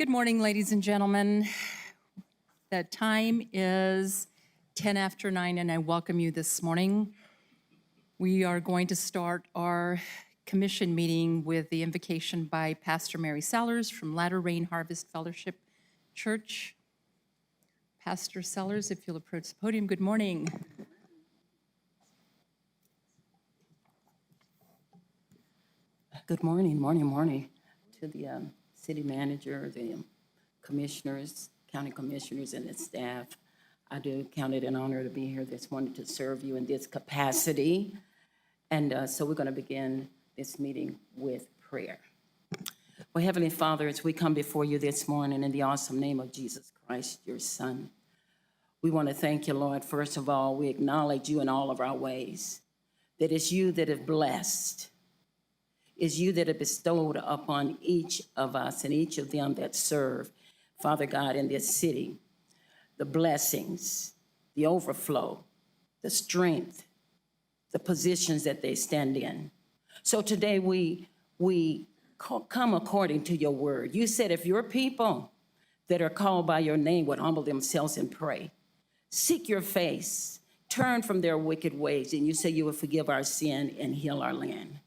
Good morning, ladies and gentlemen. The time is 10 after 9, and I welcome you this morning. We are going to start our commission meeting with the invocation by Pastor Mary Sellers from Latter Rain Harvest Fellowship Church. Pastor Sellers, if you'll approach the podium, good morning. Good morning to the city manager, the commissioners, county commissioners, and the staff. I do count it an honor to be here this morning to serve you in this capacity. And so we're going to begin this meeting with prayer. Well, Heavenly Father, as we come before you this morning in the awesome name of Jesus Christ, your Son, we want to thank you, Lord. First of all, we acknowledge you in all of our ways, that it's you that have blessed. Is you that have bestowed upon each of us and each of them that serve, Father God, in this city, the blessings, the overflow, the strength, the positions that they stand in. So today we come according to your word. You said if your people that are called by your name would humble themselves and pray, seek your face, turn from their wicked ways, and you say you will forgive our sin and heal our land.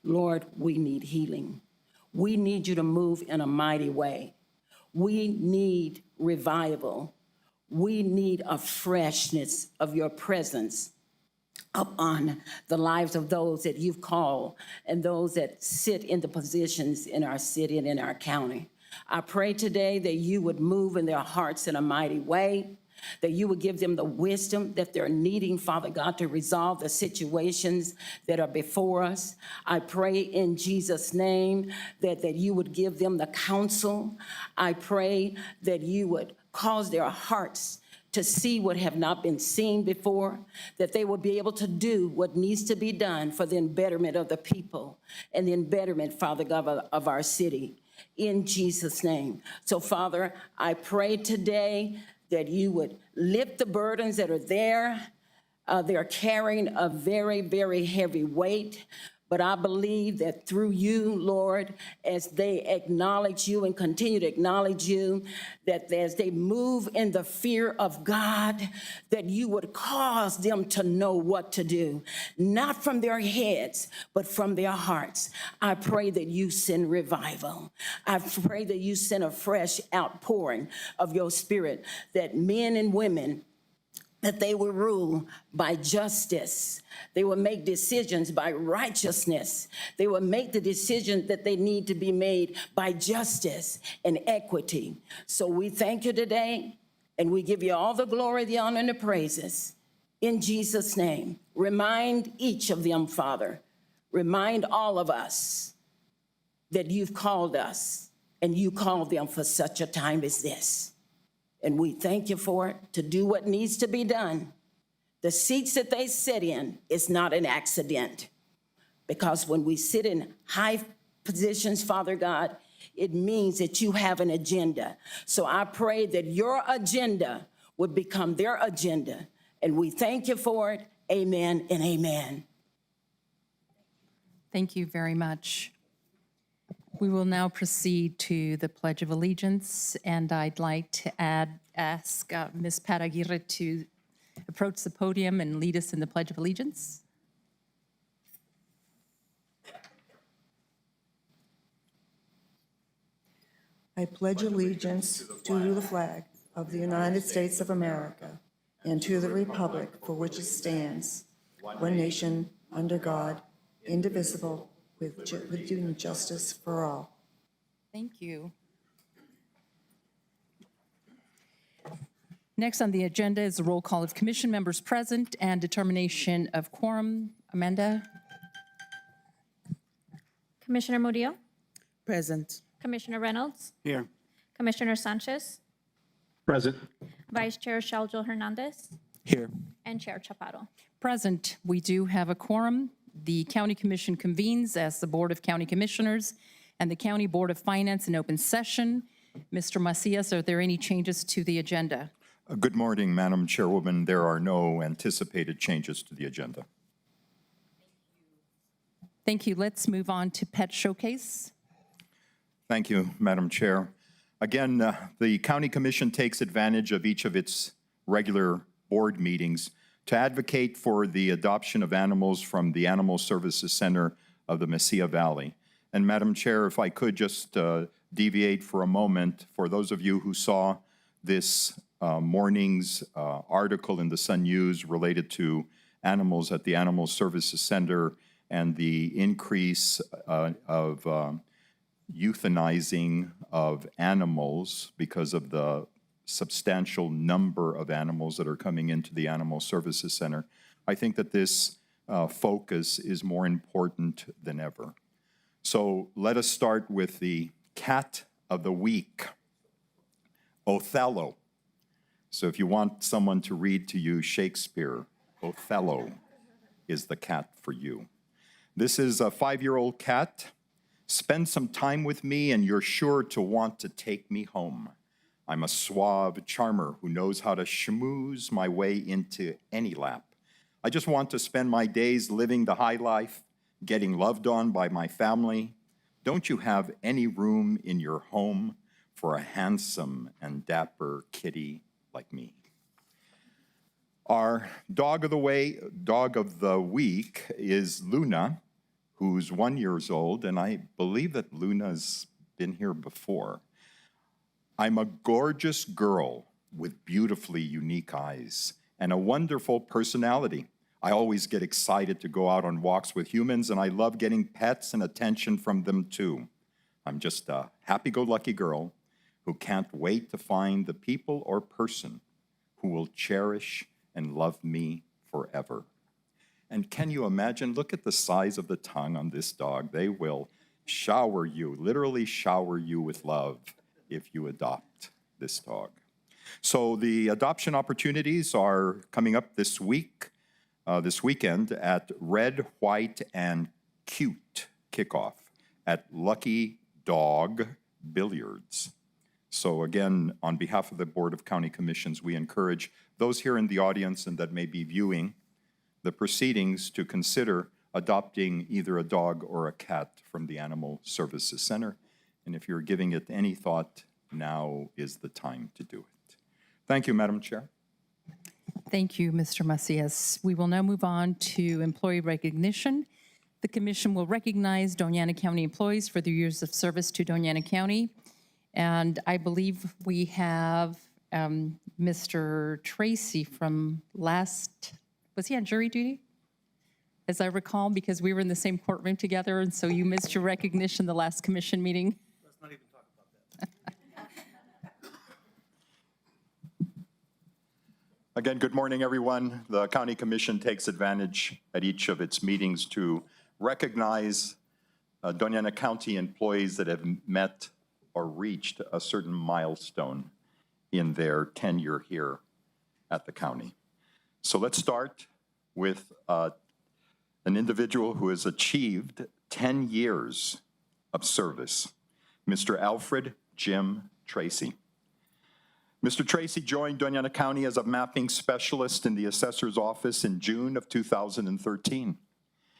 Lord, we need healing. We need you to move in a mighty way. We need revival. We need a freshness of your presence upon the lives of those that you've called and those that sit in the positions in our city and in our county. I pray today that you would move in their hearts in a mighty way, that you would give them the wisdom that they're needing, Father God, to resolve the situations that are before us. I pray in Jesus' name that you would give them the counsel. I pray that you would cause their hearts to see what have not been seen before, that they will be able to do what needs to be done for the betterment of the people and the betterment, Father God, of our city, in Jesus' name. So, Father, I pray today that you would lift the burdens that are there. They're carrying a very, very heavy weight. But I believe that through you, Lord, as they acknowledge you and continue to acknowledge you, that as they move in the fear of God, that you would cause them to know what to do, not from their heads, but from their hearts. I pray that you send revival. I pray that you send a fresh outpouring of your spirit, that men and women, that they will rule by justice. They will make decisions by righteousness. They will make the decisions that they need to be made by justice and equity. So we thank you today, and we give you all the glory, the honor, and the praises. In Jesus' name, remind each of them, Father. Remind all of us that you've called us, and you called them for such a time as this. And we thank you for it, to do what needs to be done. The seats that they sit in is not an accident, because when we sit in high positions, Father God, it means that you have an agenda. So I pray that your agenda would become their agenda, and we thank you for it. Amen and amen. Thank you very much. We will now proceed to the Pledge of Allegiance, and I'd like to ask Ms. Pat Aguirre to approach the podium and lead us in the Pledge of Allegiance. I pledge allegiance to the flag of the United States of America and to the republic for which it stands, one nation, under God, indivisible, with liberty and justice for all. Thank you. Next on the agenda is a roll call of commission members present and determination of quorum. Amanda? Commissioner Murillo? Present. Commissioner Reynolds? Here. Commissioner Sanchez? Present. Vice Chair Shaljo Hernandez? Here. And Chair Chaparro. Present. We do have a quorum. The County Commission convenes as the Board of County Commissioners and the County Board of Finance in open session. Mr. Macias, are there any changes to the agenda? Good morning, Madam Chairwoman. There are no anticipated changes to the agenda. Thank you. Let's move on to Pet Showcase. Thank you, Madam Chair. Again, the County Commission takes advantage of each of its regular board meetings to advocate for the adoption of animals from the Animal Services Center of the Mesilla Valley. And Madam Chair, if I could just deviate for a moment, for those of you who saw this morning's article in the Sun News related to animals at the Animal Services Center and the increase of euthanizing of animals because of the substantial number of animals that are coming into the Animal Services Center, I think that this focus is more important than ever. So let us start with the cat of the week, Othello. So if you want someone to read to you Shakespeare, Othello is the cat for you. This is a 5-year-old cat. Spend some time with me and you're sure to want to take me home. I'm a suave charmer who knows how to schmooze my way into any lap. I just want to spend my days living the high life, getting loved on by my family. Don't you have any room in your home for a handsome and dapper kitty like me? Our dog of the week is Luna, who's 1 year old, and I believe that Luna's been here before. I'm a gorgeous girl with beautifully unique eyes and a wonderful personality. I always get excited to go out on walks with humans, and I love getting pets and attention from them too. I'm just a happy-go-lucky girl who can't wait to find the people or person who will cherish and love me forever. And can you imagine, look at the size of the tongue on this dog. They will shower you, literally shower you with love if you adopt this dog. So the adoption opportunities are coming up this weekend at Red, White, and Cute kickoff at Lucky Dog Billiards. So again, on behalf of the Board of County Commissions, we encourage those here in the audience and that may be viewing the proceedings to consider adopting either a dog or a cat from the Animal Services Center. And if you're giving it any thought, now is the time to do it. Thank you, Madam Chair. Thank you, Mr. Macias. We will now move on to employee recognition. The commission will recognize Doña County employees for their years of service to Doña County. And I believe we have Mr. Tracy from was he on jury duty? As I recall, because we were in the same courtroom together, and so you missed your recognition the last commission meeting. Let's not even talk about that. Again, good morning, everyone. The County Commission takes advantage at each of its meetings to recognize Doña County employees that have met or reached a certain milestone in their tenure here at the county. So let's start with an individual who has achieved 10 years of service, Mr. Alfred Jim Tracy. Mr. Tracy joined Doña County as a mapping specialist in the assessor's office in June of 2013.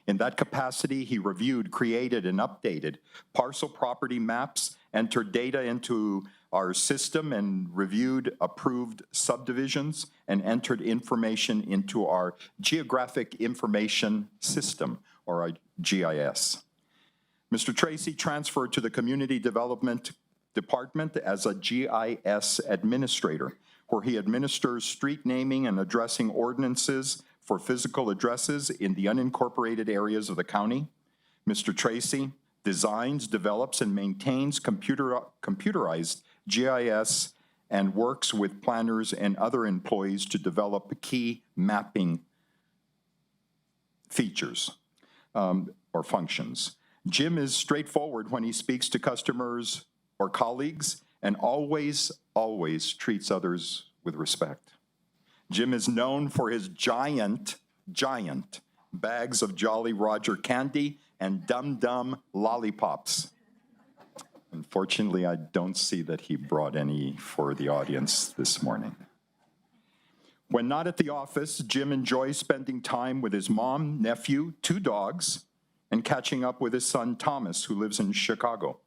In that capacity, he reviewed, created, and updated parcel property maps, entered data into our system, and reviewed approved subdivisions, and entered information into our Geographic Information System, or our GIS. Mr. Tracy transferred to the Community Development Department as a GIS administrator, where he administers street naming and addressing ordinances for physical addresses in the unincorporated areas of the county. Mr. Tracy designs, develops, and maintains computerized GIS and works with planners and other employees to develop key mapping features or functions. Jim is straightforward when he speaks to customers or colleagues and always treats others with respect. Jim is known for his giant bags of Jolly Roger candy and Dum Dum lollipops. Unfortunately, I don't see that he brought any for the audience this morning. When not at the office, Jim enjoys spending time with his mom, nephew, 2 dogs, and catching up with his son, Thomas, who lives in Chicago.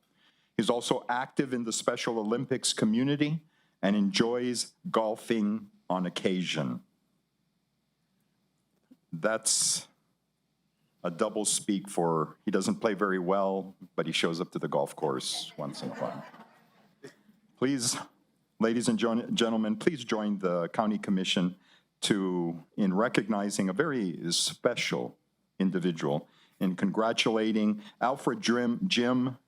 He's also active in the Special Olympics community and enjoys golfing on occasion. That's a double speak for he doesn't play very well, but he shows up to the golf course once in a while. Please, ladies and gentlemen, please join the County Commission in recognizing a very special individual in congratulating Alfred Jim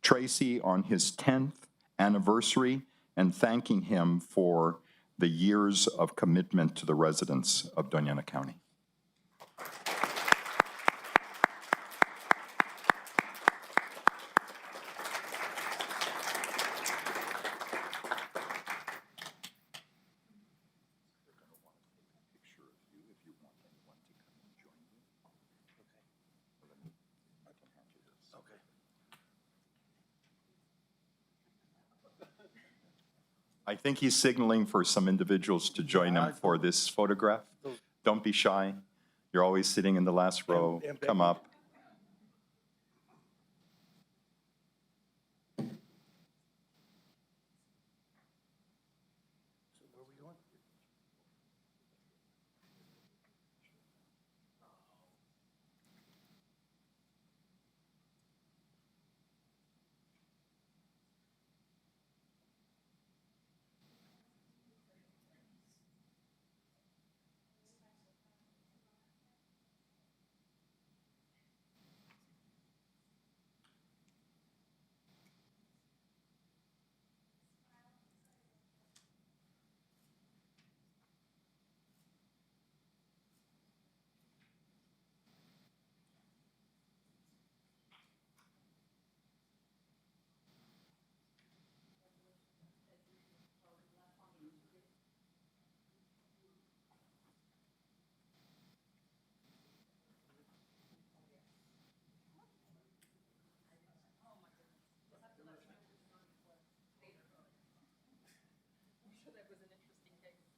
Tracy on his 10th anniversary and thanking him for the years of commitment to the residents of Doña County. Okay. I think he's signaling for some individuals to join him for this photograph. Don't be shy. You're always sitting in the last row. Come up.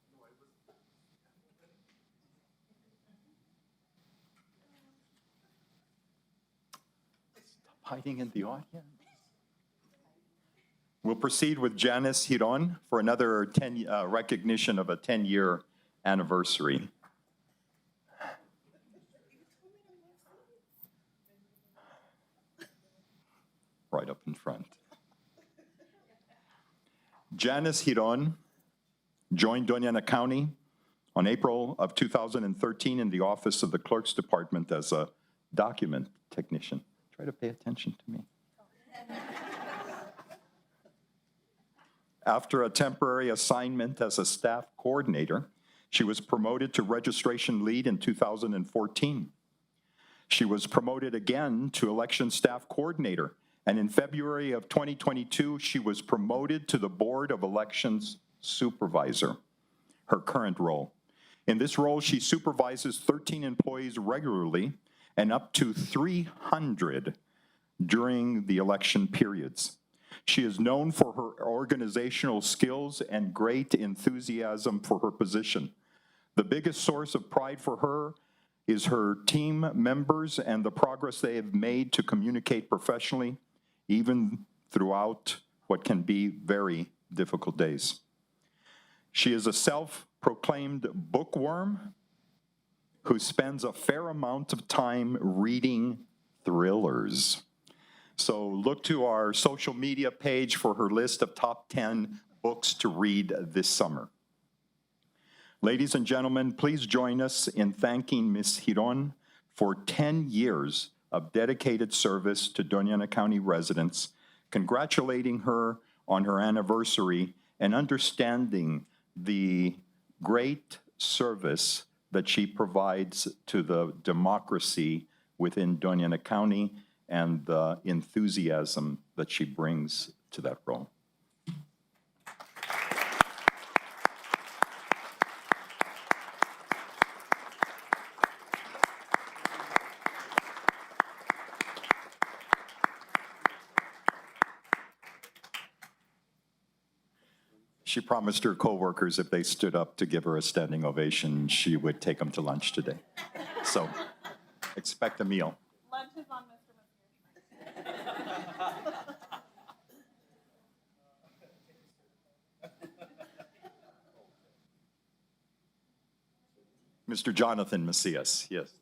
So where are we going? Hiding in the audience. We'll proceed with Janice Hiron for another recognition of a 10-year anniversary. Right up in front. Janice Hiron joined Doña County on April of 2013 in the office of the Clerk's Department as a document technician. Try to pay attention to me. After a temporary assignment as a staff coordinator, she was promoted to registration lead in 2014. She was promoted again to election staff coordinator, and in February of 2022, she was promoted to the Board of Elections supervisor, her current role. In this role, she supervises 13 employees regularly and up to 300 during the election periods. She is known for her organizational skills and great enthusiasm for her position. The biggest source of pride for her is her team members and the progress they have made to communicate professionally, even throughout what can be very difficult days. She is a self-proclaimed bookworm who spends a fair amount of time reading thrillers. So look to our social media page for her list of top 10 books to read this summer. Ladies and gentlemen, please join us in thanking Ms. Hiron for 10 years of dedicated service to Doña County residents, congratulating her on her anniversary and understanding the great service that she provides to the democracy within Doña County and the enthusiasm that she brings to that role. She promised her coworkers if they stood up to give her a standing ovation, she would take them to lunch today. So expect a meal. Lunch is on Mr. Messier. Mr. Jonathan Macias, yes.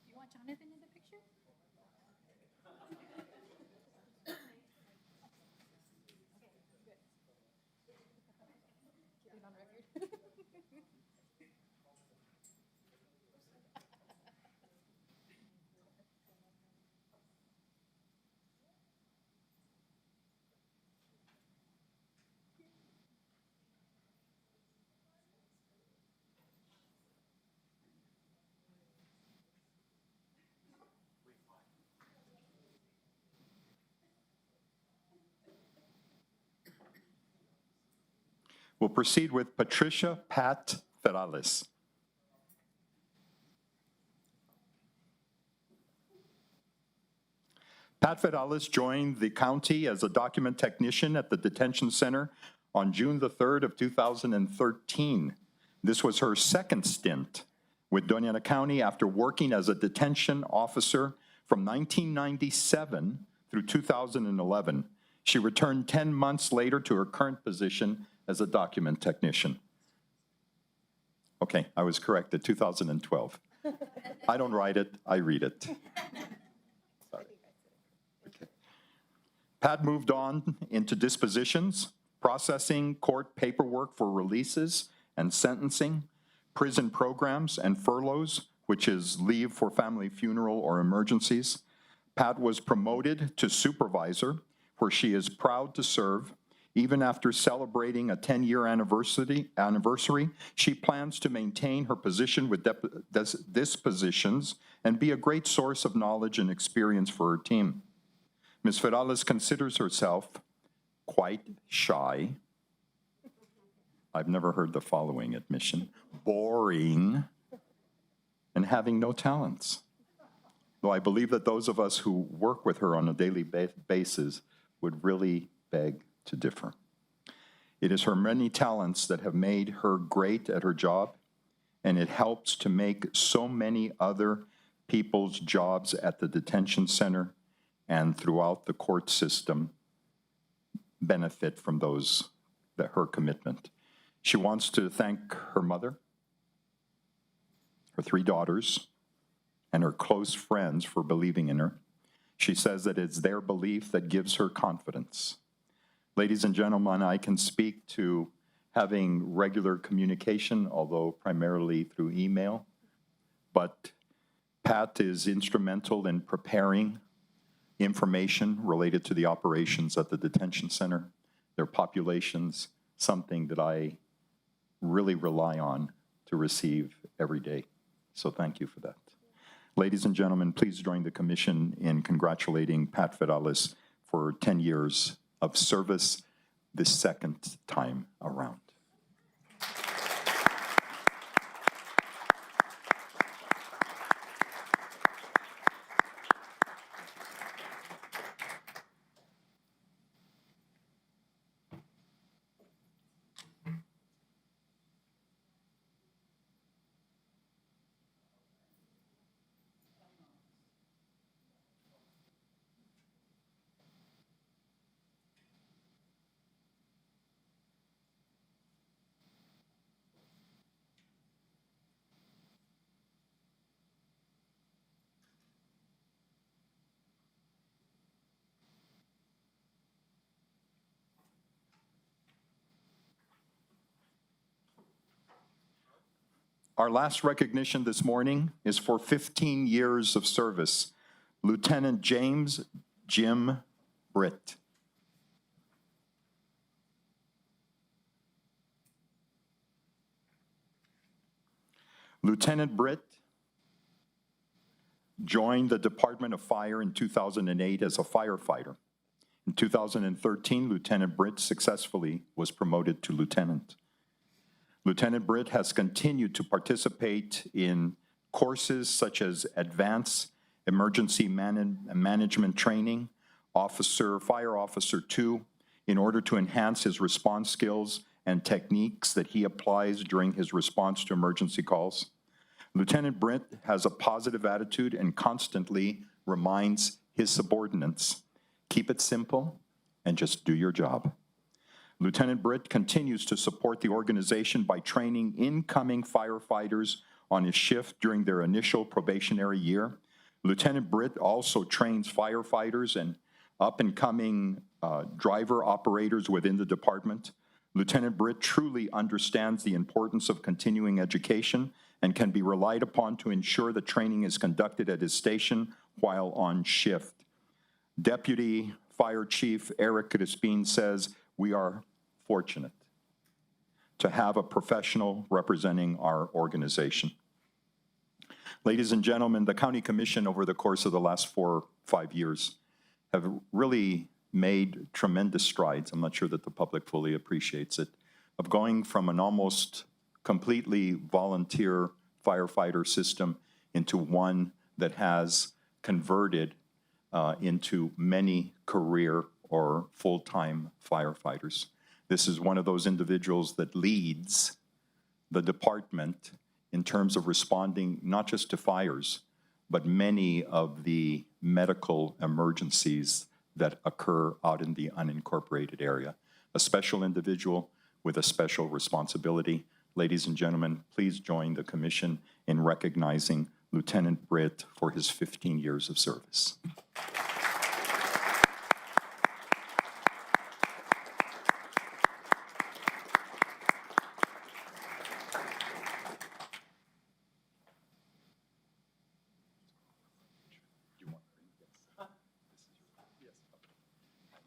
You want Jonathan in the picture? We'll proceed with Patricia Pat Ferrales. Pat Ferrales joined the county as a document technician at the detention center on June the 3rd of 2013. This was her second stint with Doña County after working as a detention officer from 1997 through 2011. She returned 10 months later to her current position as a document technician. Okay, I was corrected, 2012. I don't write it, I read it. Sorry. Okay. Pat moved on into dispositions, processing court paperwork for releases and sentencing, prison programs and furloughs, which is leave for family funeral or emergencies. Pat was promoted to supervisor, where she is proud to serve. Even after celebrating a 10-year anniversary, she plans to maintain her position with dispositions and be a great source of knowledge and experience for her team. Ms. Ferrales considers herself quite shy. I've never heard the following admission: boring, and having no talents. Though I believe that those of us who work with her on a daily basis would really beg to differ. It is her many talents that have made her great at her job, and it helps to make so many other people's jobs at the detention center and throughout the court system benefit from her commitment. She wants to thank her mother, her 3 daughters, and her close friends for believing in her. She says that it's their belief that gives her confidence. Ladies and gentlemen, I can speak to having regular communication, although primarily through email, but Pat is instrumental in preparing information related to the operations at the detention center, their populations, something that I really rely on to receive every day. So thank you for that. Ladies and gentlemen, please join the commission in congratulating Pat Ferrales for 10 years of service this second time around. Our last recognition this morning is for 15 years of service, Lieutenant James Jim Britt. Lieutenant Britt joined the Department of Fire in 2008 as a firefighter. In 2013, Lieutenant Britt successfully was promoted to lieutenant. Lieutenant Britt has continued to participate in courses such as Advanced Emergency Management Training, Fire Officer 2, in order to enhance his response skills and techniques that he applies during his response to emergency calls. Lieutenant Britt has a positive attitude and constantly reminds his subordinates, keep it simple and just do your job. Lieutenant Britt continues to support the organization by training incoming firefighters on his shift during their initial probationary year. Lieutenant Britt also trains firefighters and up-and-coming driver operators within the department. Lieutenant Britt truly understands the importance of continuing education and can be relied upon to ensure that training is conducted at his station while on shift. Deputy Fire Chief Eric Crispin says, we are fortunate to have a professional representing our organization. Ladies and gentlemen, the County Commission over the course of the last 4 or 5 years have really made tremendous strides. I'm not sure that the public fully appreciates it, of going from an almost completely volunteer firefighter system into one that has converted into many career or full-time firefighters. This is one of those individuals that leads the department in terms of responding not just to fires, but many of the medical emergencies that occur out in the unincorporated area. A special individual with a special responsibility. Ladies and gentlemen, please join the commission in recognizing Lieutenant Britt for his 15 years of service.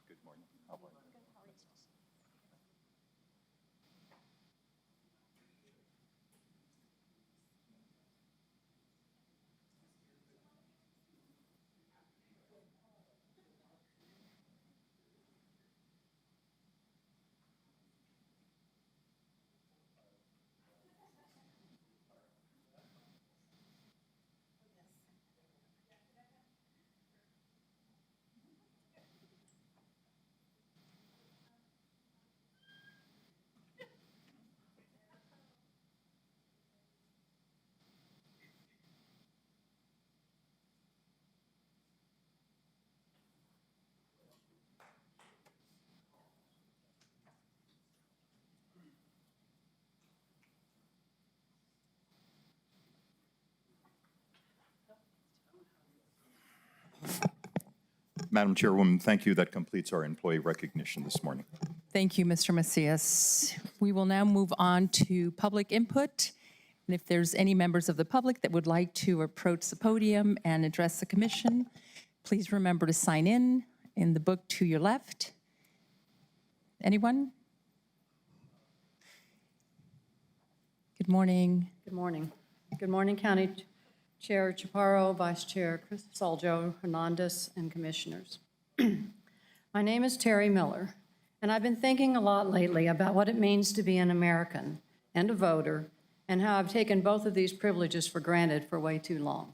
Good morning. How are you? Madam Chairwoman, thank you. That completes our employee recognition this morning. Thank you, Mr. Macias. We will now move on to public input. And if there's any members of the public that would like to approach the podium and address the commission, please remember to sign in the book to your left. Anyone? Good morning. Good morning. Good morning, County Chair Chaparro, Vice Chair Saljo Hernandez, and Commissioners. My name is Terry Miller, and I've been thinking a lot lately about what it means to be an American and a voter, and how I've taken both of these privileges for granted for way too long.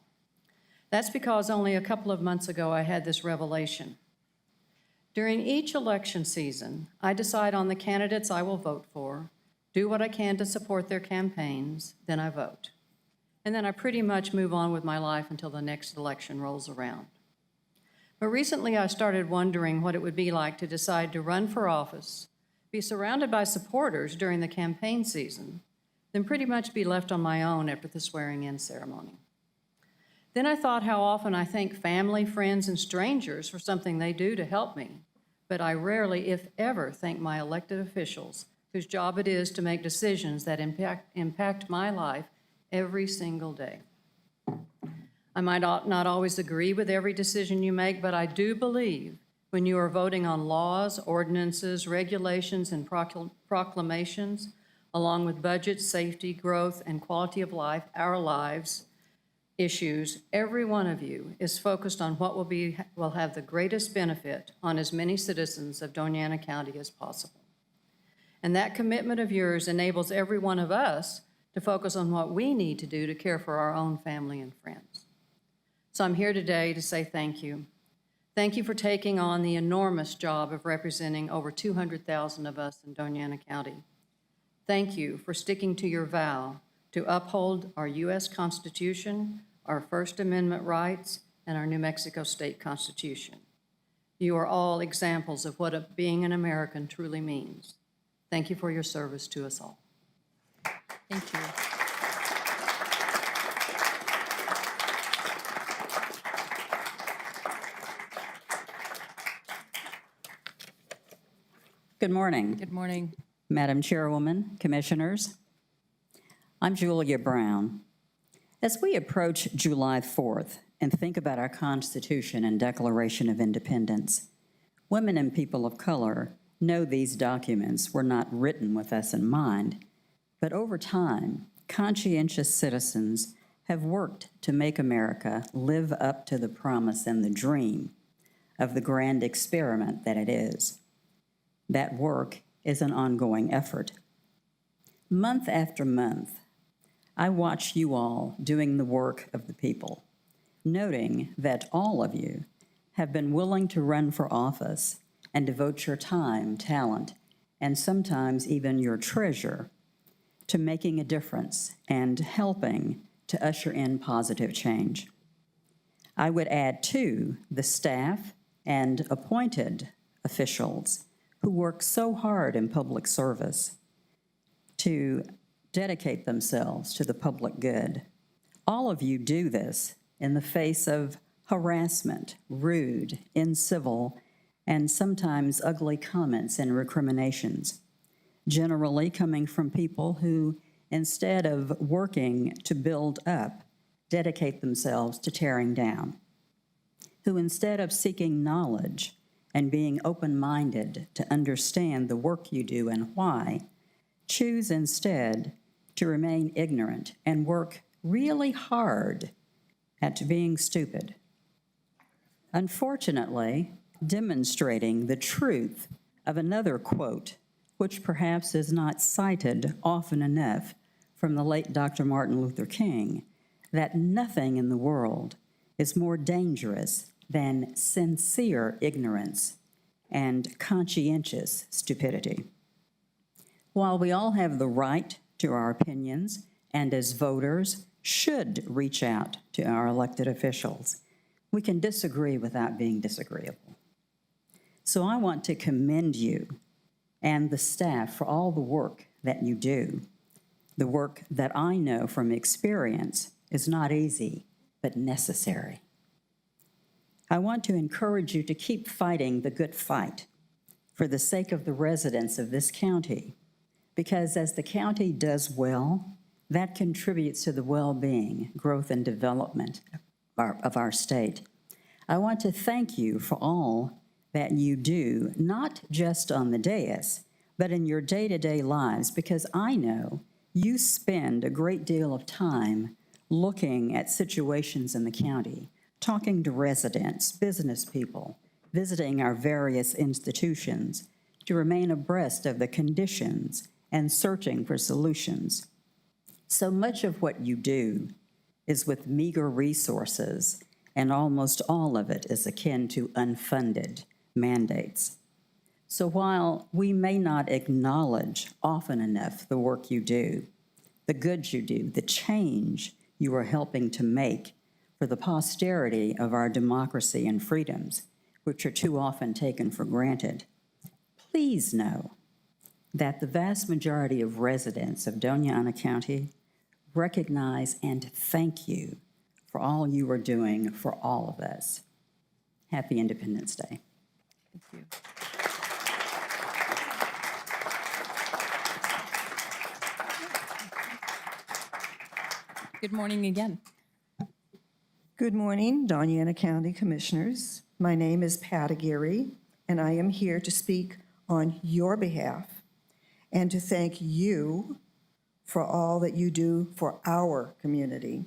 That's because only a couple of months ago I had this revelation. During each election season, I decide on the candidates I will vote for, do what I can to support their campaigns, then I vote. And then I pretty much move on with my life until the next election rolls around. But recently I started wondering what it would be like to decide to run for office, be surrounded by supporters during the campaign season, then pretty much be left on my own after the swearing-in ceremony. Then I thought how often I thank family, friends, and strangers for something they do to help me, but I rarely, if ever, thank my elected officials, whose job it is to make decisions that impact my life every single day. I might not always agree with every decision you make, but I do believe when you are voting on laws, ordinances, regulations, and proclamations, along with budget, safety, growth, and quality of life, our lives, issues, every one of you is focused on what will have the greatest benefit on as many citizens of Doña County as possible. And that commitment of yours enables every one of us to focus on what we need to do to care for our own family and friends. So I'm here today to say thank you. Thank you for taking on the enormous job of representing over 200,000 of us in Doña County. Thank you for sticking to your vow to uphold our U.S. Constitution, our First Amendment rights, and our New Mexico State Constitution. You are all examples of what being an American truly means. Thank you for your service to us all. Thank you. Good morning, Good morning. Madam Chairwoman, Commissioners. I'm Julia Brown. As we approach July 4th and think about our Constitution and Declaration of Independence, women and people of color know these documents were not written with us in mind, but over time, conscientious citizens have worked to make America live up to the promise and the dream of the grand experiment that it is. That work is an ongoing effort. Month after month, I watch you all doing the work of the people, noting that all of you have been willing to run for office and devote your time, talent, and sometimes even your treasure to making a difference and helping to usher in positive change. I would add, too, the staff and appointed officials who work so hard in public service to dedicate themselves to the public good. All of you do this in the face of harassment, rude, incivil, and sometimes ugly comments and recriminations, generally coming from people who, instead of working to build up, dedicate themselves to tearing down, who instead of seeking knowledge and being open-minded to understand the work you do and why, choose instead to remain ignorant and work really hard at being stupid. Unfortunately, demonstrating the truth of another quote, which perhaps is not cited often enough from the late Dr. Martin Luther King, that nothing in the world is more dangerous than sincere ignorance and conscientious stupidity. While we all have the right to our opinions and as voters should reach out to our elected officials, we can disagree without being disagreeable. So I want to commend you and the staff for all the work that you do, the work that I know from experience is not easy, but necessary. I want to encourage you to keep fighting the good fight for the sake of the residents of this county, because as the county does well, that contributes to the well-being, growth, and development of our state. I want to thank you for all that you do, not just on the dais, but in your day-to-day lives, because I know you spend a great deal of time looking at situations in the county, talking to residents, business people, visiting our various institutions to remain abreast of the conditions and searching for solutions. So much of what you do is with meager resources, and almost all of it is akin to unfunded mandates. So while we may not acknowledge often enough the work you do, the good you do, the change you are helping to make for the posterity of our democracy and freedoms, which are too often taken for granted, please know that the vast majority of residents of Doña County recognize and thank you for all you are doing for all of us. Happy Independence Day. Thank you. Good morning again. Good morning, Doña County Commissioners. My name is Pat Aguirre, and I am here to speak on your behalf and to thank you for all that you do for our community.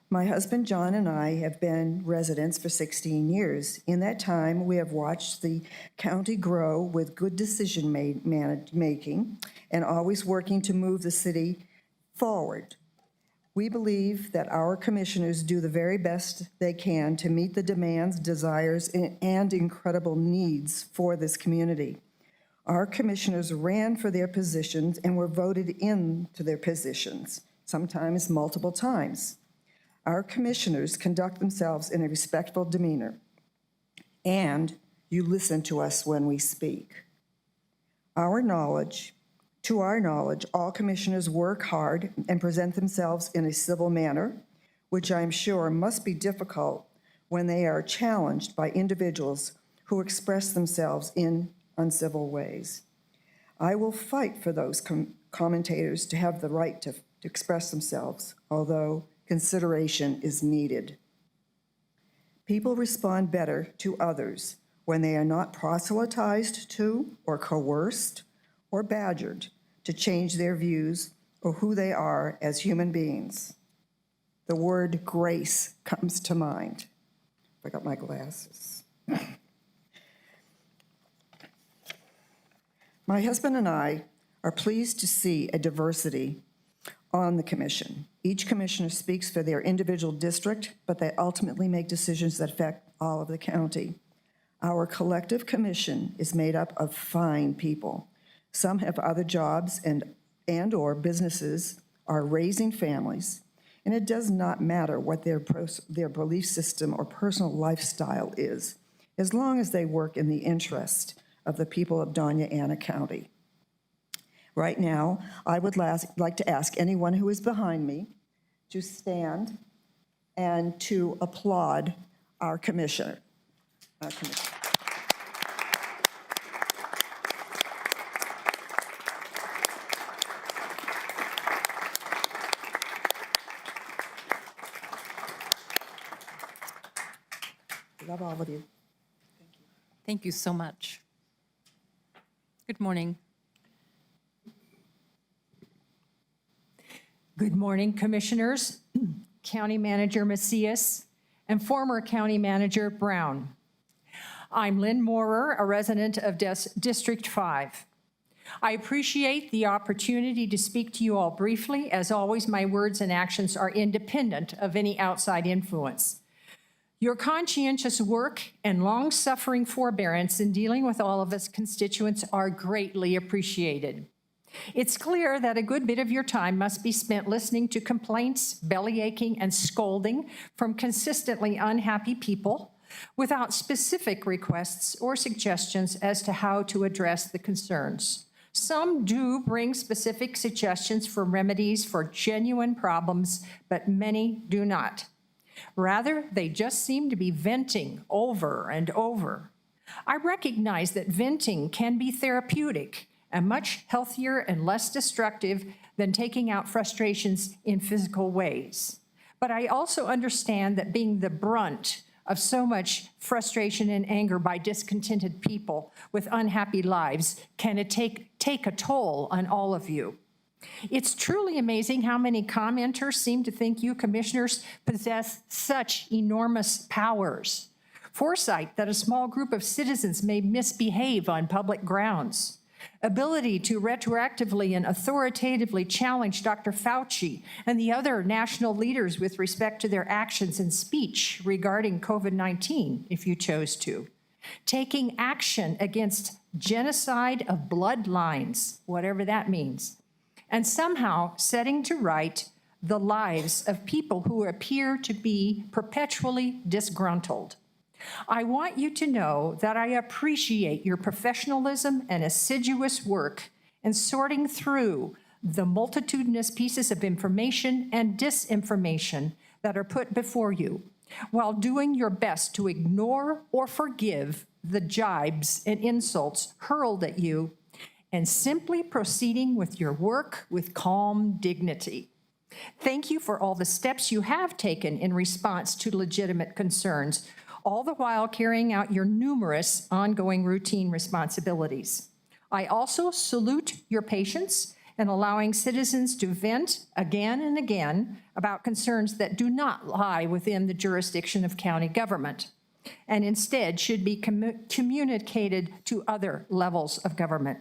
My husband John and I have been residents for 16 years. In that time, we have watched the county grow with good decision-making and always working to move the city forward. We believe that our commissioners do the very best they can to meet the demands, desires, and incredible needs for this community. Our commissioners ran for their positions and were voted into their positions, sometimes multiple times. Our commissioners conduct themselves in a respectful demeanor, and you listen to us when we speak. To our knowledge, all commissioners work hard and present themselves in a civil manner, which I'm sure must be difficult when they are challenged by individuals who express themselves in uncivil ways. I will fight for those commentators to have the right to express themselves, although consideration is needed. People respond better to others when they are not proselytized to or coerced or badgered to change their views or who they are as human beings. The word grace comes to mind. I got my glasses. My husband and I are pleased to see a diversity on the commission. Each commissioner speaks for their individual district, but they ultimately make decisions that affect all of the county. Our collective commission is made up of fine people. Some have other jobs and/or businesses, are raising families, and it does not matter what their belief system or personal lifestyle is, as long as they work in the interest of the people of Doña Ana County. Right now, I would like to ask anyone who is behind me to stand and to applaud our commissioner. Love all of you. Thank you so much. Good morning. Good morning, Commissioners, County Manager Macias, and former County Manager Brown. I'm Lynn Moorer, a resident of District 5. I appreciate the opportunity to speak to you all briefly. As always, my words and actions are independent of any outside influence. Your conscientious work and long-suffering forbearance in dealing with all of us constituents are greatly appreciated. It's clear that a good bit of your time must be spent listening to complaints, bellyaching, and scolding from consistently unhappy people without specific requests or suggestions as to how to address the concerns. Some do bring specific suggestions for remedies for genuine problems, but many do not. Rather, they just seem to be venting over and over. I recognize that venting can be therapeutic and much healthier and less destructive than taking out frustrations in physical ways. But I also understand that being the brunt of so much frustration and anger by discontented people with unhappy lives can take a toll on all of you. It's truly amazing how many commenters seem to think you commissioners possess such enormous powers. Foresight that a small group of citizens may misbehave on public grounds. Ability to retroactively and authoritatively challenge Dr. Fauci and the other national leaders with respect to their actions and speech regarding COVID-19, if you chose to. Taking action against genocide of bloodlines, whatever that means. And somehow setting to right the lives of people who appear to be perpetually disgruntled. I want you to know that I appreciate your professionalism and assiduous work in sorting through the multitudinous pieces of information and disinformation that are put before you, while doing your best to ignore or forgive the jibes and insults hurled at you, and simply proceeding with your work with calm dignity. Thank you for all the steps you have taken in response to legitimate concerns, all the while carrying out your numerous ongoing routine responsibilities. I also salute your patience and allowing citizens to vent again and again about concerns that do not lie within the jurisdiction of county government and instead should be communicated to other levels of government.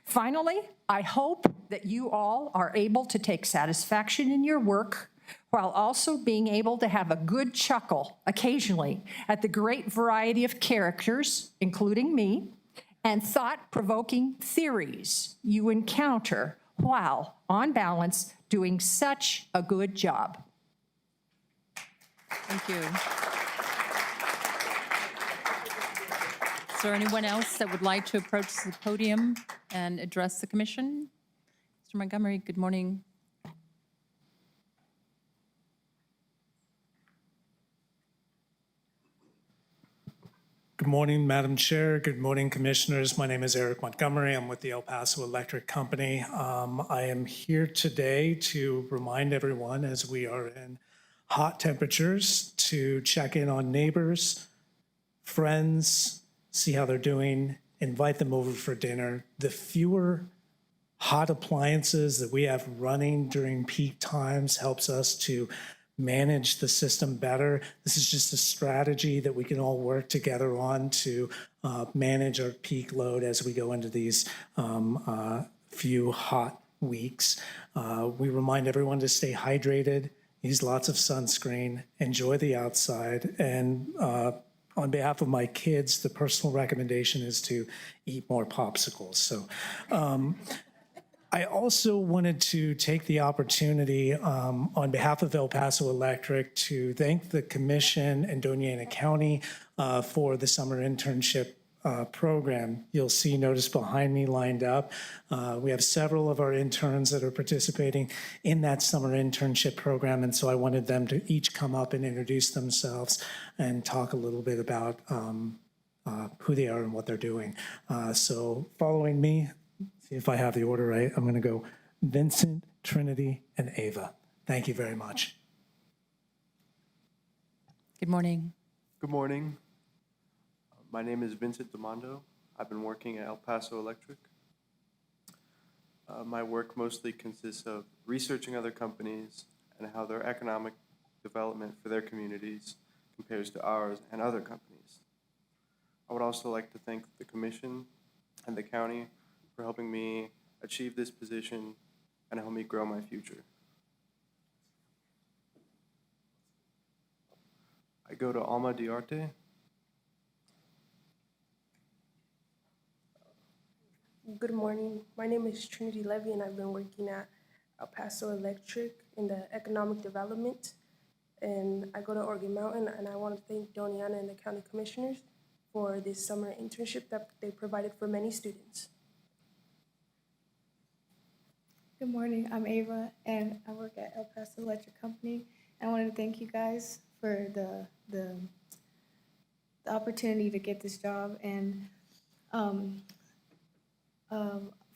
Finally, I hope that you all are able to take satisfaction in your work while also being able to have a good chuckle occasionally at the great variety of characters, including me, and thought-provoking theories you encounter while, on balance, doing such a good job. Thank you. Is there anyone else that would like to approach the podium and address the commission? Mr. Montgomery, good morning. Good morning, Madam Chair. Good morning, Commissioners. My name is Eric Montgomery. I'm with the El Paso Electric Company. I am here today to remind everyone, as we are in hot temperatures, to check in on neighbors, friends, see how they're doing, invite them over for dinner. The fewer hot appliances that we have running during peak times helps us to manage the system better. This is just a strategy that we can all work together on to manage our peak load as we go into these few hot weeks. We remind everyone to stay hydrated, use lots of sunscreen, enjoy the outside, and on behalf of my kids, the personal recommendation is to eat more popsicles. So I also wanted to take the opportunity on behalf of El Paso Electric to thank the Commission and Doña County for the summer internship program. You'll see notice behind me lined up. We have several of our interns that are participating in that summer internship program, and so I wanted them to each come up and introduce themselves and talk a little bit about who they are and what they're doing. So following me, see if I have the order right, I'm going to go Vincent, Trinity, and Ava. Thank you very much. Good morning. Good morning. My name is Vincent Demando. I've been working at El Paso Electric. My work mostly consists of researching other companies and how their economic development for their communities compares to ours and other companies. I would also like to thank the Commission and the county for helping me achieve this position and help me grow my future. I go to Alma de Arte. Good morning. My name is Trinity Levy, and I've been working at El Paso Electric in the economic development. And I go to Organ Mountain, and I want to thank Doña and the county commissioners for this summer internship that they provided for many students. Good morning, I'm Ava, and I work at El Paso Electric Company. I wanted to thank you guys for the opportunity to get this job. And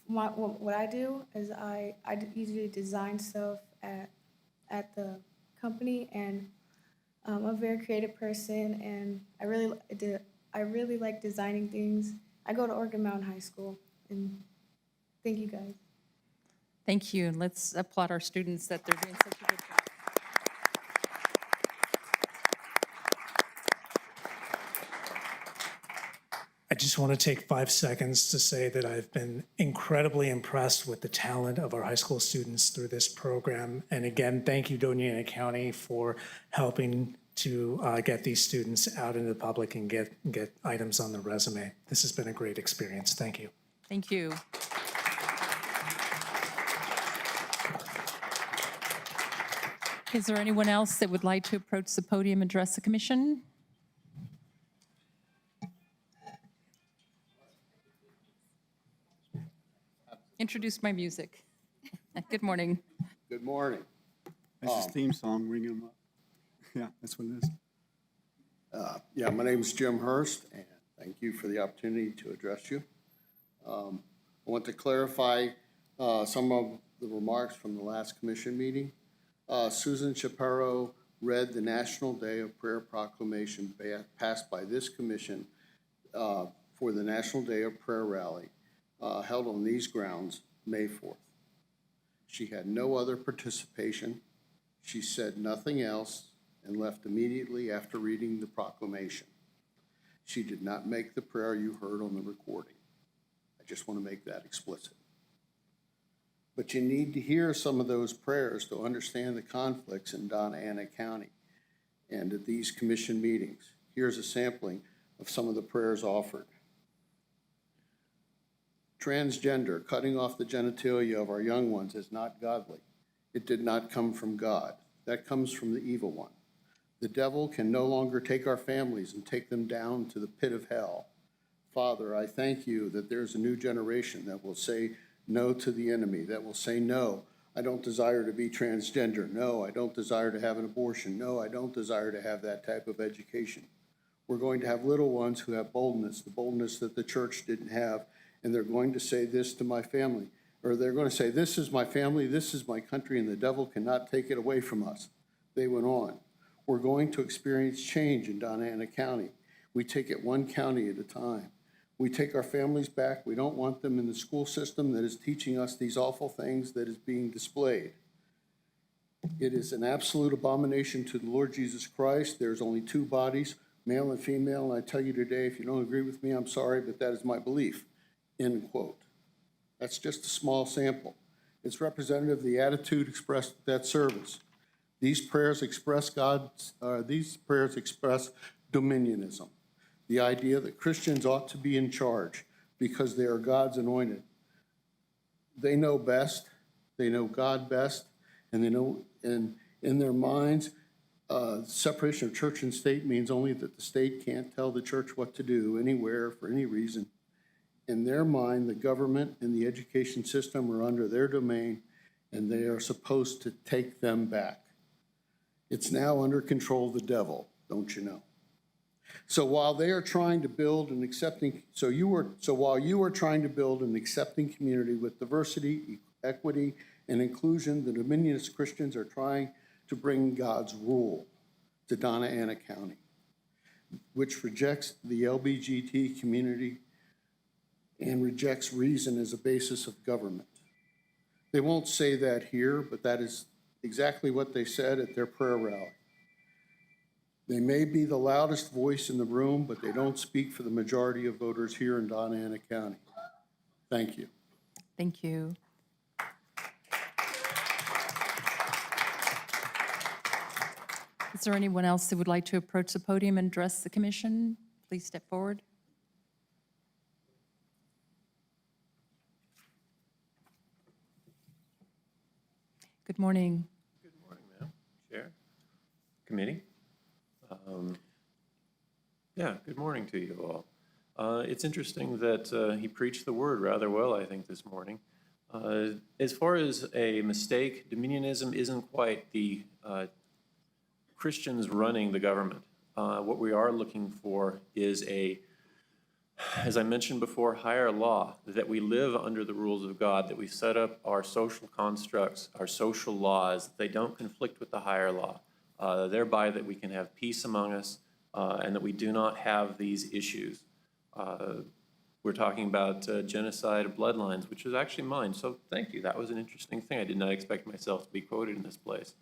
what I do is I usually design stuff at the company, and I'm a very creative person, and I really like designing things. I go to Organ Mountain High School, and thank you guys. Thank you. Let's applaud our students that they're doing such a good job. I just want to take 5 seconds to say that I've been incredibly impressed with the talent of our high school students through this program. And again, thank you, Doña County, for helping to get these students out into the public and get items on the resume. This has been a great experience. Thank you. Thank you. Is there anyone else that would like to approach the podium and address the commission? Introduce my music. Good morning. Good morning. That's his theme song, ringing him up. Yeah, that's what it is. Yeah, my name is Jim Hurst, and thank you for the opportunity to address you. I want to clarify some of the remarks from the last commission meeting. Susan Shapiro read the National Day of Prayer proclamation passed by this commission for the National Day of Prayer rally held on these grounds May 4th. She had no other participation. She said nothing else and left immediately after reading the proclamation. She did not make the prayer you heard on the recording. I just want to make that explicit. But you need to hear some of those prayers to understand the conflicts in Donna Ana County and at these commission meetings. Here's a sampling of some of the prayers offered. Transgender, cutting off the genitalia of our young ones, is not godly. It did not come from God. That comes from the evil one. The devil can no longer take our families and take them down to the pit of hell. Father, I thank you that there's a new generation that will say no to the enemy, that will say, no, I don't desire to be transgender. No, I don't desire to have an abortion. No, I don't desire to have that type of education. We're going to have little ones who have boldness, the boldness that the church didn't have, and they're going to say this to my family, or they're going to say, this is my family, this is my country, and the devil cannot take it away from us. They went on. We're going to experience change in Donna Ana County. We take it one county at a time. We take our families back. We don't want them in the school system that is teaching us these awful things that is being displayed. It is an absolute abomination to the Lord Jesus Christ. There's only two bodies, male and female, and I tell you today, if you don't agree with me, I'm sorry, but that is my belief, end quote. That's just a small sample. It's representative of the attitude expressed at that service. These prayers express dominionism, the idea that Christians ought to be in charge because they are God's anointed. They know best, they know God best, and they know, and in their minds, separation of church and state means only that the state can't tell the church what to do anywhere for any reason. In their mind, the government and the education system are under their domain, and they are supposed to take them back. It's now under control of the devil, don't you know? So while they are trying to build an accepting, while you are trying to build an accepting community with diversity, equity, and inclusion, the Dominionist Christians are trying to bring God's rule to Donna Ana County, which rejects the LGBT community and rejects reason as a basis of government. They won't say that here, but that is exactly what they said at their prayer rally. They may be the loudest voice in the room, but they don't speak for the majority of voters here in Donna Ana County. Thank you. Thank you. Is there anyone else who would like to approach the podium and address the commission? Please step forward. Good morning. Good morning, ma'am, Chair, committee. Yeah, good morning to you all. It's interesting that he preached the word rather well, I think, this morning. As far as a mistake, dominionism isn't quite the Christians running the government. What we are looking for is as I mentioned before, higher law, that we live under the rules of God, that we set up our social constructs, our social laws, that they don't conflict with the higher law, thereby that we can have peace among us and that we do not have these issues. We're talking about genocide of bloodlines, which is actually mine, so thank you. That was an interesting thing. I did not expect myself to be quoted in this place.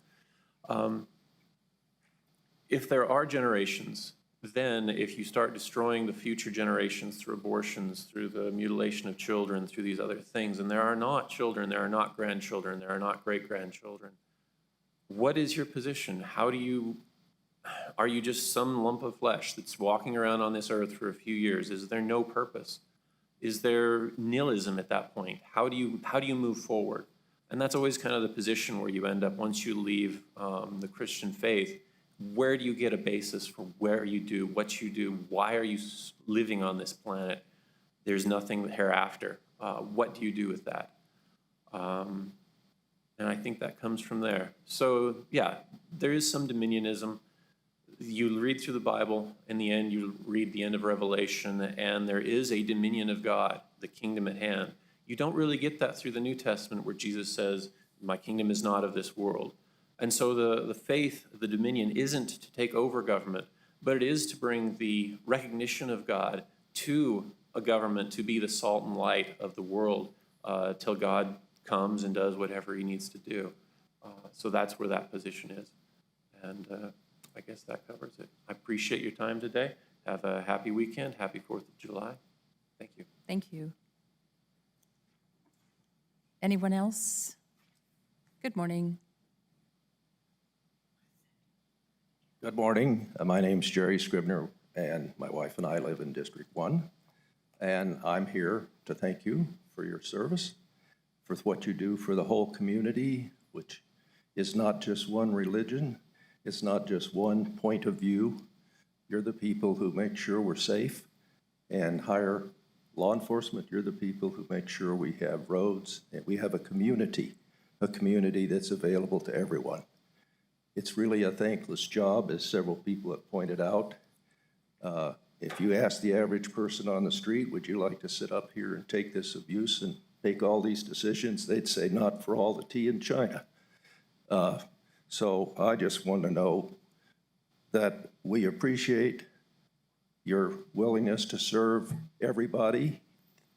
If there are generations, then if you start destroying the future generations through abortions, through the mutilation of children, through these other things, and there are not children, there are not grandchildren, there are not great-grandchildren, what is your position? Are you just some lump of flesh that's walking around on this earth for a few years? Is there no purpose? Is there nihilism at that point? How do you move forward? And that's always kind of the position where you end up once you leave the Christian faith. Where do you get a basis for where you do, what you do? Why are you living on this planet? There's nothing hereafter. What do you do with that? And I think that comes from there. So yeah, there is some dominionism. You read through the Bible, in the end you read the end of Revelation, and there is a dominion of God, the kingdom at hand. You don't really get that through the New Testament where Jesus says, my kingdom is not of this world. And so the faith, the dominion, isn't to take over government, but it is to bring the recognition of God to a government to be the salt and light of the world till God comes and does whatever he needs to do. So that's where that position is. And I guess that covers it. I appreciate your time today. Have a happy weekend. Happy 4th of July. Thank you. Thank you. Anyone else? Good morning. Good morning. My name's Jerry Scribner, and my wife and I live in District 1. And I'm here to thank you for your service, for what you do for the whole community, which is not just one religion, it's not just one point of view. You're the people who make sure we're safe and hire law enforcement. You're the people who make sure we have roads, and we have a community that's available to everyone. It's really a thankless job, as several people have pointed out. If you ask the average person on the street, would you like to sit up here and take this abuse and make all these decisions? They'd say, not for all the tea in China. So I just want to know that we appreciate your willingness to serve everybody,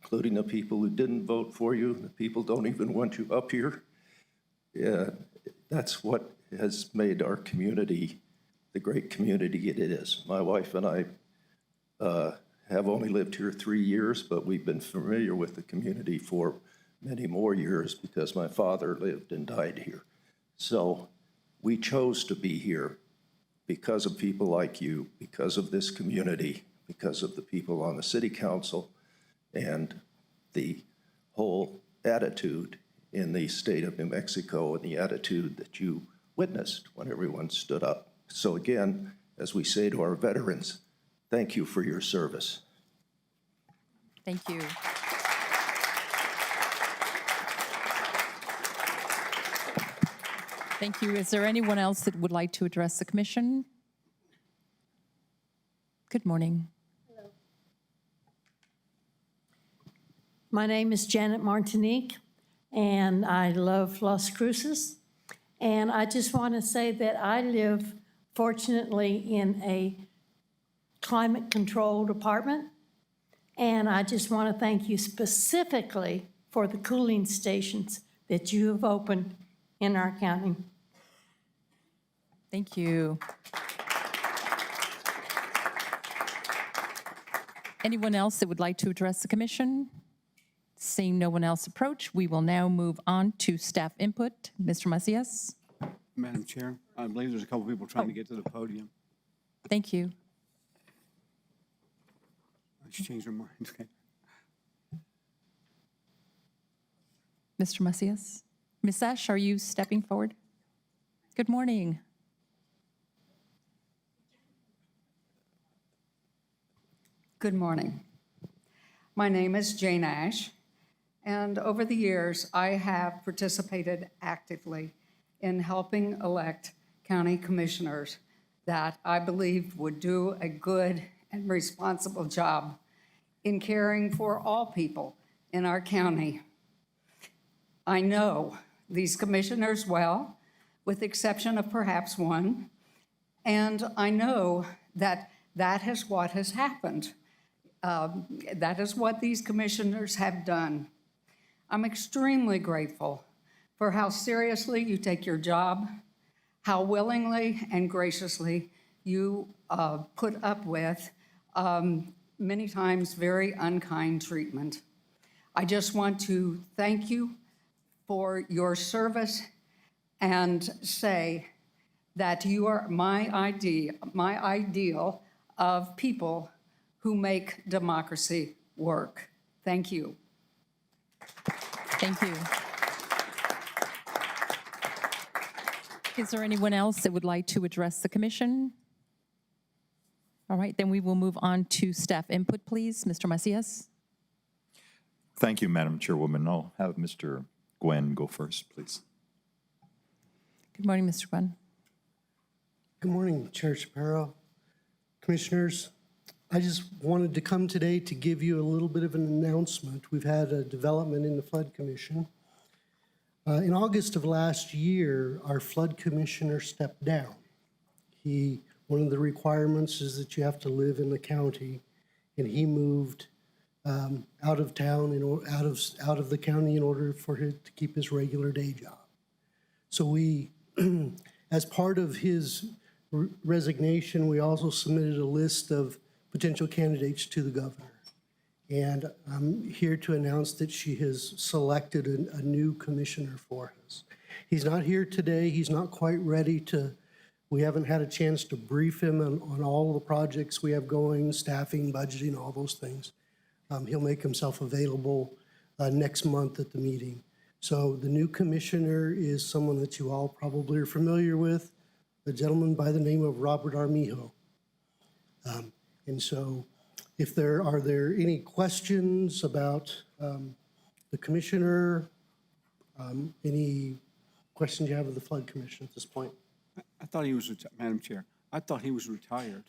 including the people who didn't vote for you, the people don't even want you up here. Yeah, that's what has made our community the great community it is. My wife and I have only lived here 3 years, but we've been familiar with the community for many more years because my father lived and died here. So we chose to be here because of people like you, because of this community, because of the people on the city council, and the whole attitude in the state of New Mexico and the attitude that you witnessed when everyone stood up. So again, as we say to our veterans, thank you for your service. Thank you. Thank you. Is there anyone else that would like to address the commission? Good morning. My name is Janet Martinique, and I love Las Cruces. And I just want to say that I live, fortunately, in a climate-controlled apartment. And I just want to thank you specifically for the cooling stations that you have opened in our county. Thank you. Anyone else that would like to address the commission? Seeing no one else approach, we will now move on to staff input. Mr. Macias? Madam Chair, I believe there's a couple people trying to get to the podium. Thank you. Let's change their minds. Okay. Mr. Macias? Ms. Ash, are you stepping forward? Good morning. Good morning. My name is Jane Ash, and over the years, I have participated actively in helping elect county commissioners that I believe would do a good and responsible job in caring for all people in our county. I know these commissioners well, with the exception of perhaps one, and I know that that is what has happened. That is what these commissioners have done. I'm extremely grateful for how seriously you take your job, how willingly and graciously you put up with many times very unkind treatment. I just want to thank you for your service and say that you are my ideal of people who make democracy work. Thank you. Thank you. Is there anyone else that would like to address the commission? All right, then we will move on to staff input, please. Mr. Macias? Thank you, Madam Chairwoman. I'll have Mr. Gwen go first, please. Good morning, Mr. Gwen. Good morning, Chair Shapiro, commissioners. I just wanted to come today to give you a little bit of an announcement. We've had a development in the Flood Commission. In August of last year, our Flood Commissioner stepped down. One of the requirements is that you have to live in the county, and he moved out of town, out of the county in order for him to keep his regular day job. So we, as part of his resignation, we also submitted a list of potential candidates to the governor. And I'm here to announce that she has selected a new commissioner for us. He's not here today. He's not quite ready to, we haven't had a chance to brief him on all the projects we have going, staffing, budgeting, all those things. He'll make himself available next month at the meeting. So the new commissioner is someone that you all probably are familiar with, a gentleman by the name of Robert Armijo. And so if are there any questions about the commissioner, any questions you have of the Flood Commission at this point? I thought he was, Madam Chair, I thought he was retired.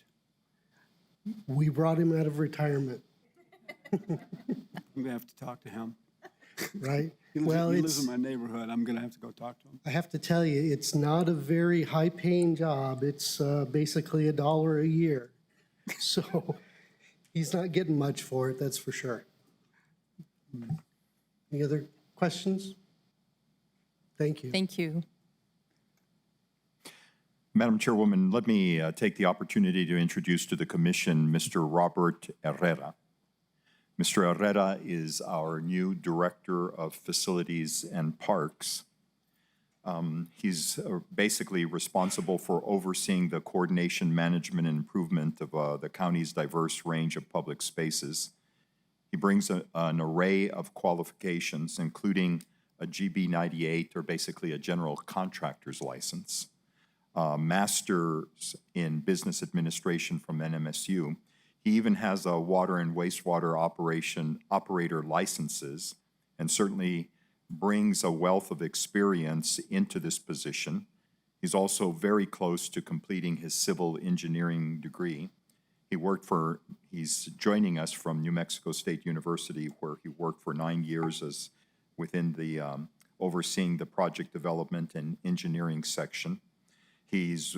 We brought him out of retirement, I'm gonna have to talk to him. right? He lives in my neighborhood. I'm gonna have to go talk to him. I have to tell you, it's not a very high-paying job. It's basically $1 a year. So he's not getting much for it, that's for sure. Any other questions? Thank you. Thank you. Madam Chairwoman, let me take the opportunity to introduce to the Commission Mr. Robert Herrera. Mr. Herrera is our new Director of Facilities and Parks. He's basically responsible for overseeing the coordination, management, and improvement of the county's diverse range of public spaces. He brings an array of qualifications, including a GB 98, or basically a general contractor's license, master's in business administration from NMSU. He even has a water and wastewater operator licenses, and certainly brings a wealth of experience into this position. He's also very close to completing his civil engineering degree. He's joining us from New Mexico State University, where he worked for 9 years as within the overseeing the project development and engineering section. He's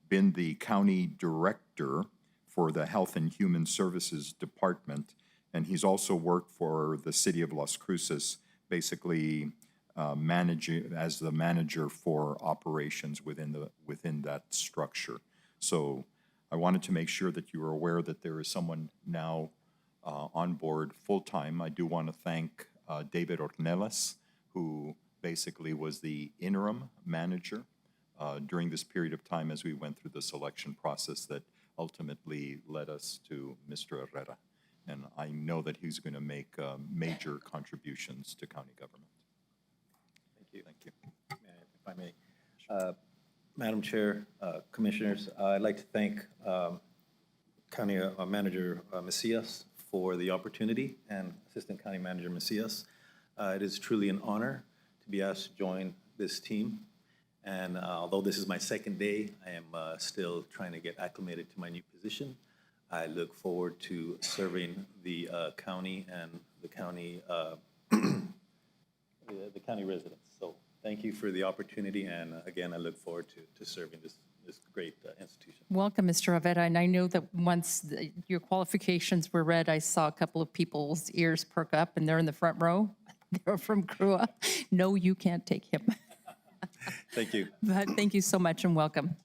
been the county director for the Health and Human Services Department, and he's also worked for the city of Las Cruces, basically managing as the manager for operations within that structure. So I wanted to make sure that you are aware that there is someone now on board full-time. I do want to thank David Ornelas, who basically was the interim manager during this period of time as we went through the selection process that ultimately led us to Mr. Herrera. And I know that he's going to make major contributions to county government. Thank you. Thank you. If I may. Madam Chair, Commissioners, I'd like to thank County Manager Macias for the opportunity, and Assistant County Manager Macias. It is truly an honor to be asked to join this team. And although this is my second day, I am still trying to get acclimated to my new position. I look forward to serving the county and the county the county residents. So thank you for the opportunity, and again, I look forward to serving this great institution. Welcome, Mr. Herrera. And I know that once your qualifications were read, I saw a couple of people's ears perk up, and they're in the front row. They're from CRUA. No, you can't take him. Thank you. But thank you so much and welcome.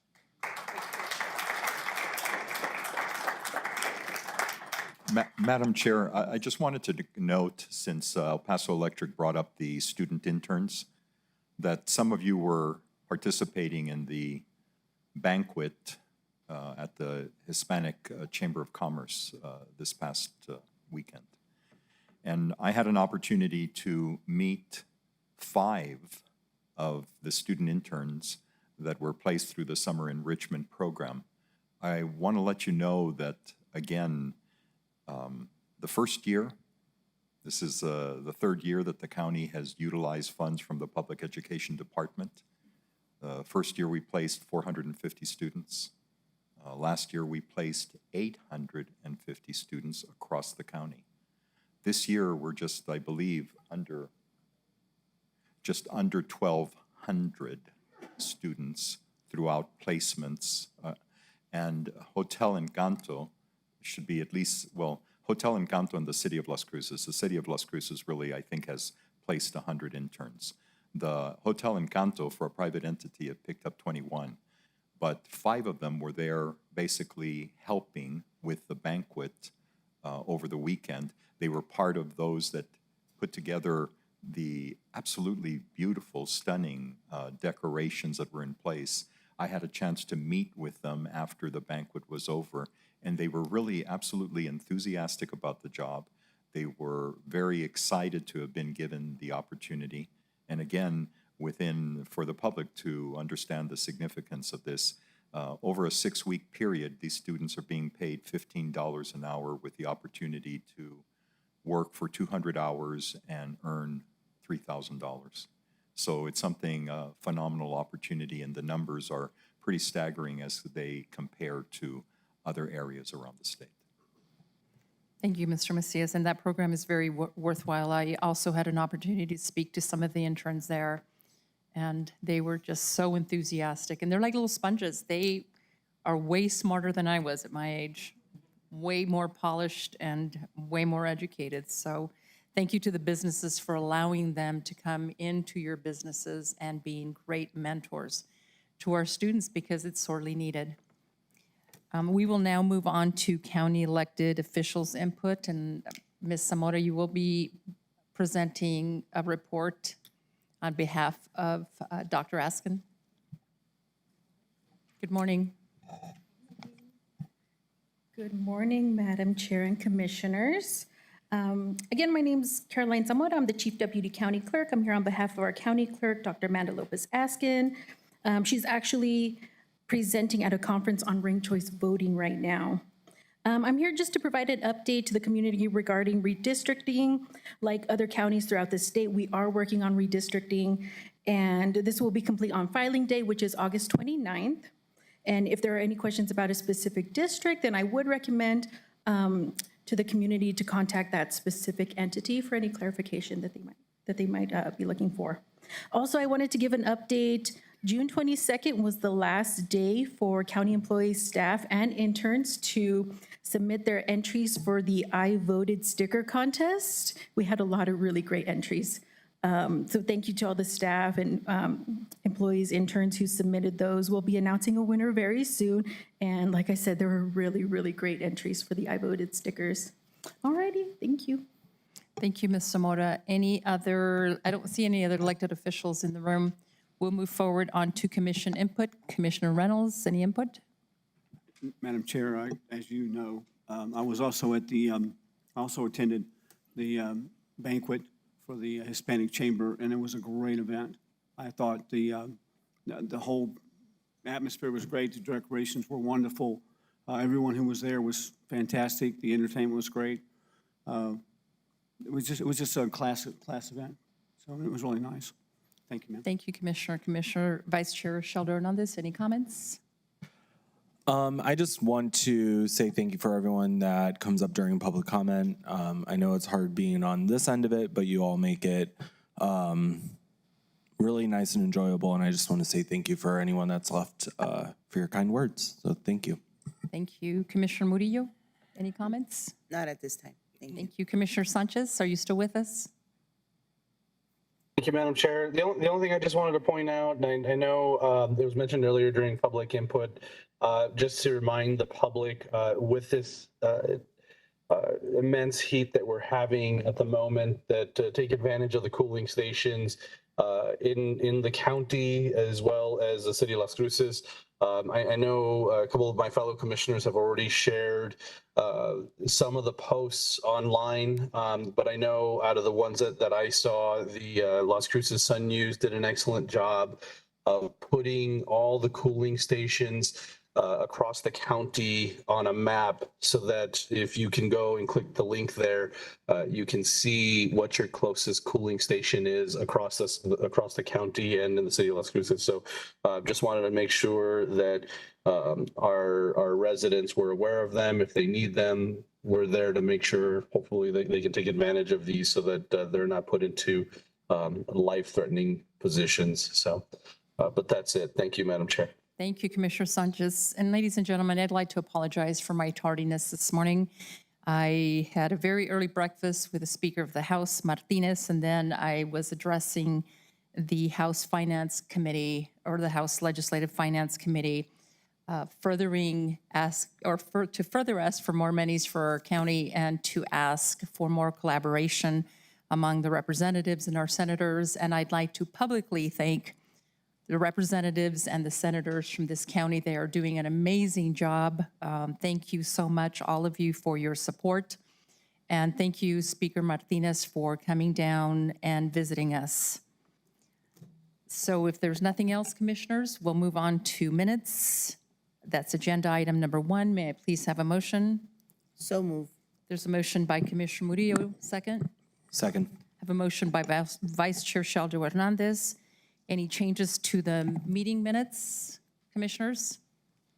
Madam Chair, I just wanted to note, since El Paso Electric brought up the student interns, that some of you were participating in the banquet at the Hispanic Chamber of Commerce this past weekend. And I had an opportunity to meet 5 of the student interns that were placed through the summer enrichment program. I want to let you know that, again, the first year, this is the 3rd year that the county has utilized funds from the Public Education Department. First year we placed 450 students. Last year we placed 850 students across the county. This year we're just, I believe, under 1,200 students throughout placements. And Hotel Encanto should be at least, well, Hotel Encanto and the city of Las Cruces. The city of Las Cruces really, I think, has placed 100 interns. The Hotel Encanto, for a private entity, had picked up 21, but 5 of them were there basically helping with the banquet over the weekend. They were part of those that put together the absolutely beautiful, stunning decorations that were in place. I had a chance to meet with them after the banquet was over, and they were really absolutely enthusiastic about the job. They were very excited to have been given the opportunity. And again, for the public to understand the significance of this, over a 6-week period, these students are being paid $15 an hour with the opportunity to work for 200 hours and earn $3,000. So it's something, a phenomenal opportunity, and the numbers are pretty staggering as they compare to other areas around the state. Thank you, Mr. Macias, and that program is very worthwhile. I also had an opportunity to speak to some of the interns there, and they were just so enthusiastic, and they're like little sponges. They are way smarter than I was at my age, way more polished and way more educated. So thank you to the businesses for allowing them to come into your businesses and being great mentors to our students, because it's sorely needed. We will now move on to county elected officials' input, and Ms. Zamora, you will be presenting a report on behalf of Dr. Askin. Good morning. Good morning, Madam Chair and Commissioners. Again, my name is Caroline Zamora. I'm the Chief Deputy County Clerk. I'm here on behalf of our County Clerk, Dr. Amanda Lopez Askin. She's actually presenting at a conference on ranked choice voting right now. I'm here just to provide an update to the community regarding redistricting. Like other counties throughout the state, we are working on redistricting, and this will be complete on filing day, which is August 29th. And if there are any questions about a specific district, then I would recommend to the community to contact that specific entity for any clarification that they might be looking for. Also, I wanted to give an update. June 22nd was the last day for county employees, staff, and interns to submit their entries for the I Voted sticker contest. We had a lot of really great entries. So thank you to all the staff and employees, interns who submitted those. We'll be announcing a winner very soon. And like I said, there were really, really great entries for the I Voted stickers. All righty, thank you. Thank you, Ms. Zamora. I don't see any other elected officials in the room. We'll move forward on to commission input. Commissioner Reynolds, any input? Madam Chair, as you know, I was also at the, also attended the banquet for the Hispanic Chamber, and it was a great event. I thought the whole atmosphere was great. The decorations were wonderful. Everyone who was there was fantastic. The entertainment was great. It was just a class event. So it was really nice. Thank you, ma'am. Thank you, Commissioner. Commissioner Vice Chair Sheldon Hernandez, any comments? I just want to say thank you for everyone that comes up during public comment. I know it's hard being on this end of it, but you all make it really nice and enjoyable. And I just want to say thank you for anyone that's left for your kind words. So thank you. Thank you. Commissioner Murillo, any comments? Not at this time. Thank you. Commissioner Sanchez, are you still with us? Thank you, Madam Chair. The only thing I just wanted to point out, and I know it was mentioned earlier during public input, just to remind the public with this immense heat that we're having at the moment, that take advantage of the cooling stations in the county as well as the city of Las Cruces. I know a couple of my fellow commissioners have already shared some of the posts online, but I know out of the ones that I saw, the Las Cruces Sun News did an excellent job of putting all the cooling stations across the county on a map, so that if you can go and click the link there, you can see what your closest cooling station is across the county and in the city of Las Cruces. So just wanted to make sure that our residents were aware of them. If they need them, we're there to make sure hopefully they can take advantage of these, so that they're not put into life-threatening positions. So, but that's it. Thank you, Madam Chair. Thank you, Commissioner Sanchez. And ladies and gentlemen, I'd like to apologize for my tardiness this morning. I had a very early breakfast with the Speaker of the House, Martinez, and then I was addressing the House Finance Committee, or the House Legislative Finance Committee, to further ask for more monies for our county and to ask for more collaboration among the representatives and our senators. And I'd like to publicly thank the representatives and the senators from this county. They are doing an amazing job. Thank you so much, all of you, for your support. And thank you, Speaker Martinez, for coming down and visiting us. So if there's nothing else, commissioners, we'll move on to minutes. That's agenda item number 1. May I please have a motion? So move. There's a motion by Commissioner Murillo, second. Second. Have a motion by Vice Chair Sheldo Hernandez. Any changes to the meeting minutes, commissioners?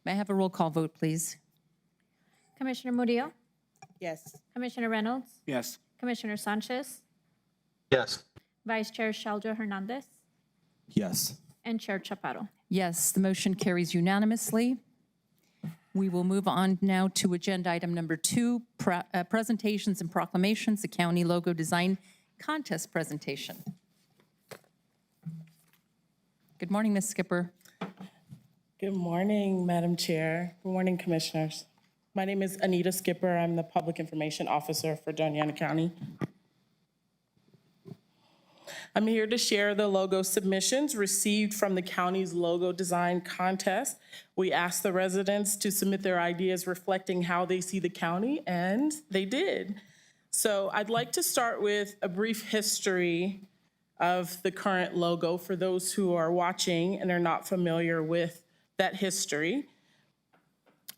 May I have a roll call vote, please? Commissioner Murillo? Yes. Commissioner Reynolds? Yes. Commissioner Sanchez? Yes. Vice Chair Sheldo Hernandez? Yes. And Chair Chaparro. Yes, the motion carries unanimously. We will move on now to agenda item number 2, presentations and proclamations, the county logo design contest presentation. Good morning, Ms. Skipper. Good morning, Madam Chair. Good morning, Commissioners. My name is Anita Skipper. I'm the Public Information Officer for Doña County. I'm here to share the logo submissions received from the county's logo design contest. We asked the residents to submit their ideas reflecting how they see the county, and they did. So I'd like to start with a brief history of the current logo for those who are watching and are not familiar with that history.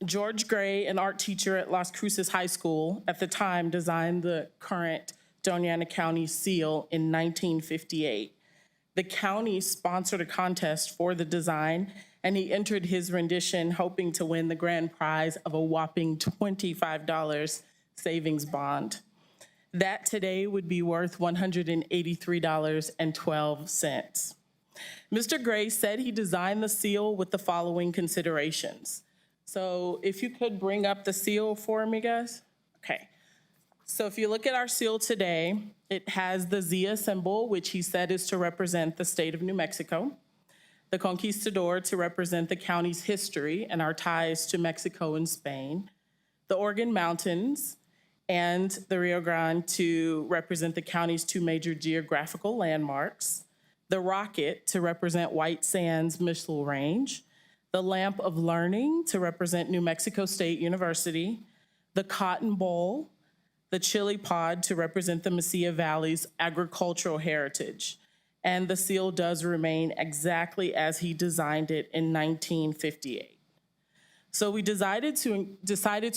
George Gray, an art teacher at Las Cruces High School at the time, designed the current Doña County seal in 1958. The county sponsored a contest for the design, and he entered his rendition hoping to win the grand prize of a whopping $25 savings bond. That today would be worth $183.12. Mr. Gray said he designed the seal with the following considerations. So if you could bring up the seal for me, guys. Okay. So if you look at our seal today, it has the Zia symbol, which he said is to represent the state of New Mexico, the conquistador to represent the county's history and our ties to Mexico and Spain, the Organ Mountains, and the Rio Grande to represent the county's 2 major geographical landmarks, the rocket to represent White Sands Missile Range, the Lamp of Learning to represent New Mexico State University, the Cotton Bowl, the chili pod to represent the Mesilla Valley's agricultural heritage. And the seal does remain exactly as he designed it in 1958. So we decided to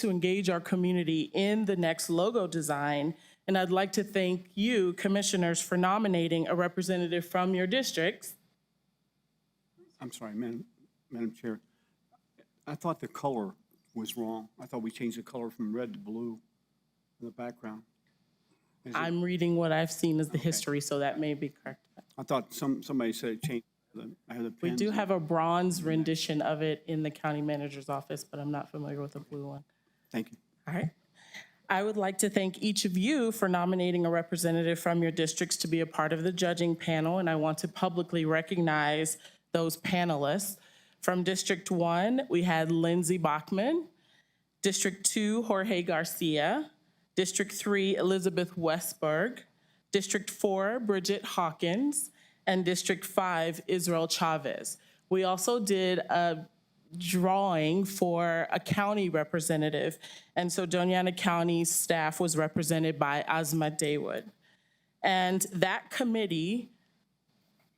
engage our community in the next logo design, and I'd like to thank you, commissioners, for nominating a representative from your districts. I'm sorry, Madam Chair. I thought the color was wrong. I thought we changed the color from red to blue in the background. I'm reading what I've seen as the history, so that may be correct. I thought somebody said it changed. I had the We pens do in. have a bronze rendition of it in the county manager's office, but I'm not familiar with the blue one. Thank you. All right. I would like to thank each of you for nominating a representative from your districts to be a part of the judging panel, and I want to publicly recognize those panelists. From District 1, we had Lindsay Bachman. District 2, Jorge Garcia. District 3, Elizabeth Westberg. District 4, Bridget Hawkins. And District 5, Israel Chavez. We also did a drawing for a county representative, and so Doña County staff was represented by Asma Daywood. And that committee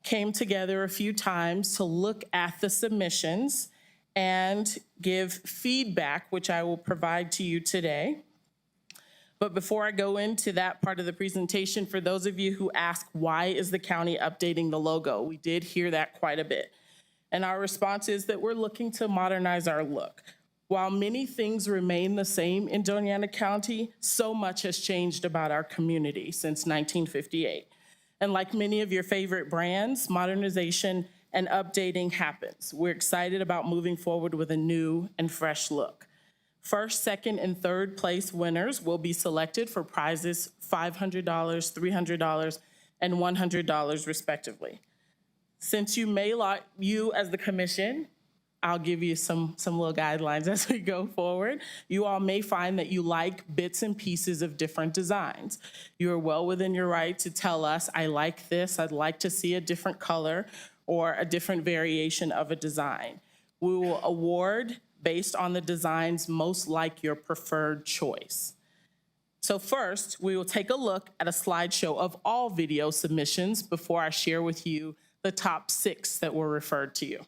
came together a few times to look at the submissions and give feedback, which I will provide to you today. But before I go into that part of the presentation, for those of you who ask, why is the county updating the logo? We did hear that quite a bit. And our response is that we're looking to modernize our look. While many things remain the same in Doña County, so much has changed about our community since 1958. And like many of your favorite brands, modernization and updating happens. We're excited about moving forward with a new and fresh look. First, second, and third place winners will be selected for prizes $500, $300, and $100 respectively. Since you as the commission, I'll give you some little guidelines as we go forward. You all may find that you like bits and pieces of different designs. You are well within your right to tell us, I like this, I'd like to see a different color or a different variation of a design. We will award based on the designs most like your preferred choice. So first, we will take a look at a slideshow of all video submissions before I share with you the top 6 that were referred to you.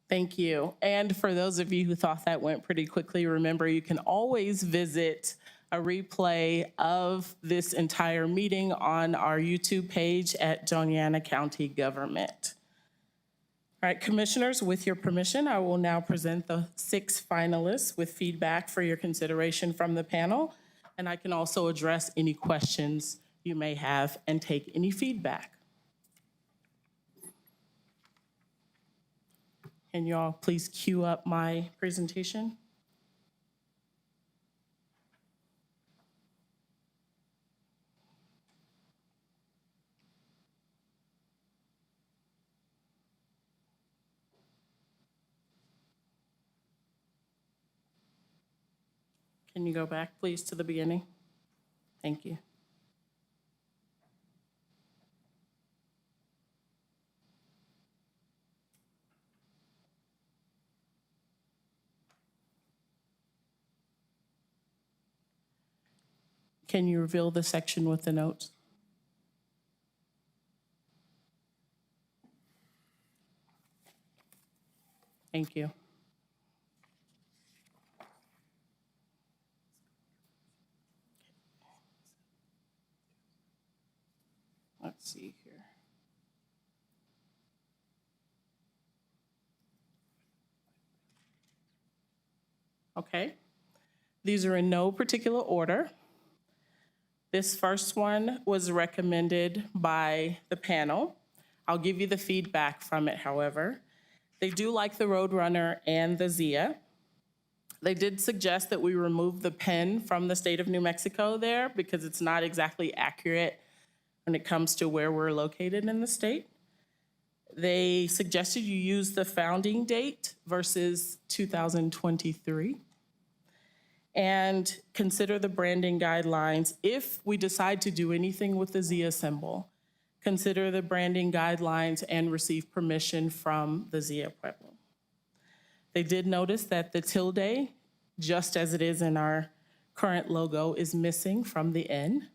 Thank you. And for those of you who thought that went pretty quickly, remember you can always visit a replay of this entire meeting on our YouTube page at Doña County Government. All right, commissioners, with your permission, I will now present the 6 finalists with feedback for your consideration from the panel. And I can also address any questions you may have and take any feedback. Can you all please cue up my presentation? Can you go back, please, to the beginning? Thank you. Can you reveal the section with the notes? Thank you. see here. Okay. These are in no particular order. This first one was recommended by the panel. I'll give you the feedback from it, however. They do like the Roadrunner and the Zia. They did suggest that we remove the pen from the state of New Mexico there because it's not exactly accurate when it comes to where we're located in the state. They suggested you use the founding date versus 2023. And consider the branding guidelines. If we decide to do anything with the Zia symbol, consider the branding guidelines and receive permission from the Zia Pueblo. They did notice that the tilde, just as it is in our current logo, is missing from the N.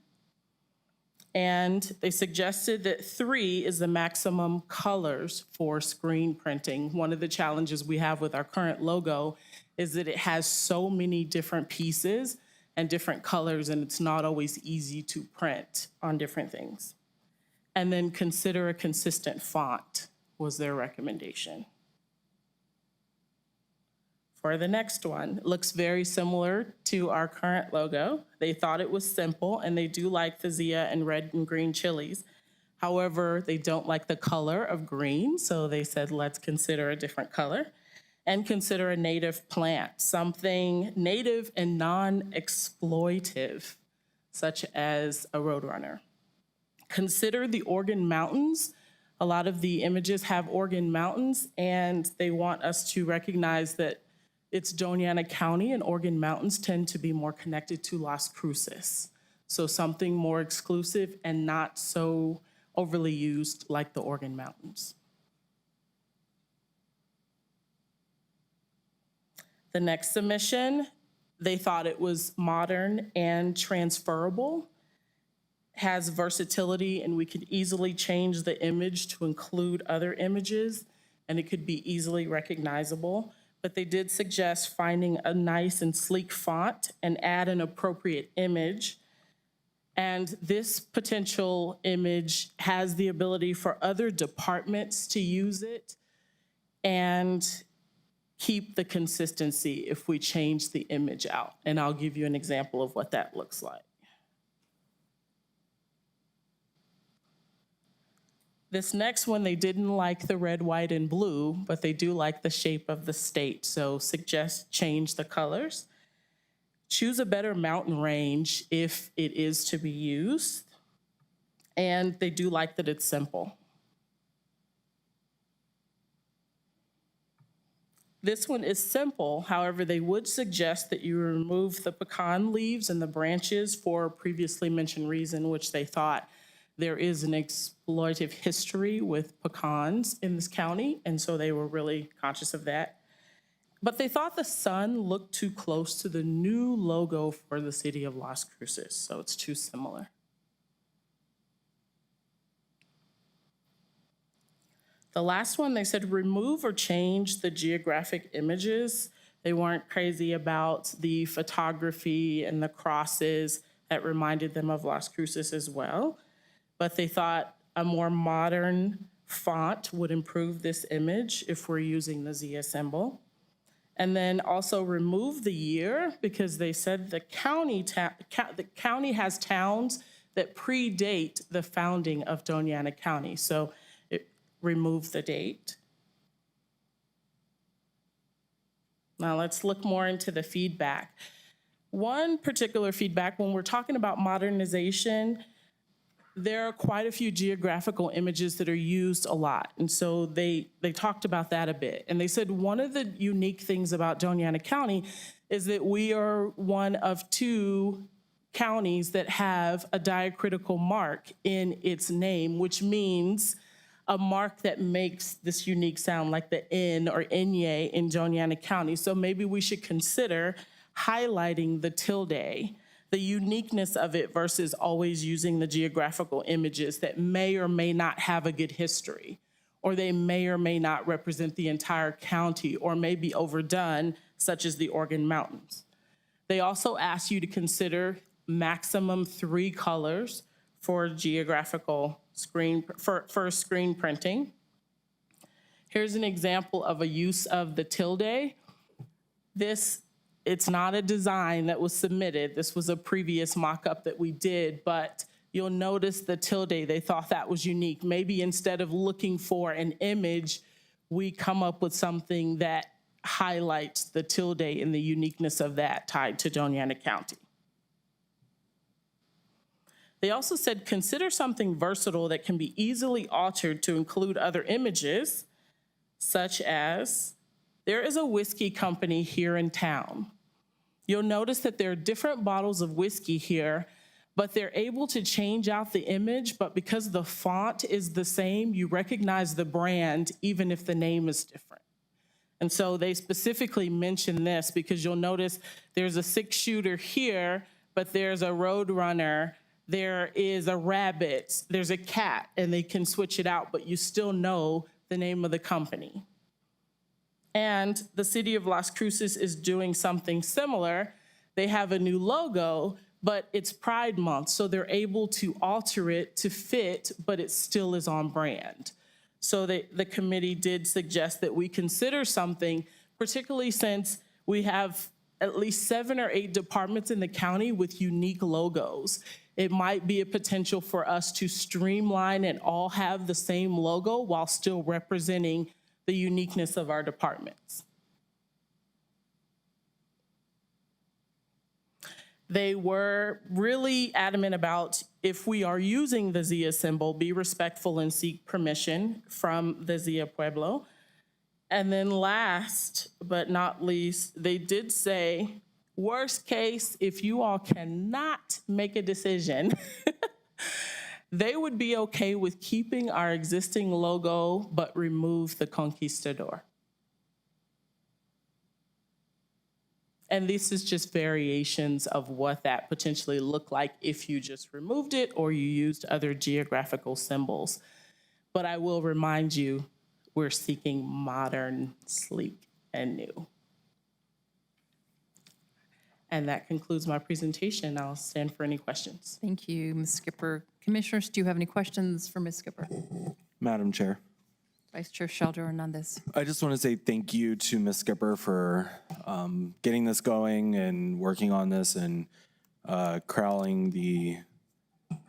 And they suggested that 3 is the maximum colors for screen printing. One of the challenges we have with our current logo is that it has so many different pieces and different colors, and it's not always easy to print on different things. And then consider a consistent font was their recommendation. For the next one, it looks very similar to our current logo. They thought it was simple, and they do like the Zia and red and green chilies. However, they don't like the color of green, so they said, let's consider a different color. And consider a native plant, something native and non-exploitive, such as a Roadrunner. Consider the Organ Mountains. A lot of the images have Organ Mountains, and they want us to recognize that it's Doña County, and Organ Mountains tend to be more connected to Las Cruces. So something more exclusive and not so overly used like the Organ Mountains. The next submission, they thought it was modern and transferable, has versatility, and we could easily change the image to include other images, and it could be easily recognizable. But they did suggest finding a nice and sleek font and add an appropriate image. And this potential image has the ability for other departments to use it and keep the consistency if we change the image out. And I'll give you an example of what that looks like. This next one, they didn't like the red, white, and blue, but they do like the shape of the state. So suggest change the colors. Choose a better mountain range if it is to be used. And they do like that it's simple. This one is simple. However, they would suggest that you remove the pecan leaves and the branches for a previously mentioned reason, which they thought there is an exploitative history with pecans in this county, and so they were really conscious of that. But they thought the sun looked too close to the new logo for the city of Las Cruces, so it's too similar. The last one, they said remove or change the geographic images. They weren't crazy about the photography and the crosses that reminded them of Las Cruces as well. But they thought a more modern font would improve this image if we're using the Zia symbol. And then also remove the year, because they said the county has towns that predate the founding of Doña County. So remove the date. Now let's look more into the feedback. One particular feedback, when we're talking about modernization, there are quite a few geographical images that are used a lot. And so they talked about that a bit. And they said one of the unique things about Doña County is that we are one of 2 counties that have a diacritical mark in its name, which means a mark that makes this unique sound, like the N or Enye in Doña County. So maybe we should consider highlighting the tilde, the uniqueness of it versus always using the geographical images that may or may not have a good history, or they may or may not represent the entire county, or may be overdone, such as the Organ Mountains. They also ask you to consider maximum 3 colors for geographical for screen printing. Here's an example of a use of the tilde. It's not a design that was submitted. This was a previous mock-up that we did, but you'll notice the tilde, they thought that was unique. Maybe instead of looking for an image, we come up with something that highlights the tilde and the uniqueness of that tied to Doña County. They also said, consider something versatile that can be easily altered to include other images, such as, there is a whiskey company here in town. You'll notice that there are different bottles of whiskey here, but they're able to change out the image, but because the font is the same, you recognize the brand even if the name is different. And so they specifically mention this because you'll notice there's a 6-shooter here, but there's a Roadrunner, there is a rabbit, there's a cat, and they can switch it out, but you still know the name of the company. And the city of Las Cruces is doing something similar. They have a new logo, but it's Pride Month, so they're able to alter it to fit, but it still is on brand. So the committee did suggest that we consider something, particularly since we have at least 7 or 8 departments in the county with unique logos. It might be a potential for us to streamline and all have the same logo while still representing the uniqueness of our departments. They were really adamant about, if we are using the Zia symbol, be respectful and seek permission from the Zia Pueblo. And then last but not least, they did say, worst case, if you all cannot make a decision, they would be okay with keeping our existing logo, but remove the conquistador. And this is just variations of what that potentially looked like if you just removed it or you used other geographical symbols. But I will remind you, we're seeking modern, sleek, and new. And that concludes my presentation. I'll stand for any questions. Thank you, Ms. Skipper. Commissioners, do you have any questions for Ms. Skipper? Madam Chair. Vice Chair Sheldon Hernandez. I just want to say thank you to Ms. Skipper for getting this going and working on this and corralling the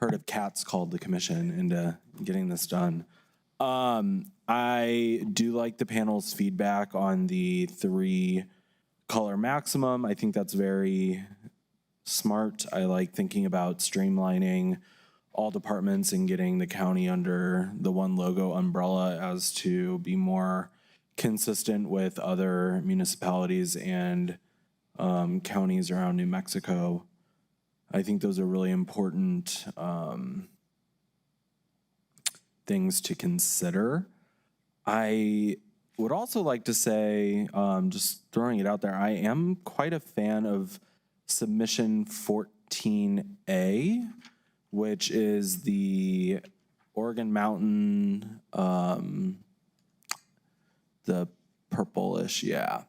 herd of cats called the commission into getting this done. I do like the panel's feedback on the 3-color maximum. I think that's very smart. I like thinking about streamlining all departments and getting the county under the one logo umbrella as to be more consistent with other municipalities and counties around New Mexico. I think those are really important things to consider. I would also like to say, just throwing it out there, I am quite a fan of submission 14A, which is the Oregon Mountain, the purplish, yeah.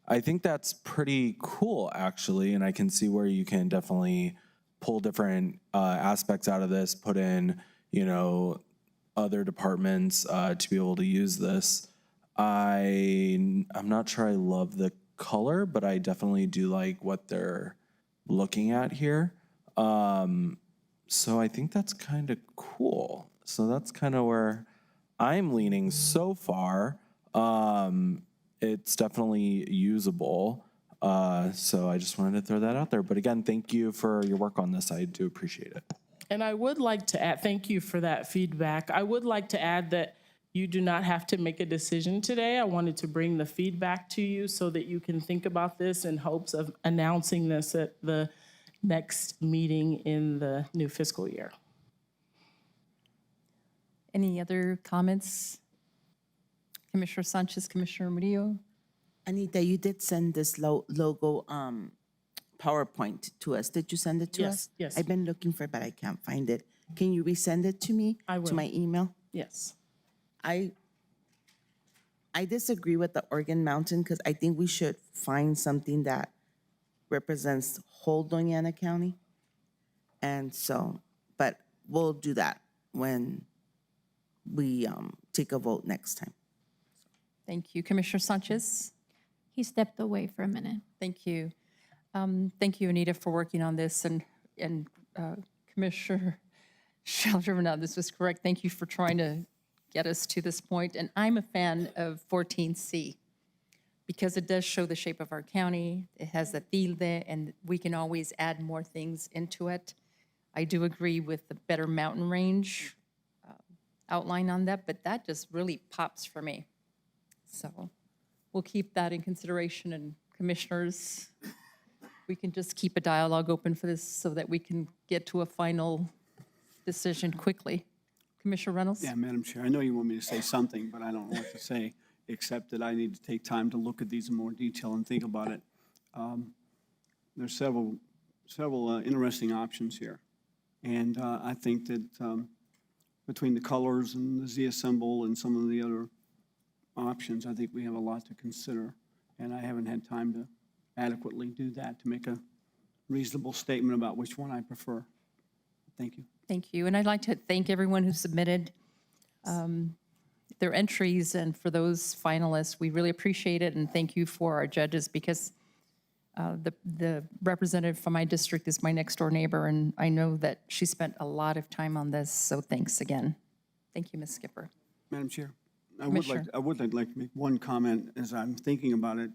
I think that's pretty cool, actually, and I can see where you can definitely pull different aspects out of this, put in, you know, other departments to be able to use this. I'm not sure I love the color, but I definitely do like what they're looking at here. So I think that's kind of cool. So that's kind of where I'm leaning so far. It's definitely usable. So I just wanted to throw that out there. But again, thank you for your work on this. I do appreciate it. And I would like to add, thank you for that feedback. I would like to add that you do not have to make a decision today. I wanted to bring the feedback to you so that you can think about this in hopes of announcing this at the next meeting in the new fiscal year. Any other comments? Commissioner Sanchez, Commissioner Murillo? Anita, you did send this logo PowerPoint to us. Did you send it to us? Yes. I've been looking for it, but I can't find it. Can you resend it to me? I will. To my email? Yes. I disagree with the Oregon Mountain because I think we should find something that represents whole Doña County. And so, but we'll do that when we take a vote next time. Thank you. Commissioner Sanchez? He stepped away for a minute. Thank you. Thank you, Anita, for working on this, and Commissioner Shelter, now this was correct. Thank you for trying to get us to this point. And I'm a fan of 14C because it does show the shape of our county. It has the tilde, and we can always add more things into it. I do agree with the better mountain range outline on that, but that just really pops for me. So we'll keep that in consideration, and commissioners, we can just keep a dialogue open for this so that we can get to a final decision quickly. Commissioner Reynolds? Yeah, Madam Chair, I know you want me to say something, but I don't know what to say, except that I need to take time to look at these in more detail and think about it. There's several interesting options here. And I think that between the colors and the Zia symbol and some of the other options, I think we have a lot to consider. And I haven't had time to adequately do that to make a reasonable statement about which one I prefer. Thank you. Thank you. And I'd like to thank everyone who submitted their entries, and for those finalists, we really appreciate it. And thank you for our judges, because the representative from my district is my next door neighbor, and I know that she spent a lot of time on this. So thanks again. Thank you, Ms. Skipper. Madam Chair, I Commissioner. would like to make one comment as I'm thinking about it.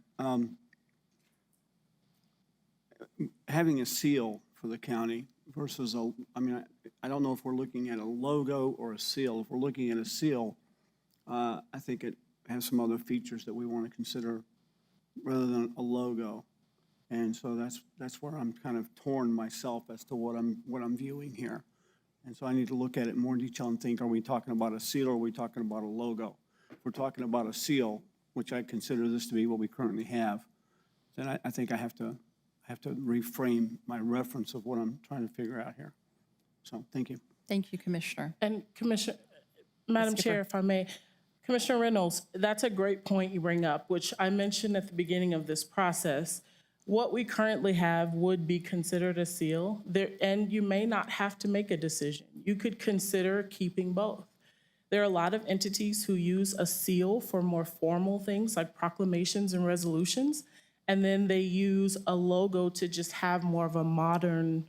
Having a seal for the county versus I don't know if we're looking at a logo or a seal. If we're looking at a seal, I think it has some other features that we want to consider rather than a logo. And so that's where I'm kind of torn myself as to what I'm viewing here. And so I need to look at it in more detail and think, are we talking about a seal or are we talking about a logo? If we're talking about a seal, which I consider this to be what we currently have, then I think I have to reframe my reference of what I'm trying to figure out here. So thank you. Thank you, Commissioner. And Madam Chair, if I may, Commissioner Reynolds, that's a great point you bring up, which I mentioned at the beginning of this process. What we currently have would be considered a seal, and you may not have to make a decision. You could consider keeping both. There are a lot of entities who use a seal for more formal things like proclamations and resolutions, and then they use a logo to just have more of a modern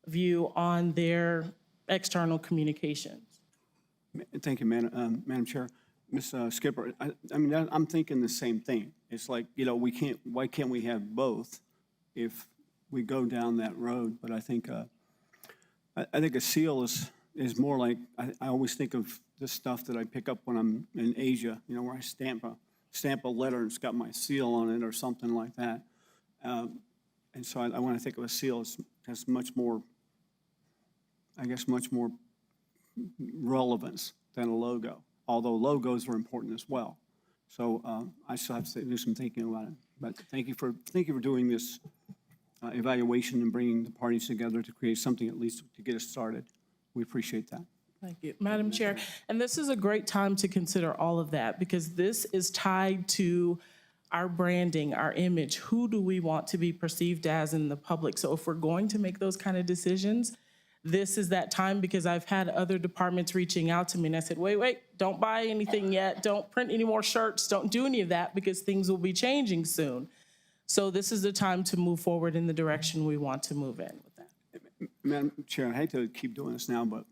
view on their external communications. Thank you, Madam Chair. Ms. Skipper, I'm thinking the same thing. It's like, why can't we have both if we go down that road? But I think a seal is more like, I always think of the stuff that I pick up when I'm in Asia, where I stamp a letter and it's got my seal on it or something like that. And so I want to think of a seal as much more, much more relevance than a logo, although logos are important as well. So I still have to do some thinking about it. But thank you for doing this evaluation and bringing the parties together to create something at least to get us started. We appreciate that. Thank you, Madam Chair. And this is a great time to consider all of that, because this is tied to our branding, our image. Who do we want to be perceived as in the public? So if we're going to make those kind of decisions, this is that time, because I've had other departments reaching out to me and I said, wait, don't buy anything yet. Don't print any more shirts. Don't do any of that, because things will be changing soon. So this is the time to move forward in the direction we want to move in with that. Madam Chair, I hate to keep doing this now, but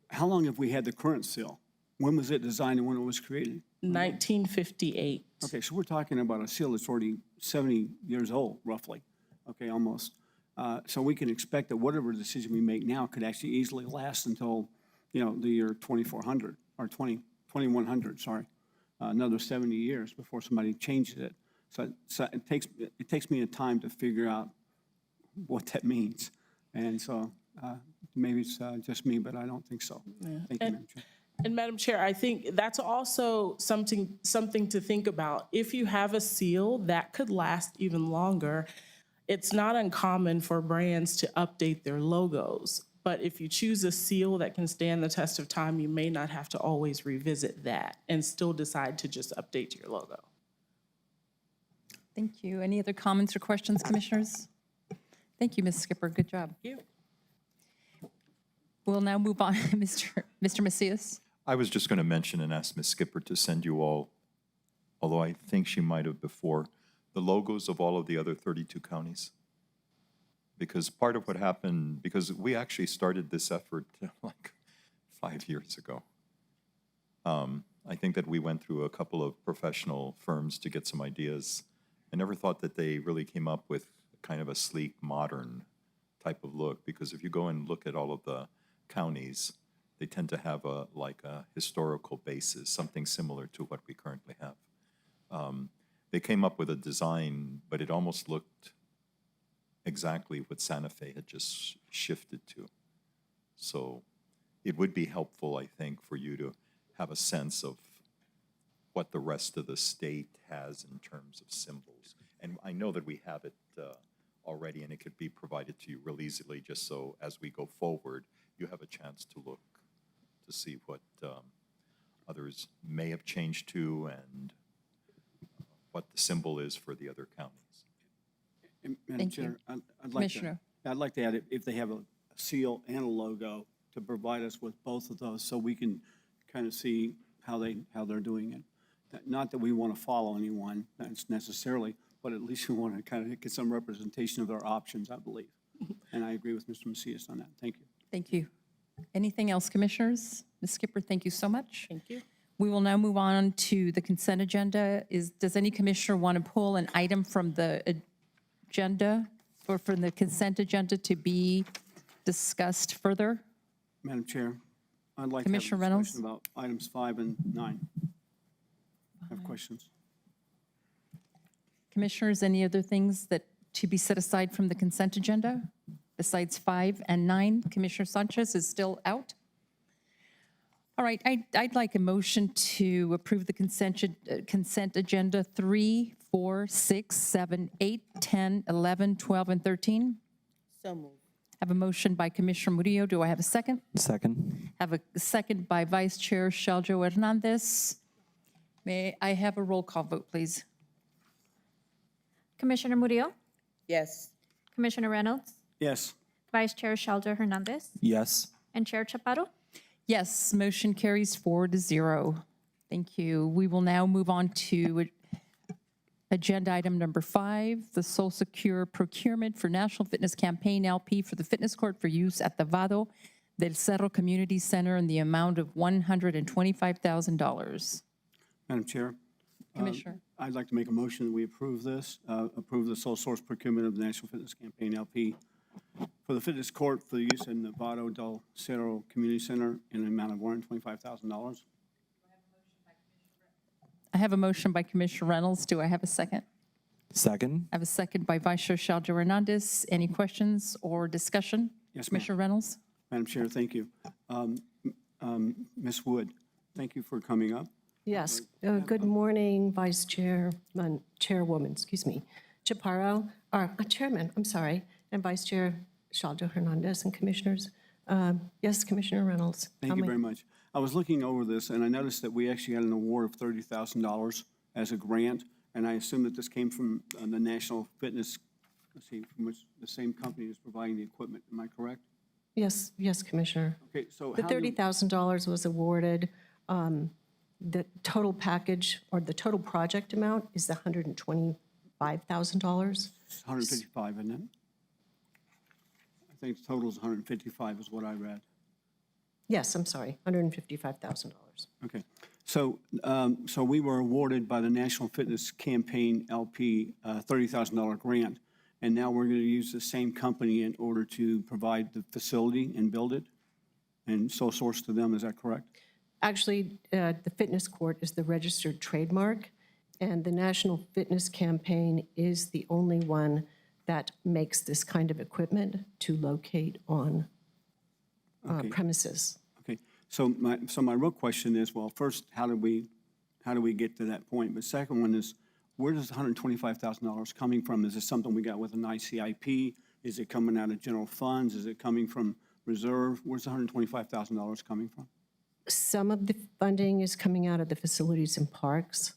how long have we had the current seal? When was it designed and when it was created? 1958. Okay, so we're talking about a seal that's already 70 years old, roughly. Okay, almost. So we can expect that whatever decision we make now could actually easily last until, the year 2400 or 2100, sorry, another 70 years before somebody changes it. So it takes me a time to figure out what that means. And so maybe it's just me, but I don't think so. Yeah. Thank you, Madam Chair. And Madam Chair, I think that's also something to think about. If you have a seal, that could last even longer. It's not uncommon for brands to update their logos, but if you choose a seal that can stand the test of time, you may not have to always revisit that and still decide to just update your logo. Thank you. Any other comments or questions, commissioners? Thank you, Ms. Skipper. Good job. Thank you. We'll now move on. Mr. Macias. I was just going to mention and ask Ms. Skipper to send you all, although I think she might have before, the logos of all of the other 32 counties. Because part of what happened, because we actually started this effort like 5 years ago. I think that we went through a couple of professional firms to get some ideas. I never thought that they really came up with kind of a sleek, modern type of look, because if you go and look at all of the counties, they tend to have a historical basis, something similar to what we currently have. They came up with a design, but it almost looked exactly what Santa Fe had just shifted to. So it would be helpful, I think, for you to have a sense of what the rest of the state has in terms of symbols. And I know that we have it already, and it could be provided to you real easily, just so as we go forward, you have a chance to look to see what others may have changed to and what the symbol is for the other counties. And Madam Thank you. Chair, I'd like to, Commissioner. I'd like to add, if they have a seal and a logo, to provide us with both of those so we can kind of see how they're doing it. Not that we want to follow anyone, that's necessarily, but at least we want to kind of get some representation of our options, I believe. And I agree with Mr. Macias on that. Thank you. Thank you. Anything else, Commissioners? Ms. Skipper, thank you so much. Thank you. We will now move on to the consent agenda. Does any commissioner want to pull an item from the agenda or from the consent agenda to be discussed further? Madam Chair, I'd like Commissioner to have a Reynolds? discussion about items 5 and 9. I have questions. Commissioners, any other things that to be set aside from the consent agenda besides 5 and 9? Commissioner Sanchez is still out. All right, I'd like a motion to approve the consent agenda 3, 4, 6, 7, 8, 10, 11, 12, and 13. So moved. Have a motion by Commissioner Murillo. Do I have a second? Second. Have a second by Vice Chair Sheljo Hernandez. May I have a roll call vote, please? Commissioner Murillo, Yes. Commissioner Reynolds, Yes. Vice Chair Shelter Hernandez, Yes. and Chair Chaparro. Yes, motion carries 4-0. Thank you. We will now move on to agenda item number 5, the Sole Secure Procurement for National Fitness Campaign LP for the fitness court for use at the Vado del Cerro Community Center in the amount of $125,000. Madam Chair. Commissioner. I'd like to make a motion that we approve this, approve the sole source procurement of the National Fitness Campaign LP for the fitness court for the use in the Vado del Cerro Community Center in an amount of $125,000. I have a motion by Commissioner Reynolds. Do I have a second? Second. I have a second by Vice Chair Sheljo Hernandez. Any questions or discussion? Yes, ma'am. Commissioner Reynolds? Madam Chair, thank you. Ms. Wood, thank you for coming up. Yes, good morning, Vice Chair, Chairwoman, excuse me, Chaparro, or Chairman, I'm sorry, and Vice Chair Sheljo Hernandez and Commissioners. Yes, Commissioner Reynolds. Thank you very much. I was looking over this, and I noticed that we actually had an award of $30,000 as a grant, and I assume that this came from the National Fitness, let's see, from which the same company is providing the equipment. Am I correct? Yes, yes, Commissioner. Okay, so The how do- $30,000 was awarded. The total package, or the total project amount is the $125,000. It's 155, isn't it? I think the total is 155 is what I read. Yes, I'm sorry, $155,000. Okay. So, so we were awarded by the National Fitness Campaign LP a $30,000 grant, and now we're going to use the same company in order to provide the facility and build it and sole source to them, is that correct? Actually, the fitness court is the registered trademark, and the National Fitness Campaign is the only one that makes this kind of equipment to locate on Okay. premises. Okay, so my real question is, well, first, how do we get to that point? But second one is, where does the $125,000 coming from? Is this something we got with an ICIP? Is it coming out of general funds? Is it coming from reserve? Where's the $125,000 coming from? Some of the funding is coming out of the facilities and parks.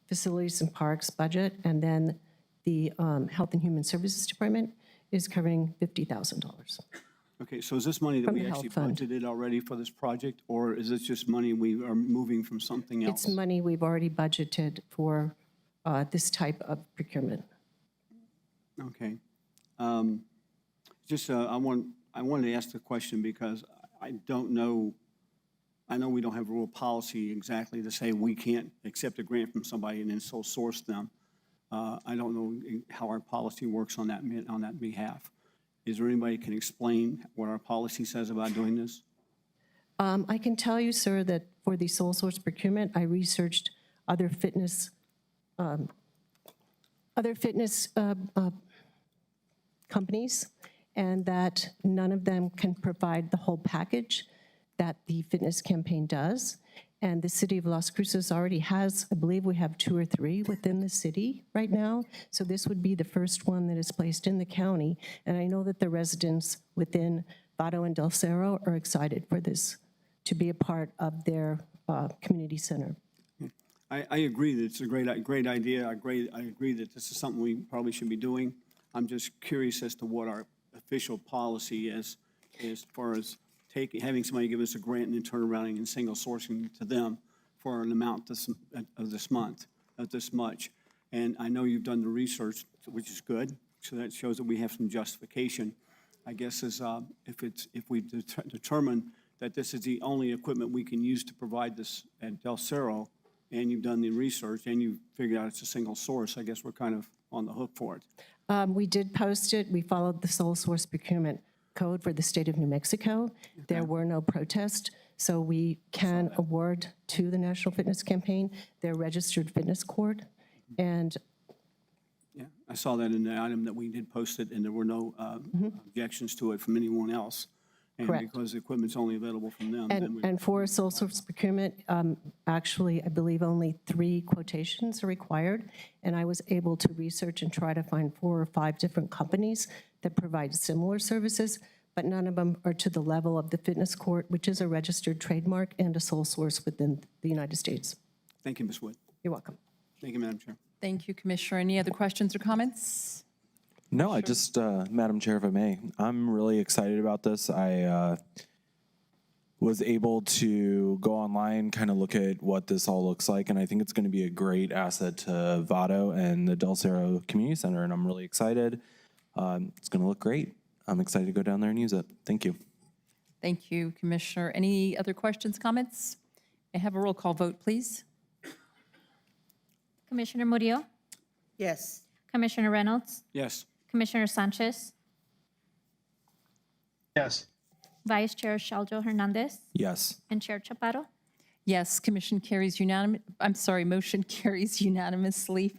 Facilities and parks budget, and then the Health and Human Services Department is covering $50,000. Okay, so is this money that From we the actually health fund. budgeted already for this project, or is this just money we are moving from something else? It's money we've already budgeted for this type of procurement. Okay. Just, I wanted to ask the question because I don't know, I know we don't have a rule policy exactly to say we can't accept a grant from somebody and then sole source them. I don't know how our policy works on that behalf. Is there anybody can explain what our policy says about doing this? I can tell you, sir, that for the sole source procurement, I researched other fitness companies, and that none of them can provide the whole package that the fitness campaign does. And the city of Las Cruces already has, I believe we have 2 or 3 within the city right now. So this would be the first one that is placed in the county. And I know that the residents within Vado and Del Cerro are excited for this to be a part of their community center. I agree that it's a great idea. I agree that this is something we probably should be doing. I'm just curious as to what our official policy is as far as having somebody give us a grant and then turn around and single sourcing to them for an amount of this month, of this much. And I know you've done the research, which is good, so that shows that we have some justification. I guess is if we determine that this is the only equipment we can use to provide this at Del Cerro, and you've done the research and you figured out it's a single source, I guess we're kind of on the hook for it. We did post it. We followed the sole source procurement code for the state of New Mexico. There were no protests, so we can award to the National Fitness Campaign their registered fitness court. And Yeah, I saw that in the item that we did post it, and there were no objections to it from anyone else. And Correct. because the equipment's only available from them, then we. and for sole source procurement, actually, I believe only 3 quotations are required. And I was able to research and try to find 4 or 5 different companies that provide similar services, but none of them are to the level of the fitness court, which is a registered trademark and a sole source within the United States. Thank you, Ms. Wood. You're welcome. Thank you, Madam Chair. Thank you, Commissioner. Any other questions or comments? No, I just, Madam Chair, if I may, I'm really excited about this. I was able to go online, kind of look at what this all looks like, and I think it's going to be a great asset to Vado and the Del Cerro Community Center, and I'm really excited. It's going to look great. I'm excited to go down there and use it. Thank you. Thank you, Commissioner. Any other questions, comments? May I have a roll call vote, please? Commissioner Murillo, Yes. Commissioner Reynolds, Yes. Commissioner Sanchez, Yes. Vice Chair Shaldo Hernandez, Yes. and Chair Chaparro. Yes, motion carries unanimously,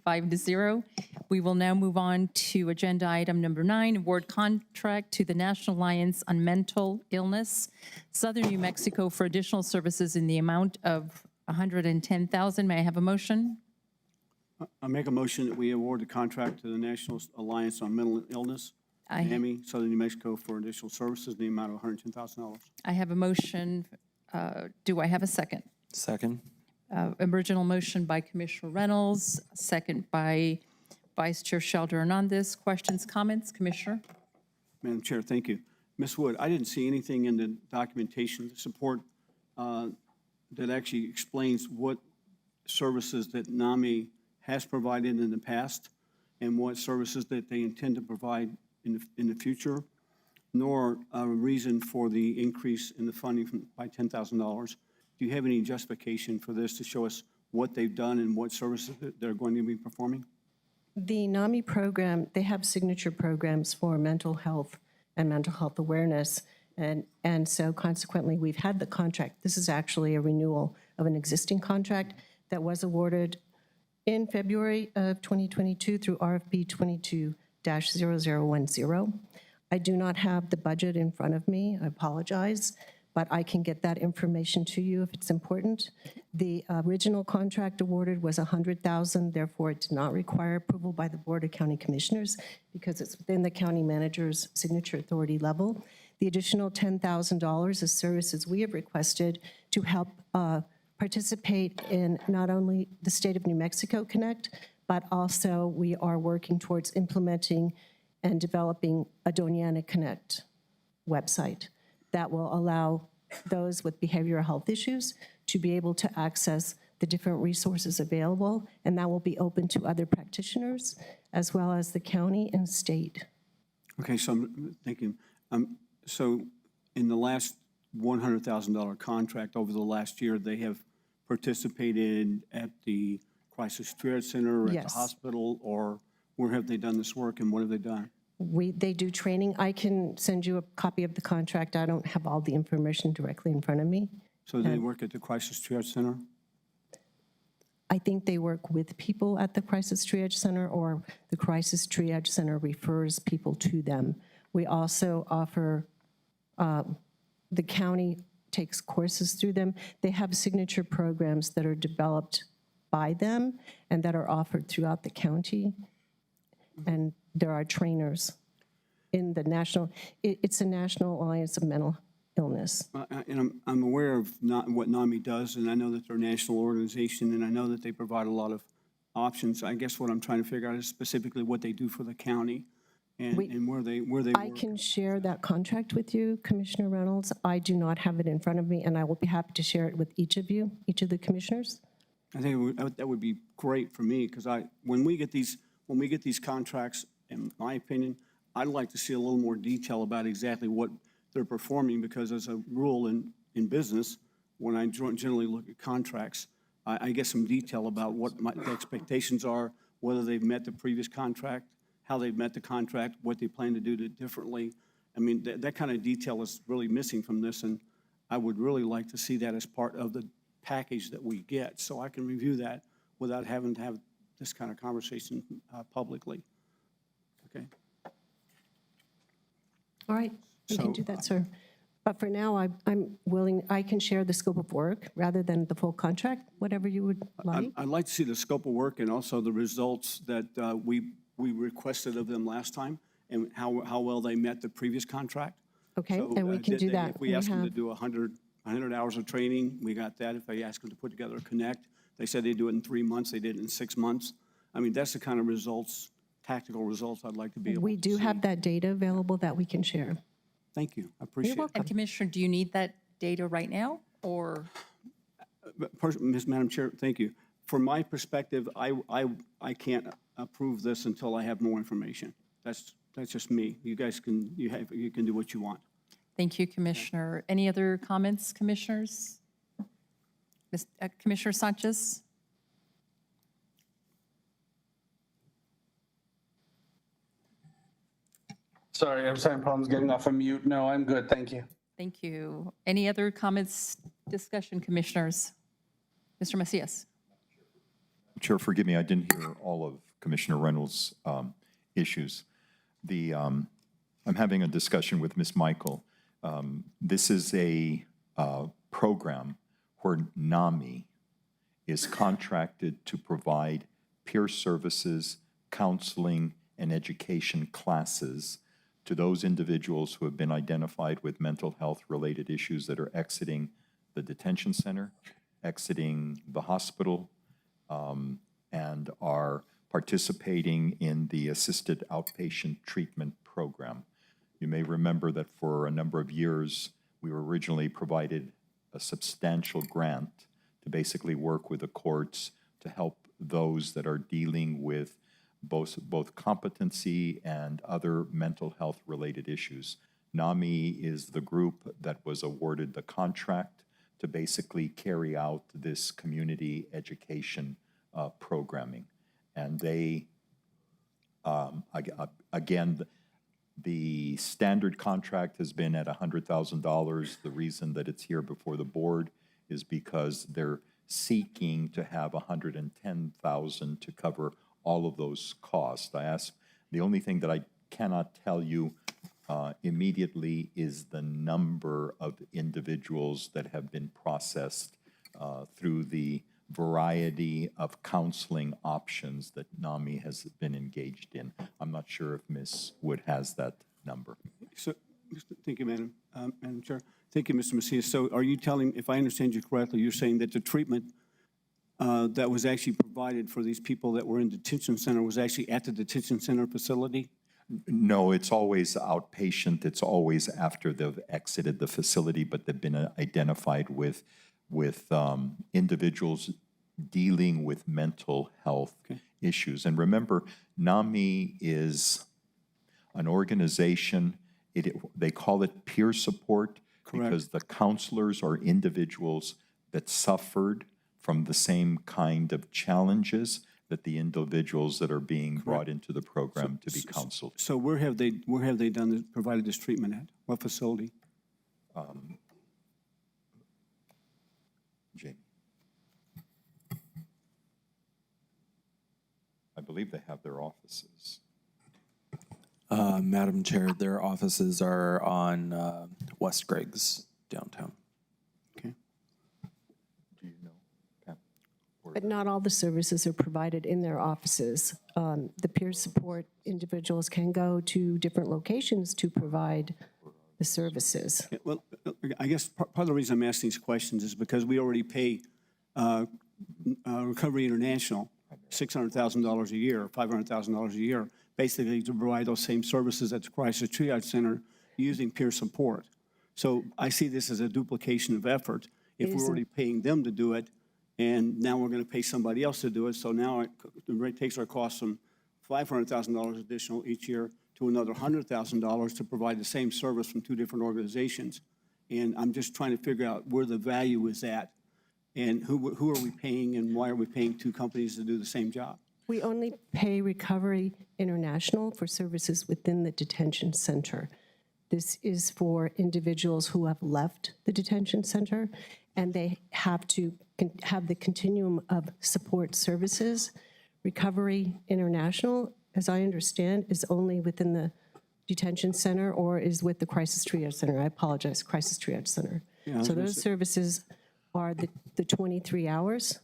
5-0. We will now move on to agenda item number 9, award contract to the National Alliance on Mental Illness, Southern New Mexico, for additional services in the amount of $110,000. May I have a motion? I make a motion that we award the contract to the National Alliance on Mental Illness, I- NAMI, Southern New Mexico, for additional services in the amount of $110,000. I have a motion. Do I have a second? Second. Original motion by Commissioner Reynolds, second by Vice Chair Shaldo Hernandez. Questions, comments, Commissioner? Madam Chair, thank you. Ms. Wood, I didn't see anything in the documentation to support that actually explains what services that NAMI has provided in the past and what services that they intend to provide in the future, nor a reason for the increase in the funding by $10,000. Do you have any justification for this to show us what they've done and what services that they're going to be performing? The NAMI program, they have signature programs for mental health and mental health awareness. And so consequently, we've had the contract. This is actually a renewal of an existing contract that was awarded in February of 2022 through RFP 22-0010. I do not have the budget in front of me. I apologize, but I can get that information to you if it's important. The original contract awarded was $100,000, therefore it did not require approval by the Board of County Commissioners because it's within the county manager's signature authority level. The additional $10,000 is services we have requested to help participate in not only the State of New Mexico Connect, but also we are working towards implementing and developing a Doña Connect website that will allow those with behavioral health issues to be able to access the different resources available, and that will be open to other practitioners as well as the county and state. Okay, so I'm thinking, so in the last $100,000 contract over the last year, they have participated at the Crisis Triage Center, or at the Yes. hospital, or where have they done this work and what have they done? They do training. I can send you a copy of the contract. I don't have all the information directly in front of me. So they work at the Crisis Triage Center? I think they work with people at the Crisis Triage Center, or the Crisis Triage Center refers people to them. We also offer, the county takes courses through them. They have signature programs that are developed by them and that are offered throughout the county. And there are trainers in the national, it's a National Alliance of Mental Illness. And I'm aware of what NAMI does, and I know that they're a national organization, and I know that they provide a lot of options. I guess what I'm trying to figure out is specifically what they do for the county and where they I work. can share that contract with you, Commissioner Reynolds. I do not have it in front of me, and I will be happy to share it with each of you, each of the commissioners. I think that would be great for me, because when we get these contracts, in my opinion, I'd like to see a little more detail about exactly what they're performing, because as a rule in business, when I generally look at contracts, I get some detail about what the expectations are, whether they've met the previous contract, how they've met the contract, what they plan to do differently. I mean, that kind of detail is really missing from this, and I would really like to see that as part of the package that we get, so I can review that without having to have this kind of conversation publicly. Okay? All right, we can do that, sir. But for now, I'm willing, I can share the scope of work rather than the full contract, whatever you would like. I'd like to see the scope of work and also the results that we requested of them last time, and how well they met the previous contract. Okay, So, and we can do that. If we asked them to do 100 hours of training, we got that. If I asked them to put together a Connect, they said they'd do it in 3 months, they did it in 6 months. I mean, that's the kind of results, tactical results I'd like to be able to see. We do have that data available that we can share. Thank you, I appreciate it. And Commissioner, do you need that data right now, or? Madam Chair, thank you. From my perspective, I can't approve this until I have more information. That's just me. You guys can, you can do what you want. Thank you, Commissioner. Any other comments, Commissioners? Commissioner Sanchez? Sorry, I was having problems getting off of mute. No, I'm good, thank you. Thank you. Any other comments, discussion, Commissioners? Mr. Macias? Chair, forgive me, I didn't hear all of Commissioner Reynolds' issues. I'm having a discussion with Ms. Michael. This is a program where NAMI is contracted to provide peer services, counseling, and education classes to those individuals who have been identified with mental health-related issues that are exiting the detention center, exiting the hospital, and are participating in the assisted outpatient treatment program. You may remember that for a number of years, we were originally provided a substantial grant to basically work with the courts to help those that are dealing with both competency and other mental health-related issues. NAMI is the group that was awarded the contract to basically carry out this community education programming. And they, again, the standard contract has been at $100,000. The reason that it's here before the board is because they're seeking to have $110,000 to cover all of those costs. The only thing that I cannot tell you immediately is the number of individuals that have been processed through the variety of counseling options that NAMI has been engaged in. I'm not sure if Ms. Wood has that number. So, thank you, Madam Chair. Thank you, Mr. Macias. So are you telling, if I understand you correctly, you're saying that the treatment that was actually provided for these people that were in detention center was actually at the detention center facility? No, it's always outpatient. It's always after they've exited the facility, but they've been identified with individuals dealing with mental health issues. And remember, NAMI is an organization, they call it peer support because the counselors are individuals that suffered from the same kind of challenges that the individuals that are being brought into the program to be counseled. So where have they done this, provided this treatment at? What facility? Jamie. I believe they have their offices. Madam Chair, their offices are on West Griggs downtown. Do you know? Pam? But not all the services are provided in their offices. The peer support individuals can go to different locations to provide the services. Yeah, well, I guess part of the reason I'm asking these questions is because we already pay Recovery International $600,000 a year, $500,000 a year, basically to provide those same services at the Crisis Triage Center using peer support. So I see this as a duplication of effort. If we're already paying them to do it, and now we're going to pay somebody else to do it, so now it takes our costs from $500,000 additional each year to another $100,000 to provide the same service from two different organizations. And I'm just trying to figure out where the value is at, and who are we paying, and why are we paying two companies to do the same job? We only pay Recovery International for services within the detention center. This is for individuals who have left the detention center, and they have to have the continuum of support services. Recovery International, as I understand, is only within the detention center or is with the Crisis Triage Center. I apologize, Crisis Triage Center. Yeah, So those services are the 23 hours,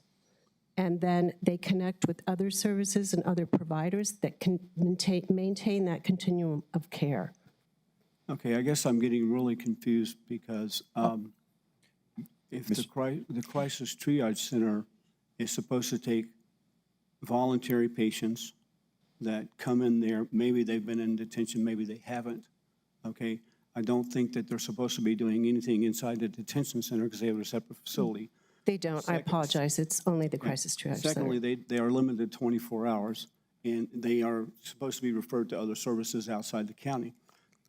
and then they connect with other services and other providers that can maintain that continuum of care. Okay, I guess I'm getting really confused because if the Crisis Triage Center is supposed to take voluntary patients that come in there, maybe they've been in detention, maybe they haven't, okay? I don't think that they're supposed to be doing anything inside the detention center because they have a separate facility. They don't, I apologize, it's only the Crisis Triage Center. Secondly, they are limited to 24 hours, and they are supposed to be referred to other services outside the county,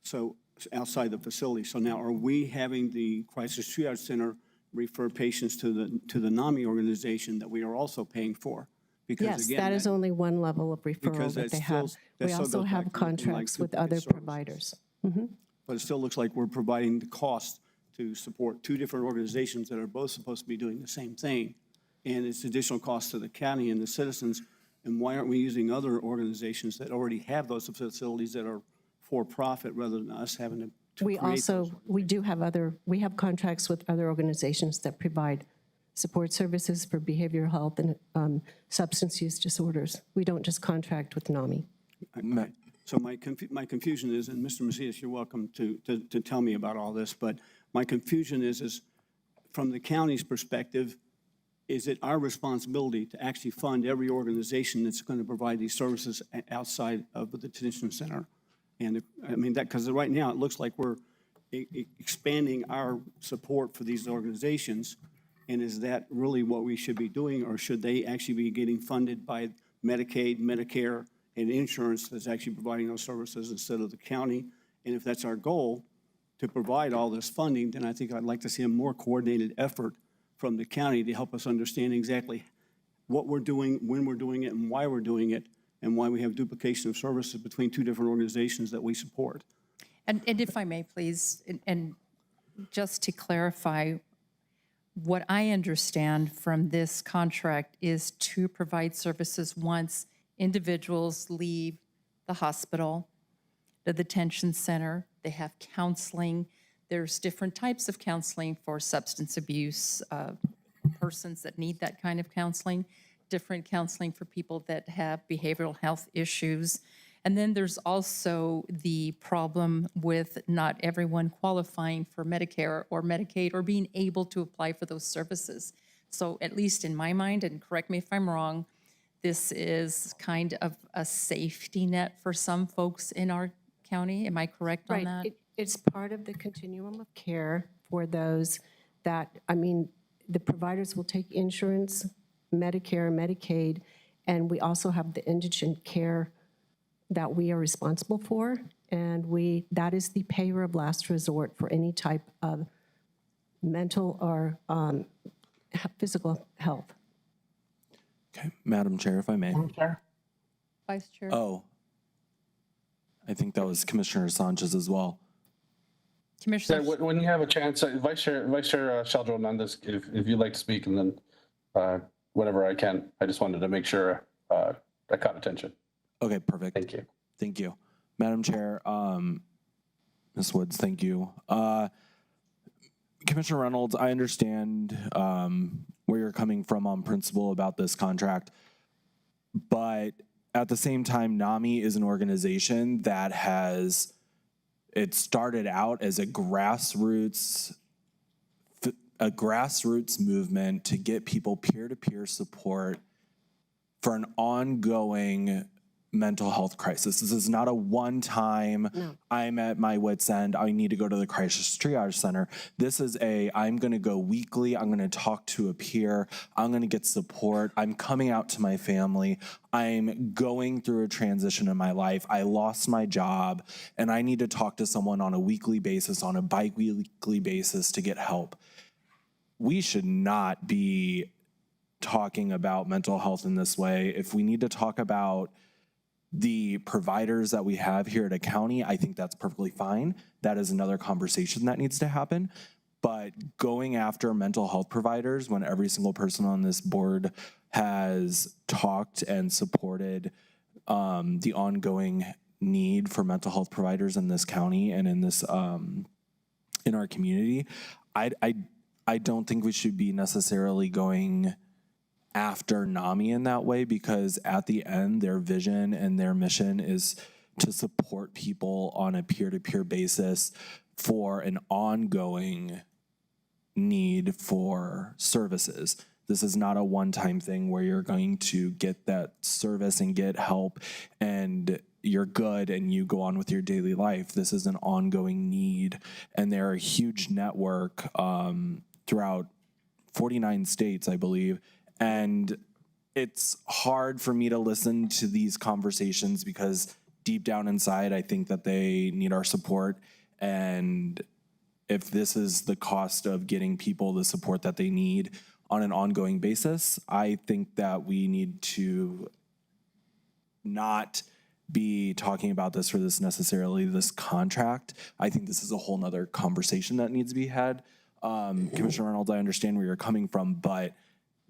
so outside the facility. So now, are we having the Crisis Triage Center refer patients to the NAMI organization that we are also paying for? Because Yes, again, that is only one level of referral because that that they still- have. that We still also goes have back to looking like contracts with duplicate other services. providers. But it still looks like we're providing the cost to support two different organizations that are both supposed to be doing the same thing. And it's additional cost to the county and the citizens. And why aren't we using other organizations that already have those facilities that are for-profit rather than us having to We create those? also, we have contracts with other organizations that provide support services for behavioral health and substance use disorders. We don't just contract with NAMI. Okay. So my confusion is, and Mr. Macias, you're welcome to tell me about all this, but my confusion is from the county's perspective, is it our responsibility to actually fund every organization that's going to provide these services outside of the detention center? And I mean, that, because right now it looks like we're expanding our support for these organizations. And is that really what we should be doing, or should they actually be getting funded by Medicaid, Medicare, and insurance that's actually providing those services instead of the county? And if that's our goal, to provide all this funding, then I think I'd like to see a more coordinated effort from the county to help us understand exactly what we're doing, when we're doing it, and why we're doing it, and why we have duplication of services between two different organizations that we support. And if I may, please, and just to clarify, what I understand from this contract is to provide services once individuals leave the hospital, the detention center, they have counseling. There's different types of counseling for substance abuse, persons that need that kind of counseling, different counseling for people that have behavioral health issues. And then there's also the problem with not everyone qualifying for Medicare or Medicaid or being able to apply for those services. So at least in my mind, and correct me if I'm wrong, this is kind of a safety net for some folks in our county. Am I correct on that? It's part of the continuum of care for those that, I mean, the providers will take insurance, Medicare, Medicaid, and we also have the indigent care that we are responsible for. And that is the payer of last resort for any type of mental or physical health. Okay, Madam Chair, if I may. Vice Chair? Oh, I think that was Commissioner Sanchez as well. Commissioner, When you have a chance, Vice Chair Sheldon Hernandez, if you'd like to speak, and then whenever I can, I just wanted to make sure that caught attention. Okay, perfect. Thank you. Thank you. Madam Chair, Ms. Woods, thank you. Commissioner Reynolds, I understand where you're coming from on principle about this contract, but at the same time, NAMI is an organization that it started out as a grassroots movement to get people peer-to-peer support for an ongoing mental health crisis. This is not a one-time, I'm at my wit's end, I need to go to the crisis triage center. This is I'm gonna go weekly, I'm gonna talk to a peer, I'm gonna get support, I'm coming out to my family, I'm going through a transition in my life, I lost my job, and I need to talk to someone on a weekly basis, on a bi-weekly basis to get help. We should not be talking about mental health in this way. If we need to talk about the providers that we have here at a county, I think that's perfectly fine. That is another conversation that needs to happen. But going after mental health providers when every single person on this board has talked and supported the ongoing need for mental health providers in this county and in this in our community, I don't think we should be necessarily going after NAMI in that way, because at the end, their vision and their mission is to support people on a peer-to-peer basis for an ongoing need for services. This is not a one-time thing where you're going to get that service and get help and you're good and you go on with your daily life. This is an ongoing need, and they're a huge network throughout 49 states, I believe. And it's hard for me to listen to these conversations because deep down inside, I think that they need our support. And if this is the cost of getting people the support that they need on an ongoing basis, I think that we need to not be talking about this for this contract. I think this is a whole nother conversation that needs to be had. Commissioner Reynolds, I understand where you're coming from, but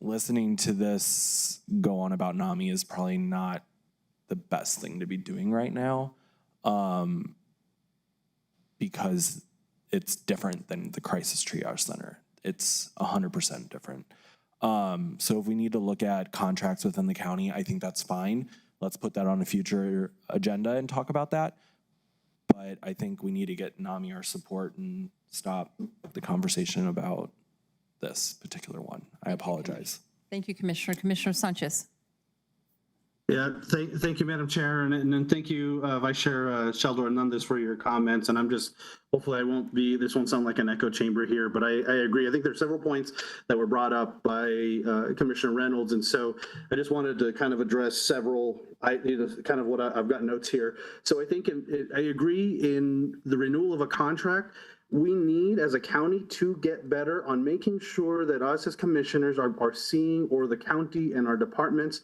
listening to this go on about NAMI is probably not the best thing to be doing right now, because it's different than the crisis triage center. It's 100% different. So if we need to look at contracts within the county, I think that's fine. Let's put that on a future agenda and talk about that. But I think we need to get NAMI our support and stop the conversation about this particular one. I apologize. Thank you, Commissioner. Commissioner Sanchez. Yeah, thank you, Madam Chair, and then thank you, Vice Chair Sheldon Hernandez, for your comments. And I'm just, hopefully this won't sound like an echo chamber here, but I agree. I think there's several points that were brought up by Commissioner Reynolds. And so I just wanted to kind of address several, kind of what I've got notes here. So I think I agree in the renewal of a contract. We need, as a county, to get better on making sure that us as commissioners are seeing, or the county and our departments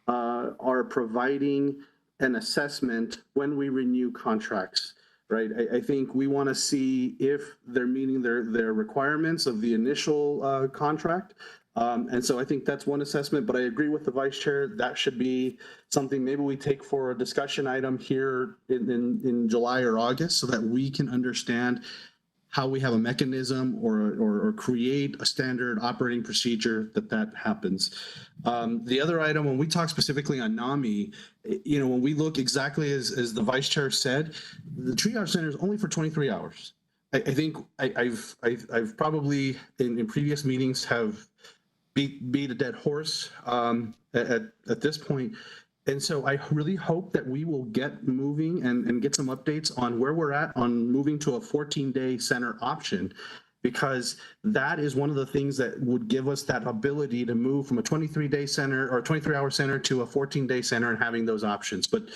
are providing an assessment when we renew contracts, right? I think we want to see if they're meeting their requirements of the initial contract. And so I think that's one assessment, but I agree with the Vice Chair. That should be something maybe we take for a discussion item here in July or August, so that we can understand how we have a mechanism or create a standard operating procedure that happens. The other item, when we talk specifically on NAMI, when we look exactly as the Vice Chair said, the triage center is only for 23 hours. I think I've probably in previous meetings have beat a dead horse at this point. And so I really hope that we will get moving and get some updates on where we're at on moving to a 14-day center option, because that is one of the things that would give us that ability to move from a 23-day center or 23-hour center to a 14-day center and having those options. But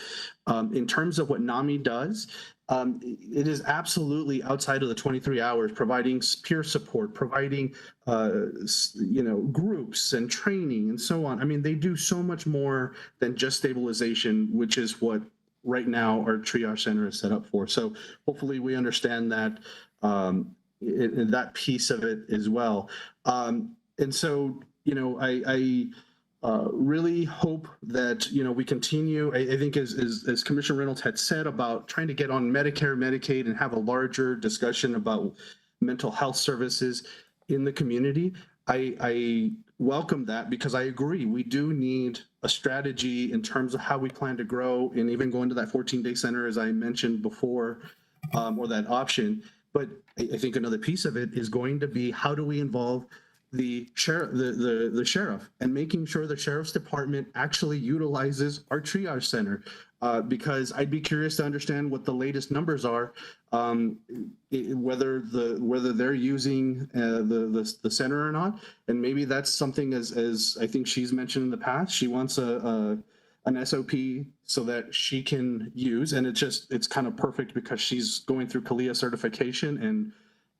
in terms of what NAMI does, it is absolutely outside of the 23 hours, providing peer support, providing groups and training and so on. I mean, they do so much more than just stabilization, which is what right now our triage center is set up for. So hopefully we understand that that piece of it as well. And so, I really hope that, we continue. I think as Commissioner Reynolds had said about trying to get on Medicare, Medicaid, and have a larger discussion about mental health services in the community, I welcome that, because I agree we do need a strategy in terms of how we plan to grow and even go into that 14-day center, as I mentioned before, or that option. But I think another piece of it is going to be, how do we involve the sheriff and making sure the sheriff's department actually utilizes our triage center, because I'd be curious to understand what the latest numbers are, whether they're using the center or not. And maybe that's something, as I think she's mentioned in the past, she wants an SOP so that she can use, and it's kind of perfect because she's going through CALIA certification and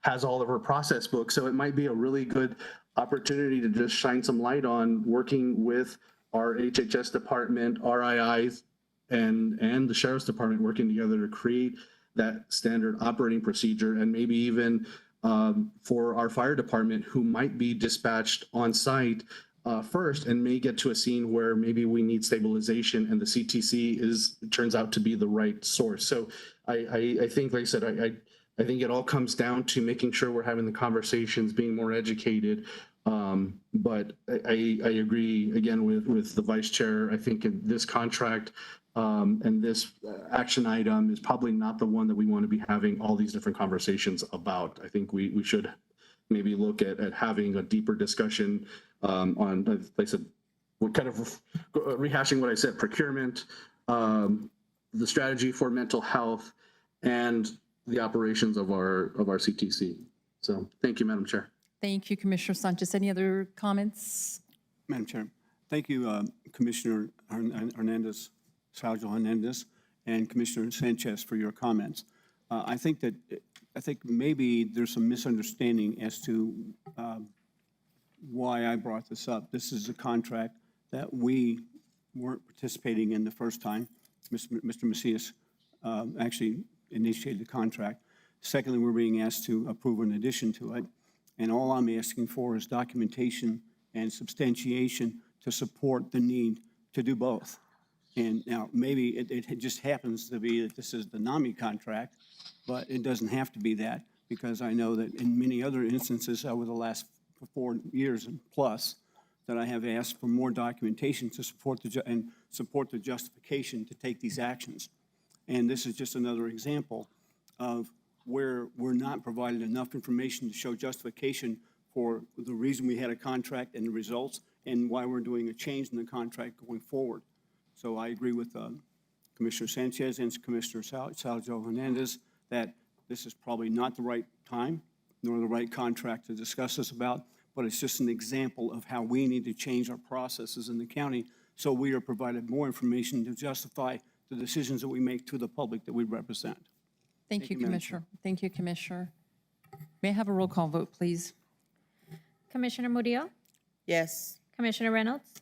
has all of her process books. So it might be a really good opportunity to just shine some light on working with our HHS department, RIIs, and the sheriff's department working together to create that standard operating procedure, and maybe even for our fire department, who might be dispatched on site first and may get to a scene where maybe we need stabilization, and the CTC turns out to be the right source. So I think, like I said, I think it all comes down to making sure we're having the conversations, being more educated. But I agree again with the vice chair. I think in this contract and this action item is probably not the one that we want to be having all these different conversations about. I think we should maybe look at having a deeper discussion on, like I said, we're kind of rehashing what I said: procurement, the strategy for mental health, and the operations of our CTC. So thank you, Madam Chair. Thank you, Commissioner Sanchez. Any other comments? Madam Chair, thank you, Commissioner Hernandez, Sergio Hernandez, and Commissioner Sanchez for your comments. I think maybe there's some misunderstanding as to why I brought this up. This is a contract that we weren't participating in the first time. Mr. Macias actually initiated the contract. Secondly, we're being asked to approve an addition to it. And all I'm asking for is documentation and substantiation to support the need to do both. And now maybe it just happens to be that this is the NAMI contract, but it doesn't have to be that, because I know that in many other instances over the last 4 years and plus that I have asked for more documentation to support the justification to take these actions. And this is just another example of where we're not provided enough information to show justification for the reason we had a contract and the results, and why we're doing a change in the contract going forward. So I agree with Commissioner Sanchez and Commissioner Sergio Hernandez that this is probably not the right time nor the right contract to discuss this about, but it's just an example of how we need to change our processes in the county so we are provided more information to justify the decisions that we make to the public that we represent. Thank you, Commissioner. Thank you, Commissioner. May I have a roll call vote, please? Commissioner Murillo? Yes. Commissioner Reynolds?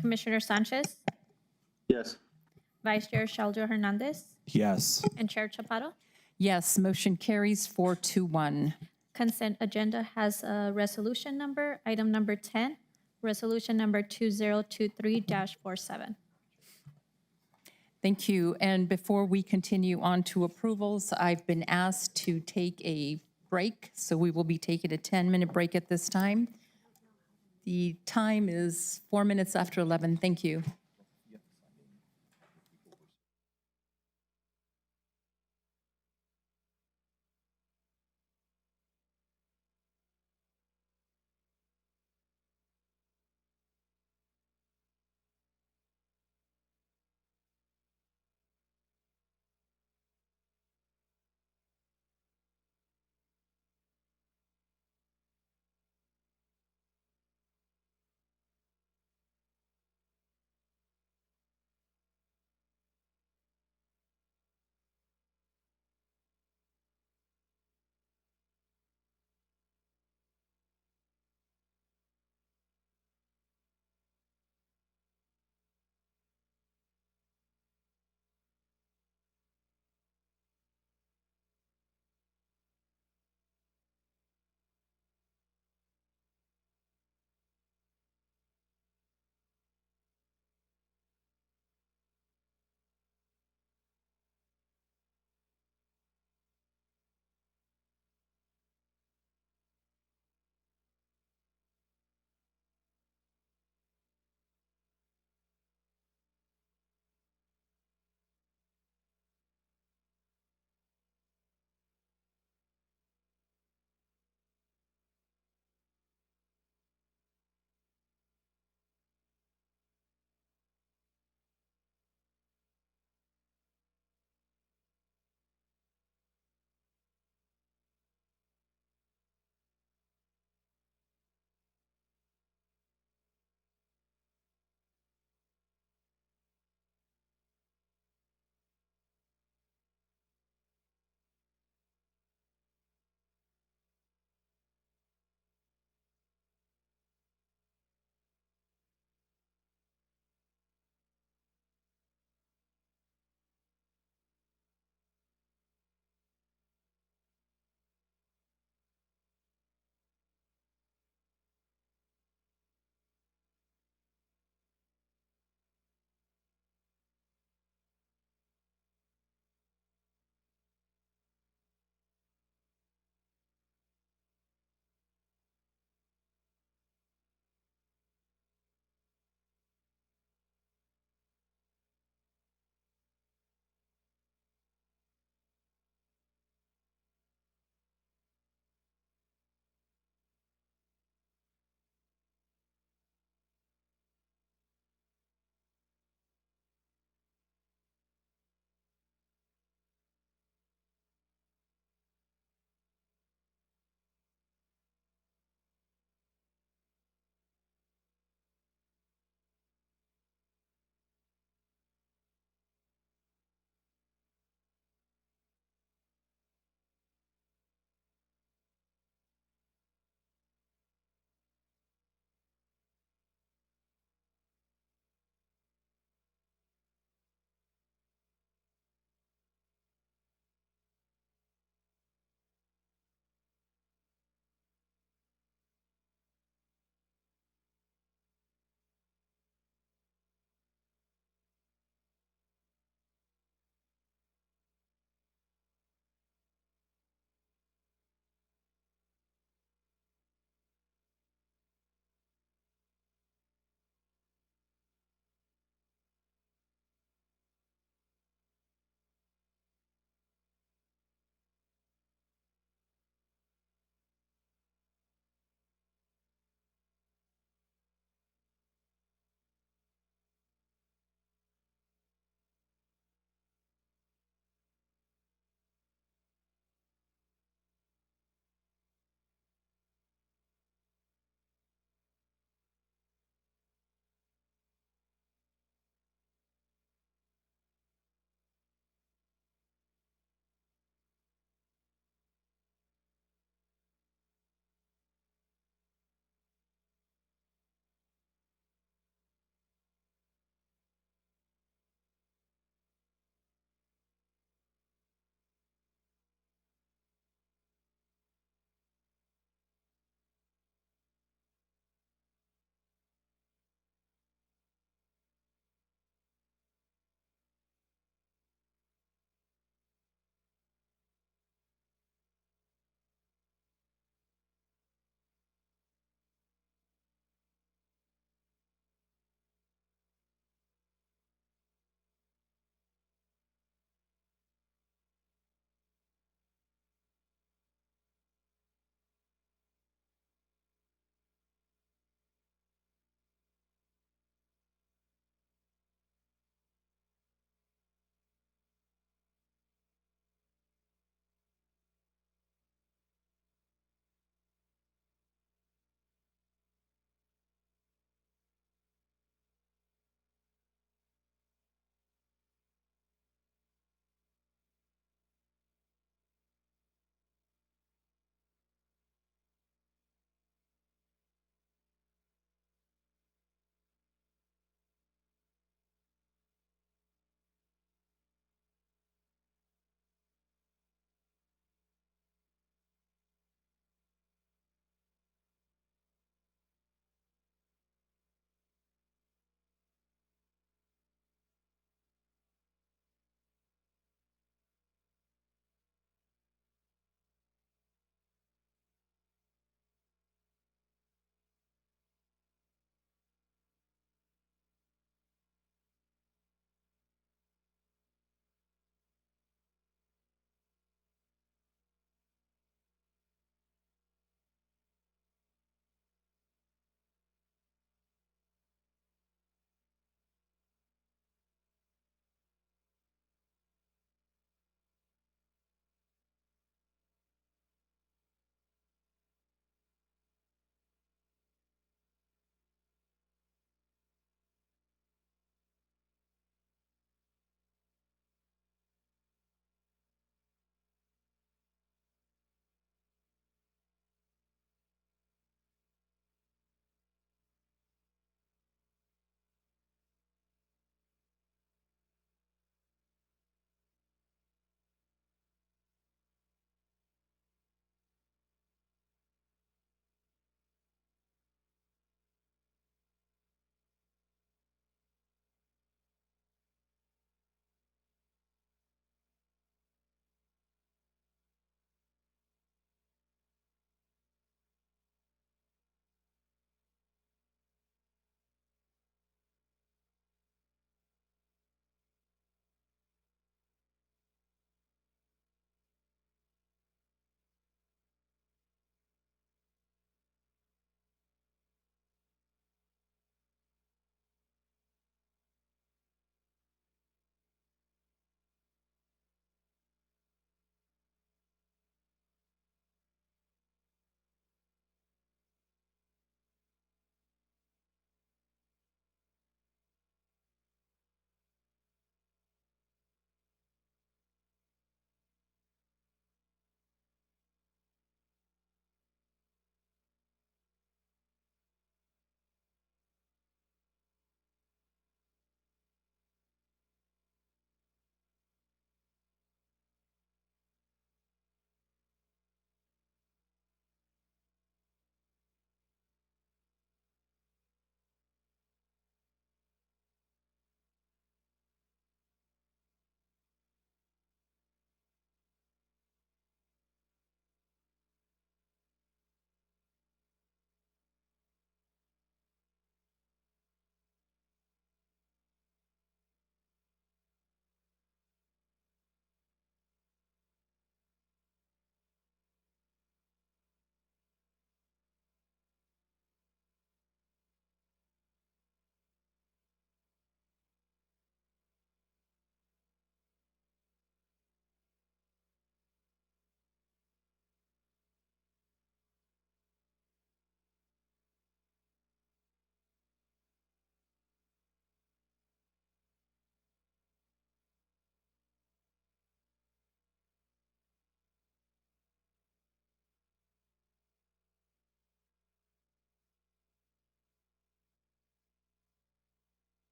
Commissioner Sanchez? Yes. Vice Chair Sheldon Hernandez? Yes. And Chair Chaparro? Yes, motion carries 4-1. Consent agenda has a resolution number, item number 10, resolution number 2023-47. Thank you. And before we continue on to approvals, I've been asked to take a break, so we will be taking a 10-minute break at this time. The time is 4 minutes after 11. Thank you.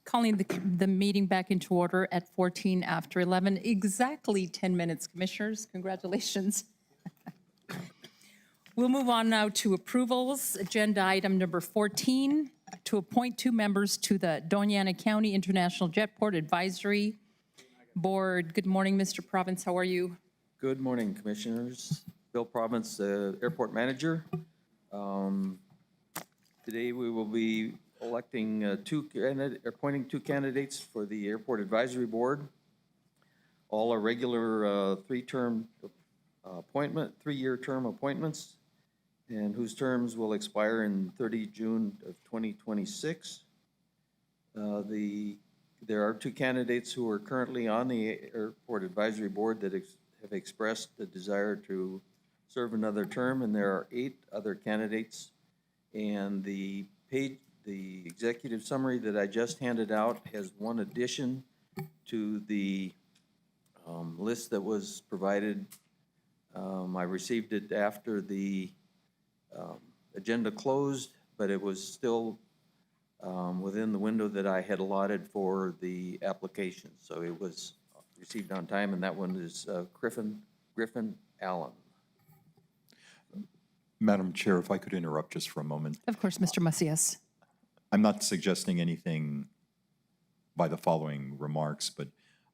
Calling the meeting back into order at 14 after 11, exactly 10 minutes, Commissioners. Congratulations. We'll move on now to approvals. Agenda item number 14, to appoint 2 members to the Doña County International Jetport Advisory Board. Good morning, Mr. Province. How are you? Good morning, Commissioners. Bill Province, Airport Manager. Today we will be appointing 2 candidates for the Airport Advisory Board. All are regular 3-year term appointments, and whose terms will expire in 30 June of 2026. There are 2 candidates who are currently on the Airport Advisory Board that have expressed the desire to serve another term, and there are 8 other candidates. And the executive summary that I just handed out has one addition to the list that was provided. I received it after the agenda closed, but it was still within the window that I had allotted for the application. So it was received on time, and that one is Griffin Allen. Madam Chair, if I could interrupt just for a moment. Of course, Mr. Macias. I'm not suggesting anything by the following remarks, but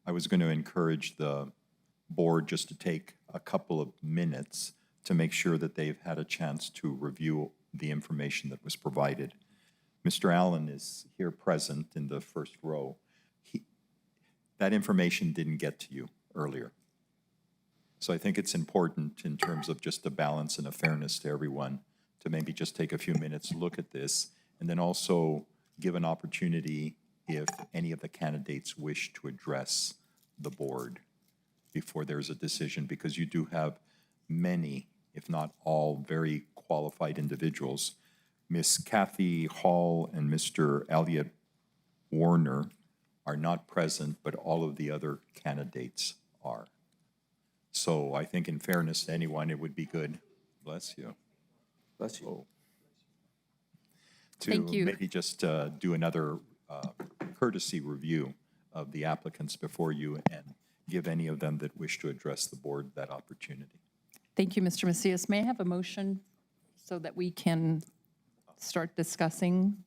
I was going to encourage the board just to take a couple of minutes to make sure that they've had a chance to review the information that was provided. Mr. Allen is here present in the first row. That information didn't get to you earlier. So I think it's important in terms of just a balance and a fairness to everyone to maybe just take a few minutes, look at this, and then also give an opportunity if any of the candidates wish to address the board before there's a decision, because you do have many, if not all, very qualified individuals. Ms. Kathy Hall and Mr. Elliot Warner are not present, but all of the other candidates are. So I think in fairness to anyone, it would be good, bless you. Bless you. Thank To you. maybe just do another courtesy review of the applicants before you and give any of them that wish to address the board that opportunity. Thank you, Mr. Macias. May I have a motion so that we can start discussing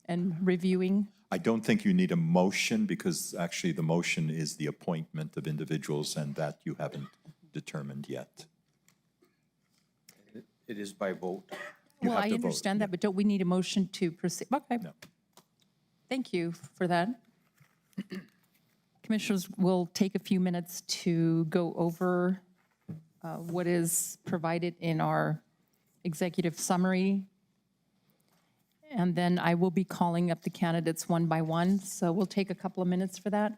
and reviewing? I don't think you need a motion, because actually the motion is the appointment of individuals, and that you haven't determined yet. It is by vote. You Well, have I to vote, understand that, but don't we need a motion to proceed? Okay. No. Thank you for that. Commissioners, we'll take a few minutes to go over what is provided in our executive summary. And then I will be calling up the candidates one by one. So we'll take a couple of minutes for that.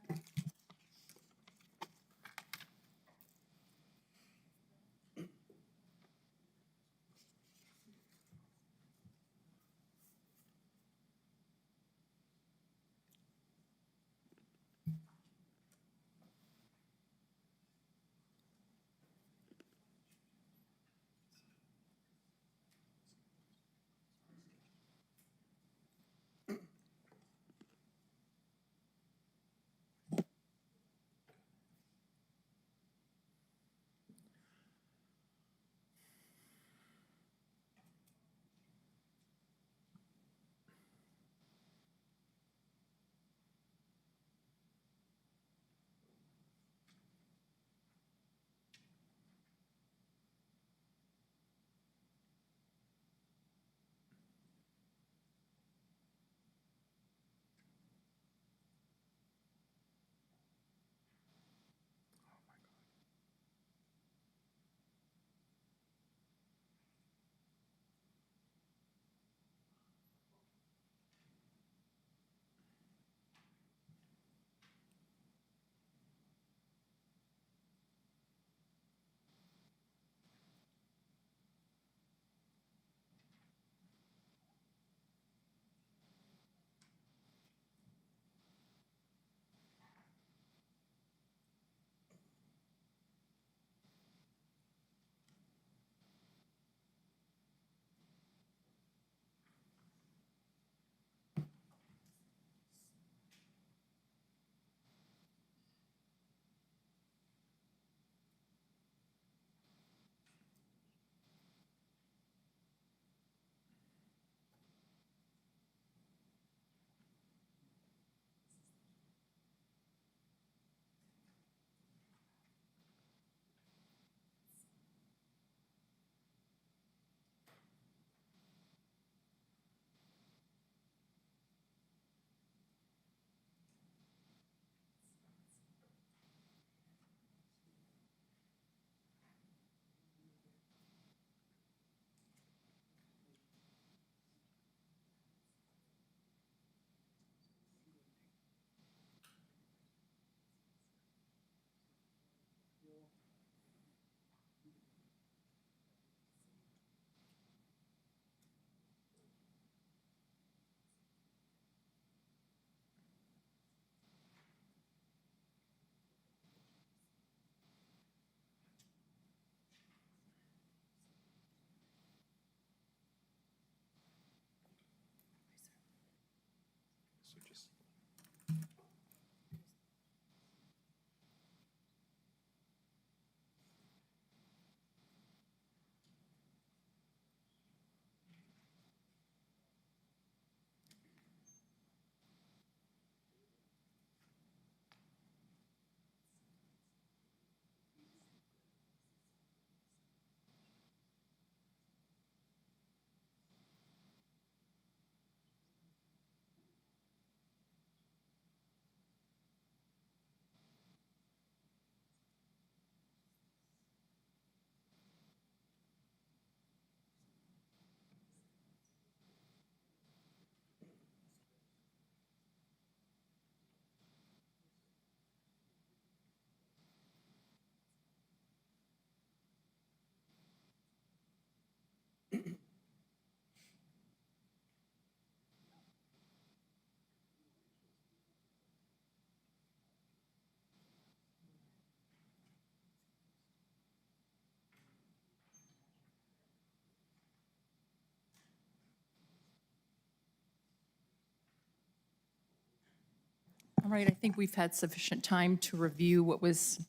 All right, I think we've had sufficient time to review what was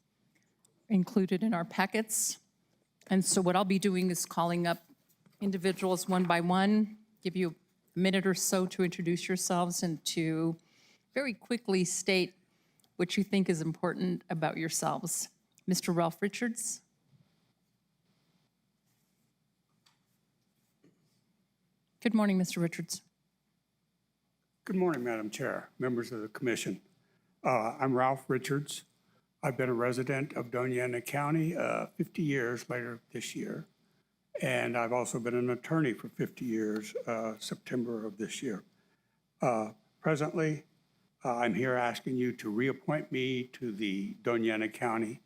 included in our packets. And so what I'll be doing is calling up individuals one by one, give you a minute or so to introduce yourselves and to very quickly state what you think is important about yourselves. Mr. Ralph Richards. Good morning, Mr. Richards. Good morning, Madam Chair, members of the commission. I'm Ralph Richards. I've been a resident of Doña County 50 years later this year, and I've also been an attorney for 50 years, September of this year. Presently, I'm here asking you to reappoint me to the Doña County,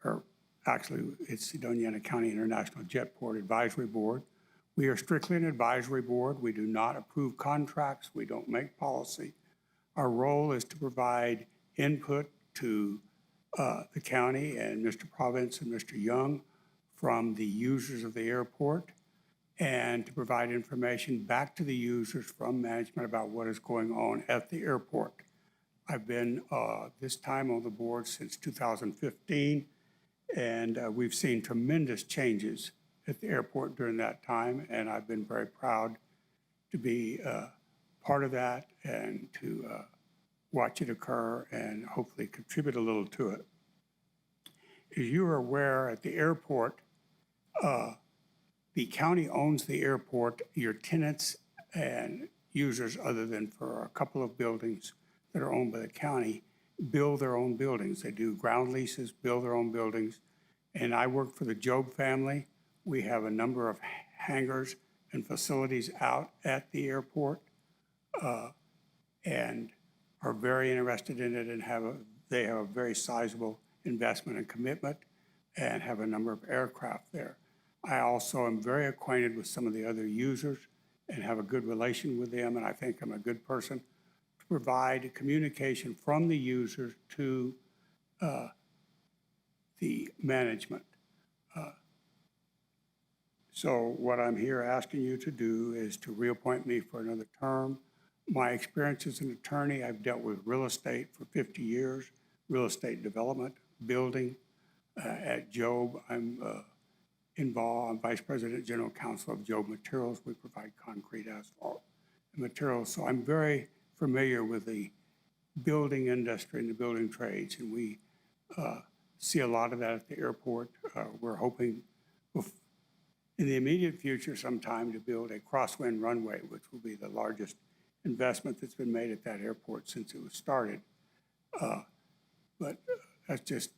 or actually it's the Doña County International Jetport Advisory Board. We are strictly an advisory board. We do not approve contracts. We don't make policy. Our role is to provide input to the county and Mr. Province and Mr. Young from the users of the airport, and to provide information back to the users from management about what is going on at the airport. I've been this time on the board since 2015, and we've seen tremendous changes at the airport during that time, and I've been very proud to be part of that and to watch it occur and hopefully contribute a little to it. As you are aware, at the airport, the county owns the airport. Your tenants and users, other than for a couple of buildings that are owned by the county, build their own buildings. They do ground leases, build their own buildings. And I work for the Job family. We have a number of hangars and facilities out at the airport and are very interested in it, and they have a very sizable investment and commitment and have a number of aircraft there. I also am very acquainted with some of the other users and have a good relation with them, and I think I'm a good person to provide communication from the users to the management. So what I'm here asking you to do is to reappoint me for another term. My experience as an attorney, I've dealt with real estate for 50 years, real estate development, building. At Job, I'm involved. I'm Vice President General Counsel of Job Materials. We provide concrete, asphalt, and materials. So I'm very familiar with the building industry and the building trades, and we see a lot of that at the airport. We're hoping in the immediate future sometime to build a crosswind runway, which will be the largest investment that's been made at that airport since it was started. But that's just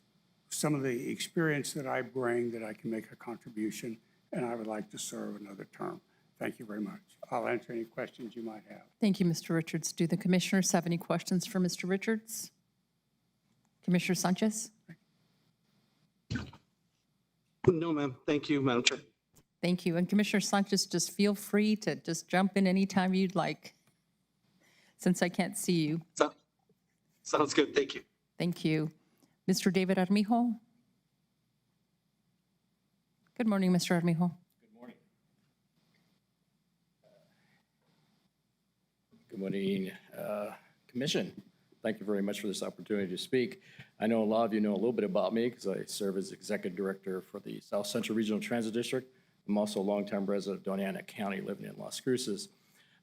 some of the experience that I bring that I can make a contribution, and I would like to serve another term. Thank you very much. I'll answer any questions you might have. Thank you, Mr. Richards. Do the commissioners have any questions for Mr. Richards? Commissioner Sanchez? No, ma'am. Thank you, Madam Chair. Thank you. And Commissioner Sanchez, just feel free to just jump in anytime you'd like, since I can't see you. Sounds good. Thank you. Thank you. Mr. David Armijo? Good morning, Mr. Armijo. Good morning, Commission. Thank you very much for this opportunity to speak. I know a lot of you know a little bit about me because I serve as Executive Director for the South Central Regional Transit District. I'm also a longtime resident of Doña County, living in Las Cruces.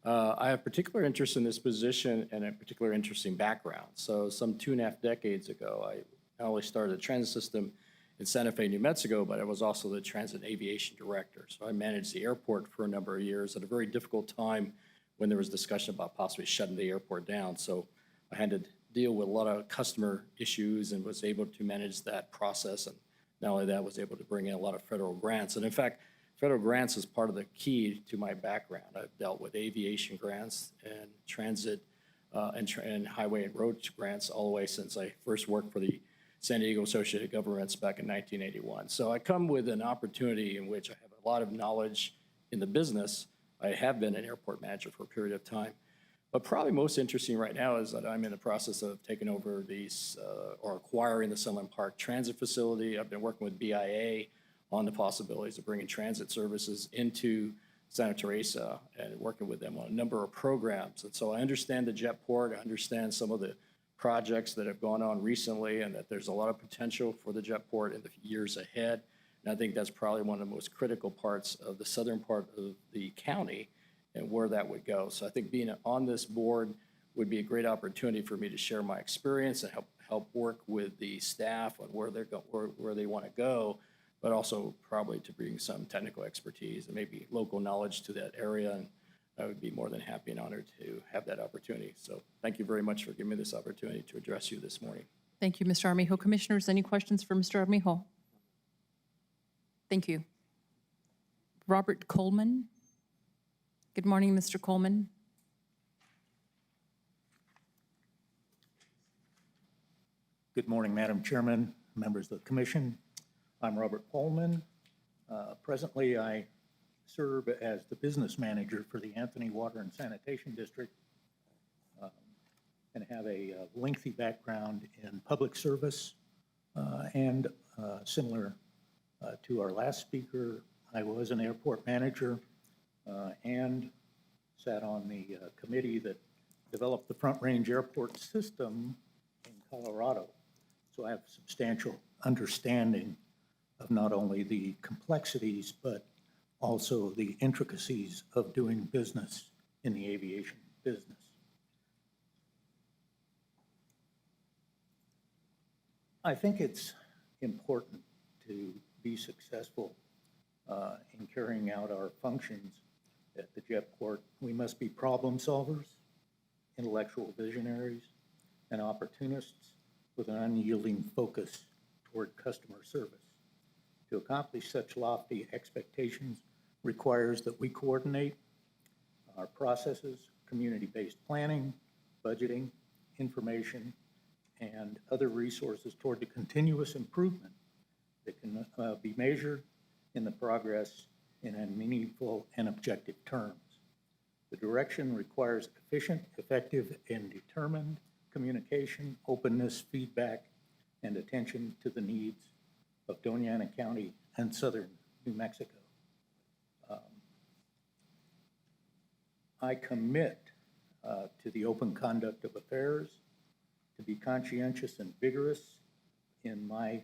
I have particular interest in this position and a particular interesting background. So some 2.5 decades ago, I not only started the transit system in Santa Fe, New Mexico, but I was also the Transit Aviation Director. So I managed the airport for a number of years at a very difficult time when there was discussion about possibly shutting the airport down. So I had to deal with a lot of customer issues and was able to manage that process. And not only that, was able to bring in a lot of federal grants. And in fact, federal grants is part of the key to my background. I've dealt with aviation grants and transit and highway and road grants all the way since I first worked for the San Diego Associated Governments back in 1981. So I come with an opportunity in which I have a lot of knowledge in the business. I have been an airport manager for a period of time. But probably most interesting right now is that I'm in the process of taking over these or acquiring the Sunland Park Transit Facility. I've been working with BIA on the possibilities of bringing transit services into Santa Teresa and working with them on a number of programs. And so I understand the Jetport, I understand some of the projects that have gone on recently and that there's a lot of potential for the jetport in the years ahead. And I think that's probably one of the most critical parts of the southern part of the county and where that would go. So I think being on this board would be a great opportunity for me to share my experience and help work with the staff on where where they want to go, but also probably to bring some technical expertise and maybe local knowledge to that area. And I would be more than happy and honored to have that opportunity. So thank you very much for giving me this opportunity to address you this morning. Thank you, Mr. Armijo. Commissioners, any questions for Mr. Armijo? Thank you. Robert Coleman. Good morning, Mr. Coleman. Good morning, Madam Chairman, members of the Commission. I'm Robert Coleman. Presently, I serve as the business manager for the Anthony Water and Sanitation District and have a lengthy background in public service and similar to our last speaker, I was an airport manager and sat on the committee that developed the Front Range Airport system in Colorado. So I have substantial understanding of not only the complexities, but also the intricacies of doing business in the aviation business. I think it's important to be successful in carrying out our functions at the jetport. We must be problem solvers, intellectual visionaries, and opportunists with an unyielding focus toward customer service. To accomplish such lofty expectations requires that we coordinate our processes, community-based planning, budgeting, information, and other resources toward the continuous improvement that can be measured in the progress in a meaningful and objective terms. The direction requires efficient, effective, and determined communication, openness, feedback, and attention to the needs of Doña County and southern New Mexico. I commit to the open conduct of affairs, to be conscientious and vigorous in my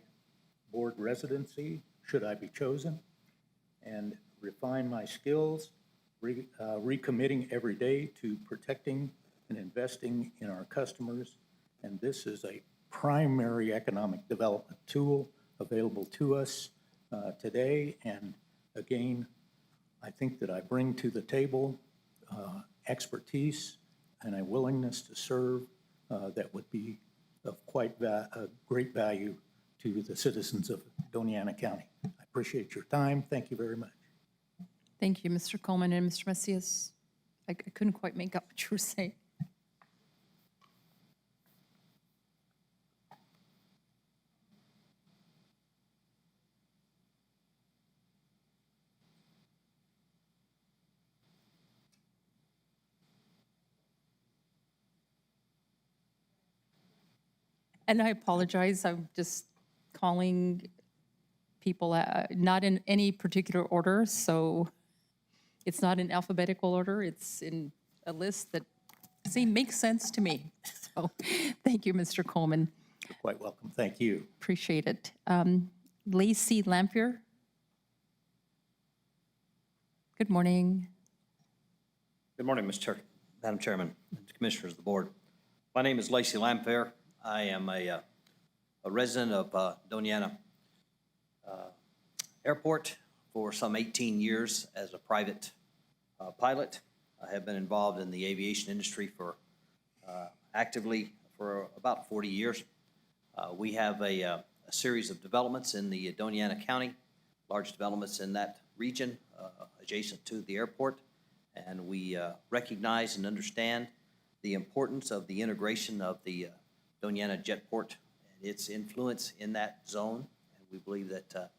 board residency, should I be chosen, and refine my skills, recommitting every day to protecting and investing in our customers. And this is a primary economic development tool available to us today. And again, I think that I bring to the table expertise and a willingness to serve that would be of quite great value to the citizens of Doña County. I appreciate your time. Thank you very much. Thank you, Mr. Coleman. And Mr. Macias, I couldn't quite make out what you were saying. And I apologize, I'm just calling people not in any particular order, so it's not in alphabetical order, it's in a list that makes sense to me. So thank you, Mr. Coleman. You're quite welcome. Thank you. Appreciate it. Lacey Lampier. Good morning. Good morning, Madam Chairman, and Commissioners of the Board. My name is Lacey Lampier. I am a resident of Doña Airport for some 18 years as a private pilot. I have been involved in the aviation industry for actively for about 40 years. We have a series of developments in the Doña County, large developments in that region adjacent to the airport, and we recognize and understand the importance of the integration of the Doña Jetport and its influence in that zone. And we believe that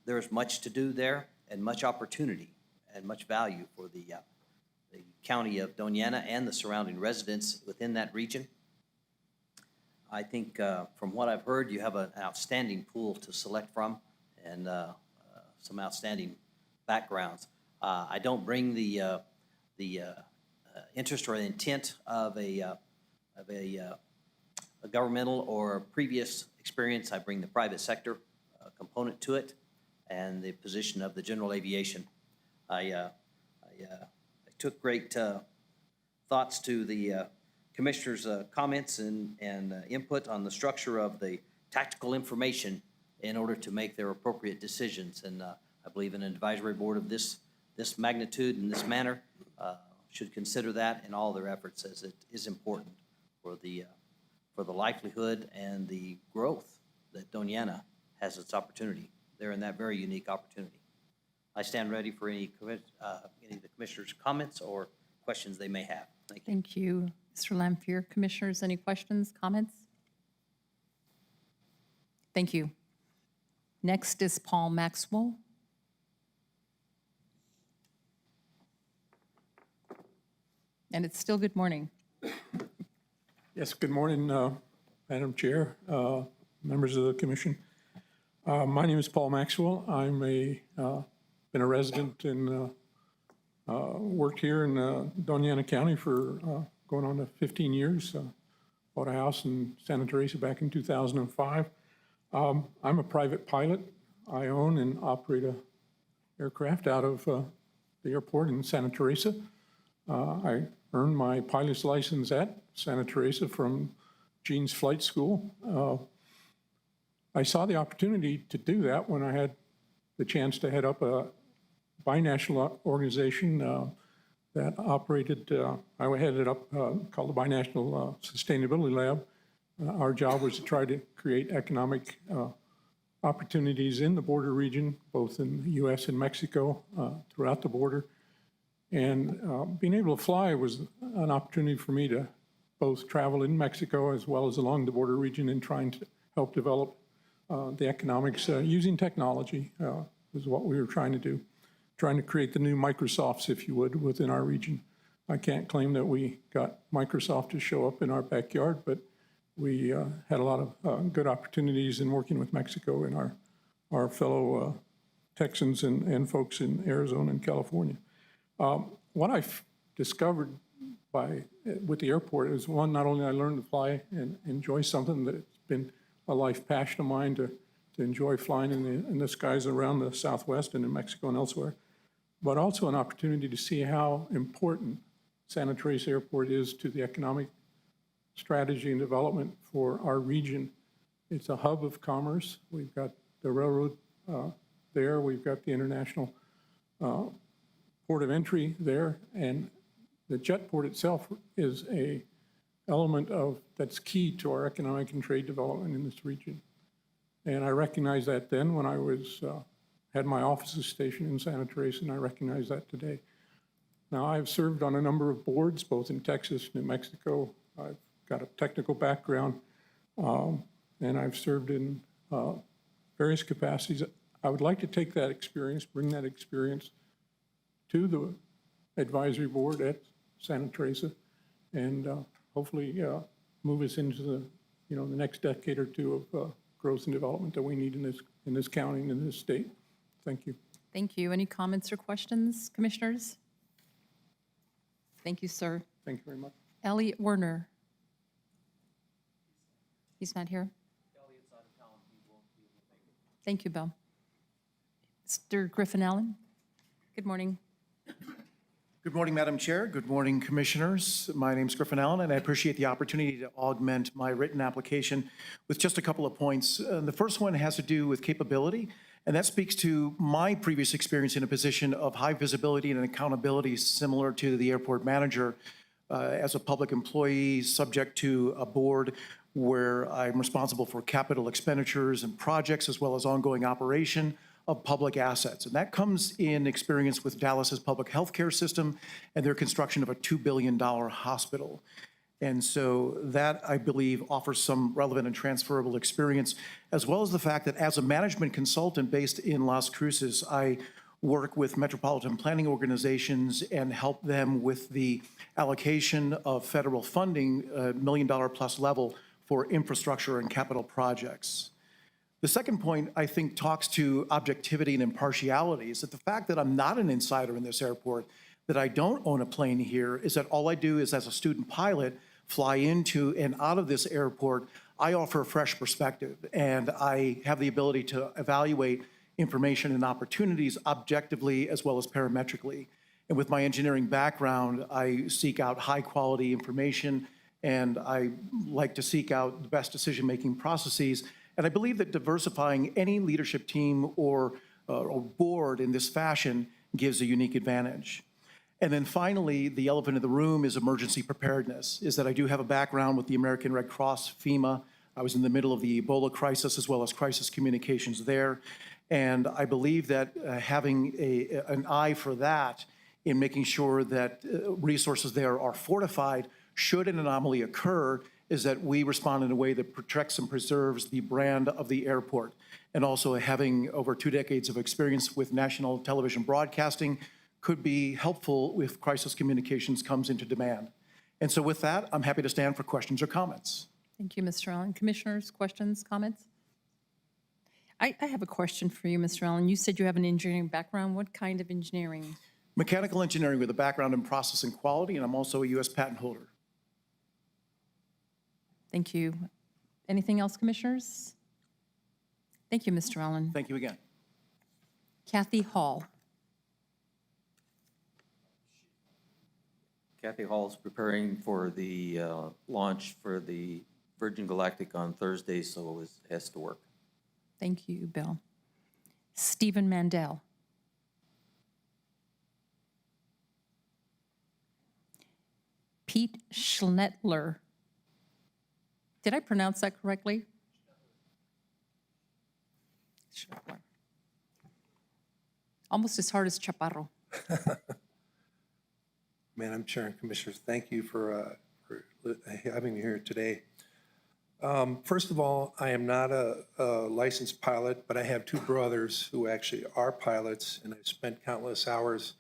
there is much to do there and much opportunity and much value for the county of Doña and the surrounding residents within that region. I think from what I've heard, you have an outstanding pool to select from and some outstanding backgrounds. I don't bring the interest or the intent of a of a governmental or previous experience. I bring the private sector component to it and the position of the general aviation. I took great thoughts to the commissioner's comments and input on the structure of the tactical information in order to make their appropriate decisions. And I believe an advisory board of this magnitude and this manner should consider that in all their efforts, as it is important for the livelihood and the growth that Doña has its opportunity. They're in that very unique opportunity. I stand ready for any of the commissioners' comments or questions they may have. Thank you. Thank you, Mr. Lampier. Commissioners, any questions, comments? Thank you. Next is Paul Maxwell. And it's still good morning. Yes, good morning, Madam Chair, members of the commission. My name is Paul Maxwell. I'm been a resident and worked here in Doña County for going on to 15 years. Bought a house in Santa Teresa back in 2005. I'm a private pilot. I own and operate a aircraft out of the airport in Santa Teresa. I earned my pilot's license at Santa Teresa from Gene's Flight School. I saw the opportunity to do that when I had the chance to head up a binational organization that operated, I headed up, called the Binational Sustainability Lab. Our job was to try to create economic opportunities in the border region, both in the U.S. and Mexico, throughout the border. And being able to fly was an opportunity for me to both travel in Mexico as well as along the border region and trying to help develop the economics using technology is what we were trying to do, trying to create the new Microsofts, if you would, within our region. I can't claim that we got Microsoft to show up in our backyard, but we had a lot of good opportunities in working with Mexico and our fellow Texans and folks in Arizona and California. What I've discovered with the airport is, one, not only I learned to fly and enjoy something that's been a life passion of mine to enjoy flying in the skies around the Southwest and in Mexico and elsewhere, but also an opportunity to see how important Santa Teresa Airport is to the economic strategy and development for our region. It's a hub of commerce. We've got the railroad there. We've got the international port of entry there, and the jet port itself is a element that's key to our economic and trade development in this region. And I recognized that then when I had my offices stationed in Santa Teresa, and I recognize that today. Now, I've served on a number of boards, both in Texas, New Mexico. I've got a technical background, and I've served in various capacities. I would like to take that experience, bring that experience to the advisory board at Santa Teresa, and hopefully move us into the next decade or two of growth and development that we need in this county and in this state. Thank you. Thank you. Any comments or questions, commissioners? Thank you, sir. Thank you very much. Elliot Werner. He's not here. Thank you, Bill. Mr. Griffin Allen. Good morning. Good morning, Madam Chair. Good morning, Commissioners. My name is Griffin Allen, and I appreciate the opportunity to augment my written application with just a couple of points. The first one has to do with capability, and that speaks to my previous experience in a position of high visibility and accountability similar to the airport manager as a public employee subject to a board where I'm responsible for capital expenditures and projects as well as ongoing operation of public assets. And that comes in experience with Dallas's public healthcare system and their construction of a $2 billion hospital. And so that, I believe, offers some relevant and transferable experience, as well as the fact that as a management consultant based in Las Cruces, I work with metropolitan planning organizations and help them with the allocation of federal funding, $1 million plus level, for infrastructure and capital projects. The second point, I think, talks to objectivity and impartiality, is that the fact that I'm not an insider in this airport, that I don't own a plane here, is that all I do is, as a student pilot, fly into and out of this airport, I offer a fresh perspective, and I have the ability to evaluate information and opportunities objectively as well as parametrically. And with my engineering background, I seek out high-quality information, and I like to seek out the best decision-making processes. And I believe that diversifying any leadership team or board in this fashion gives a unique advantage. And then finally, the elephant in the room is emergency preparedness, is that I do have a background with the American Red Cross, FEMA. I was in the middle of the Ebola crisis as well as crisis communications there. And I believe that having an eye for that in making sure that resources there are fortified should an anomaly occur is that we respond in a way that protects and preserves the brand of the airport. And also having over 2 decades of experience with national television broadcasting could be helpful if crisis communications comes into demand. And so with that, I'm happy to stand for questions or comments. Thank you, Mr. Allen. Commissioners, questions, comments? I have a question for you, Mr. Allen. You said you have an engineering background. What kind of engineering? Mechanical engineering with a background in process and quality, and I'm also a U.S. patent holder. Thank you. Anything else, commissioners? Thank you, Mr. Allen. Thank you again. Kathy Hall. Kathy Hall's preparing for the launch for the Virgin Galactic on Thursday, so it has to work. Thank you, Bill. Stephen Mandel. Pete Schnettler. Did I pronounce that correctly? Schnettler. Almost as hard as Chaparro. Madam Chair and Commissioners, thank you for having me here today. First of all, I am not a licensed pilot, but I have 2 brothers who actually are pilots, and I've spent countless hours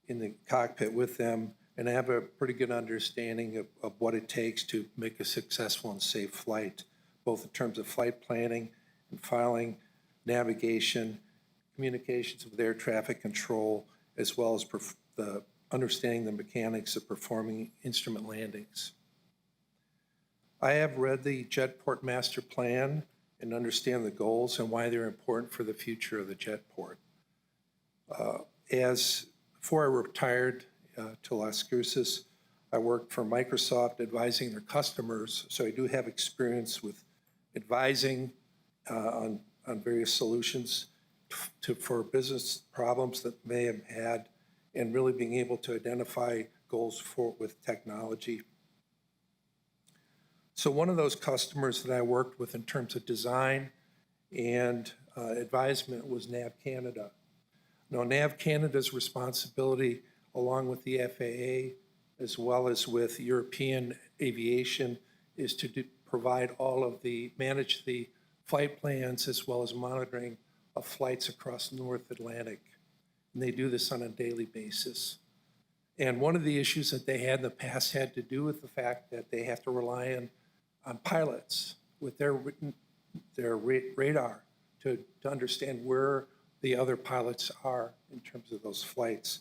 in the cockpit with them, and I have a pretty good understanding of what it takes to make a successful and safe flight, both in terms of flight planning and filing, navigation, communications with air traffic control, as well as understanding the mechanics of performing instrument landings. I have read the Jetport Master Plan and understand the goals and why they're important for the future of the Jetport. Before I retired to Las Cruces, I worked for Microsoft advising their customers, so I do have experience with advising on various solutions for business problems that may have had, and really being able to identify goals with technology. So one of those customers that I worked with in terms of design and advisement was NAV Canada. Now, NAV Canada's responsibility, along with the FAA, as well as with European aviation, is to manage the flight plans as well as monitoring of flights across the North Atlantic. And they do this on a daily basis. And one of the issues that they had in the past had to do with the fact that they have to rely on pilots with their radar to understand where the other pilots are in terms of those flights.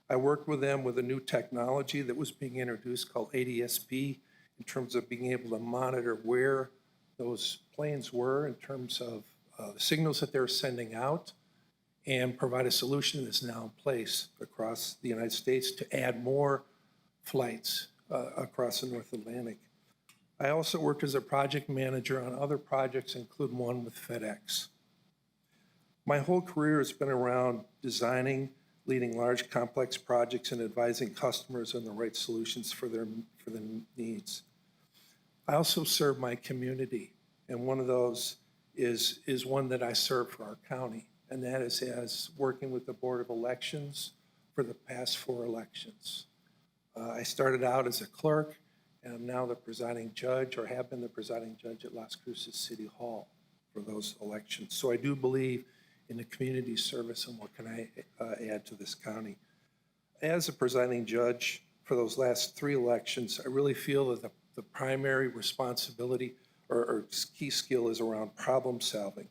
I worked with them with a new technology that was being introduced called ADS-B in terms of being able to monitor where those planes were in terms of the signals that they're sending out, and provide a solution that's now in place across the United States to add more flights across the North Atlantic. I also worked as a project manager on other projects, including one with FedEx. My whole career has been around designing, leading large complex projects, and advising customers on the right solutions for their needs. I also serve my community, and one of those is one that I serve for our county, and that is as working with the Board of Elections for the past 4 elections. I started out as a clerk, and I'm now the presiding judge, or have been the presiding judge at Las Cruces City Hall for those elections. So I do believe in the community service, and what can I add to this county. As a presiding judge for those last 3 elections, I really feel that the primary responsibility or key skill is around problem solving,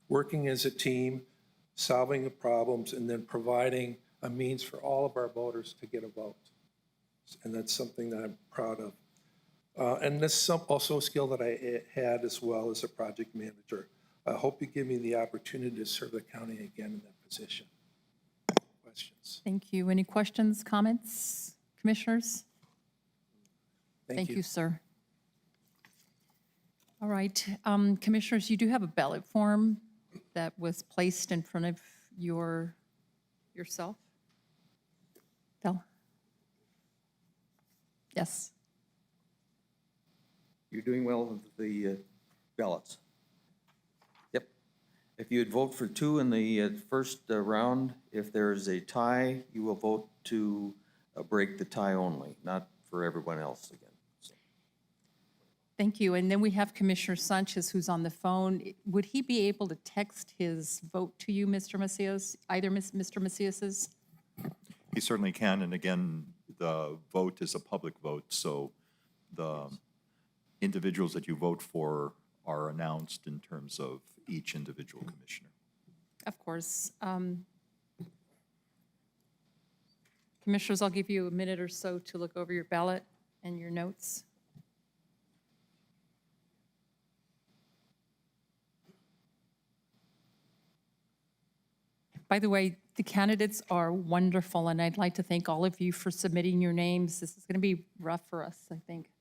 working as a team, solving the problems, and then providing a means for all of our voters to get a vote. And that's something that I'm proud of. And this is also a skill that I had as well as a project manager. I hope you give me the opportunity to serve the county again in that position. Questions? Thank you. Any questions, comments, commissioners? Thank you. Sir. All right, commissioners, you do have a ballot form that was placed in front of yourself. Del? Yes. You're doing well with the ballots. Yep. If you would vote for 2 in the first round, if there is a tie, you will vote to break the tie only, not for everyone else again. Thank you. And then we have Commissioner Sanchez, who's on the phone. Would he be able to text his vote to you, Mr. Macias, either Mr. Macias's? He certainly can, and again, the vote is a public vote, so the individuals that you vote for are announced in terms of each individual commissioner. Of course. Commissioners, I'll give you a minute or so to look over your ballot and your notes. By the way, the candidates are wonderful, and I'd like to thank all of you for submitting your names. This is going to be rough for us, I think.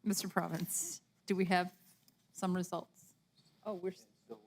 Mr. Province, do we have some results? Oh, we're still waiting.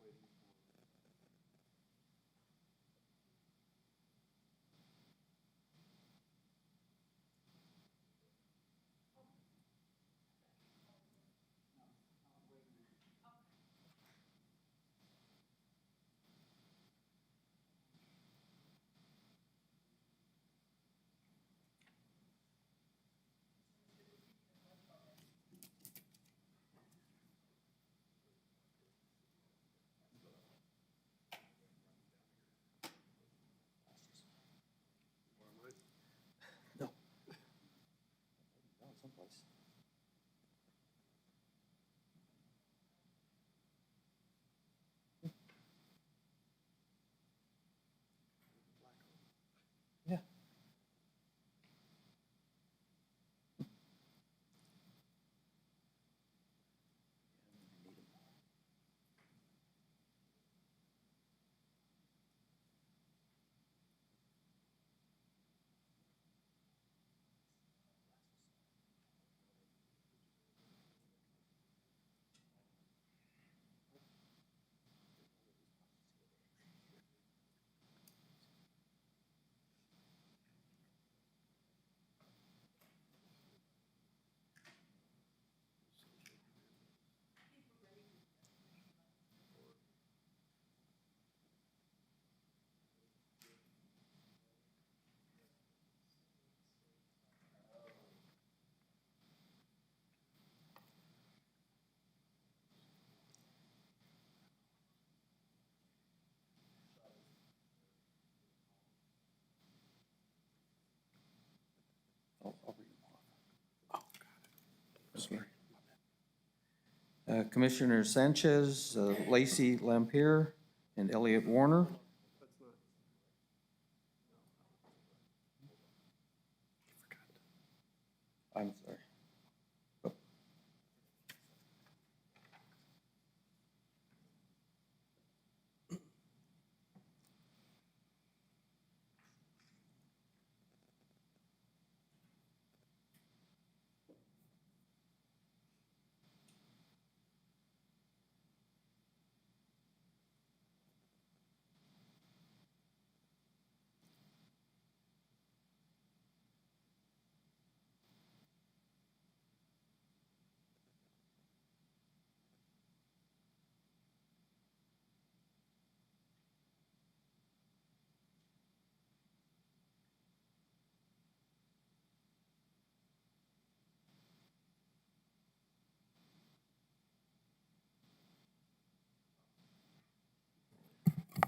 Commissioner Sanchez, Lacey Lampier, and Elliot Warner. I'm sorry.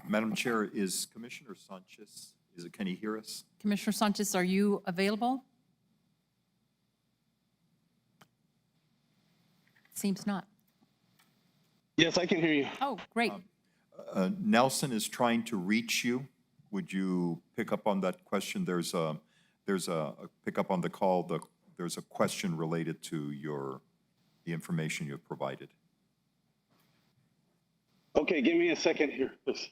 Madam Chair, is Commissioner Sanchez, can he hear us? Commissioner Sanchez, are you available? Seems not. Yes, I can hear you. Oh, great. Nelson is trying to reach you. Would you pick up on that question? There's a pick up on the call. There's a question related to the information you've provided. Okay, give me a second here, please.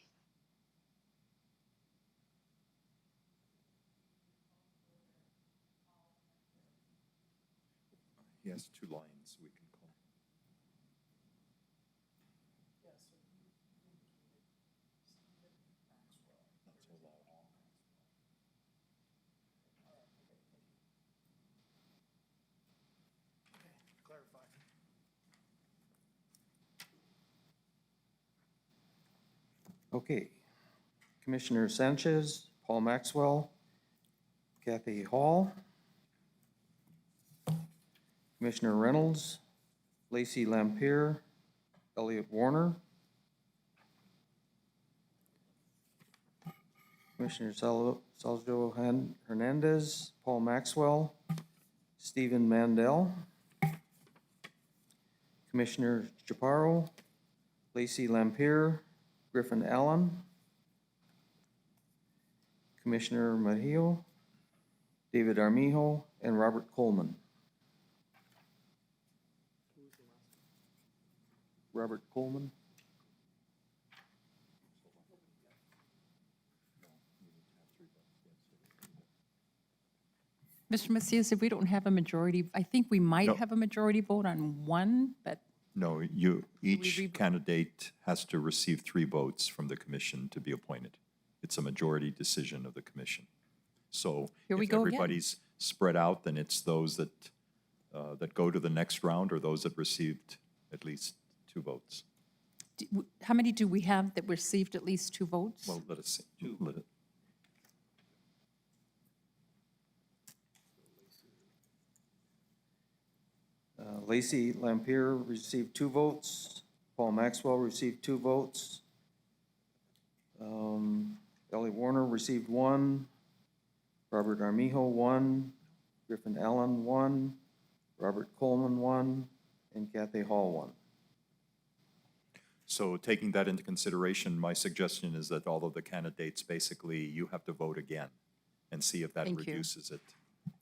He has 2 lines we can call. Okay. Commissioner Sanchez, Paul Maxwell, Kathy Hall, Commissioner Reynolds, Lacey Lampier, Elliot Warner, Commissioner Saljo Hernandez, Paul Maxwell, Stephen Mandel, Commissioner Chaparro, Lacey Lampier, Griffin Allen, Commissioner Mejio, David Armijo, and Robert Coleman. Robert Coleman. Mr. Macias, if we don't have a majority, I think we might No. have a majority vote on one, but No, each candidate has to receive 3 votes from the commission to be appointed. It's a majority decision of the commission. So Here we if go again. everybody's spread out, then it's those that go to the next round or those that received at least 2 votes. how many do we have that received at least 2 votes? Well, let us see. Lacey Lampier received 2 votes. Paul Maxwell received 2 votes. Ellie Warner received 1. Robert Armijo 1. Griffin Allen 1. Robert Coleman 1. And Kathy Hall 1. So taking that into consideration, my suggestion is that all of the candidates, basically, you have to vote again and see if that Thank you. reduces it.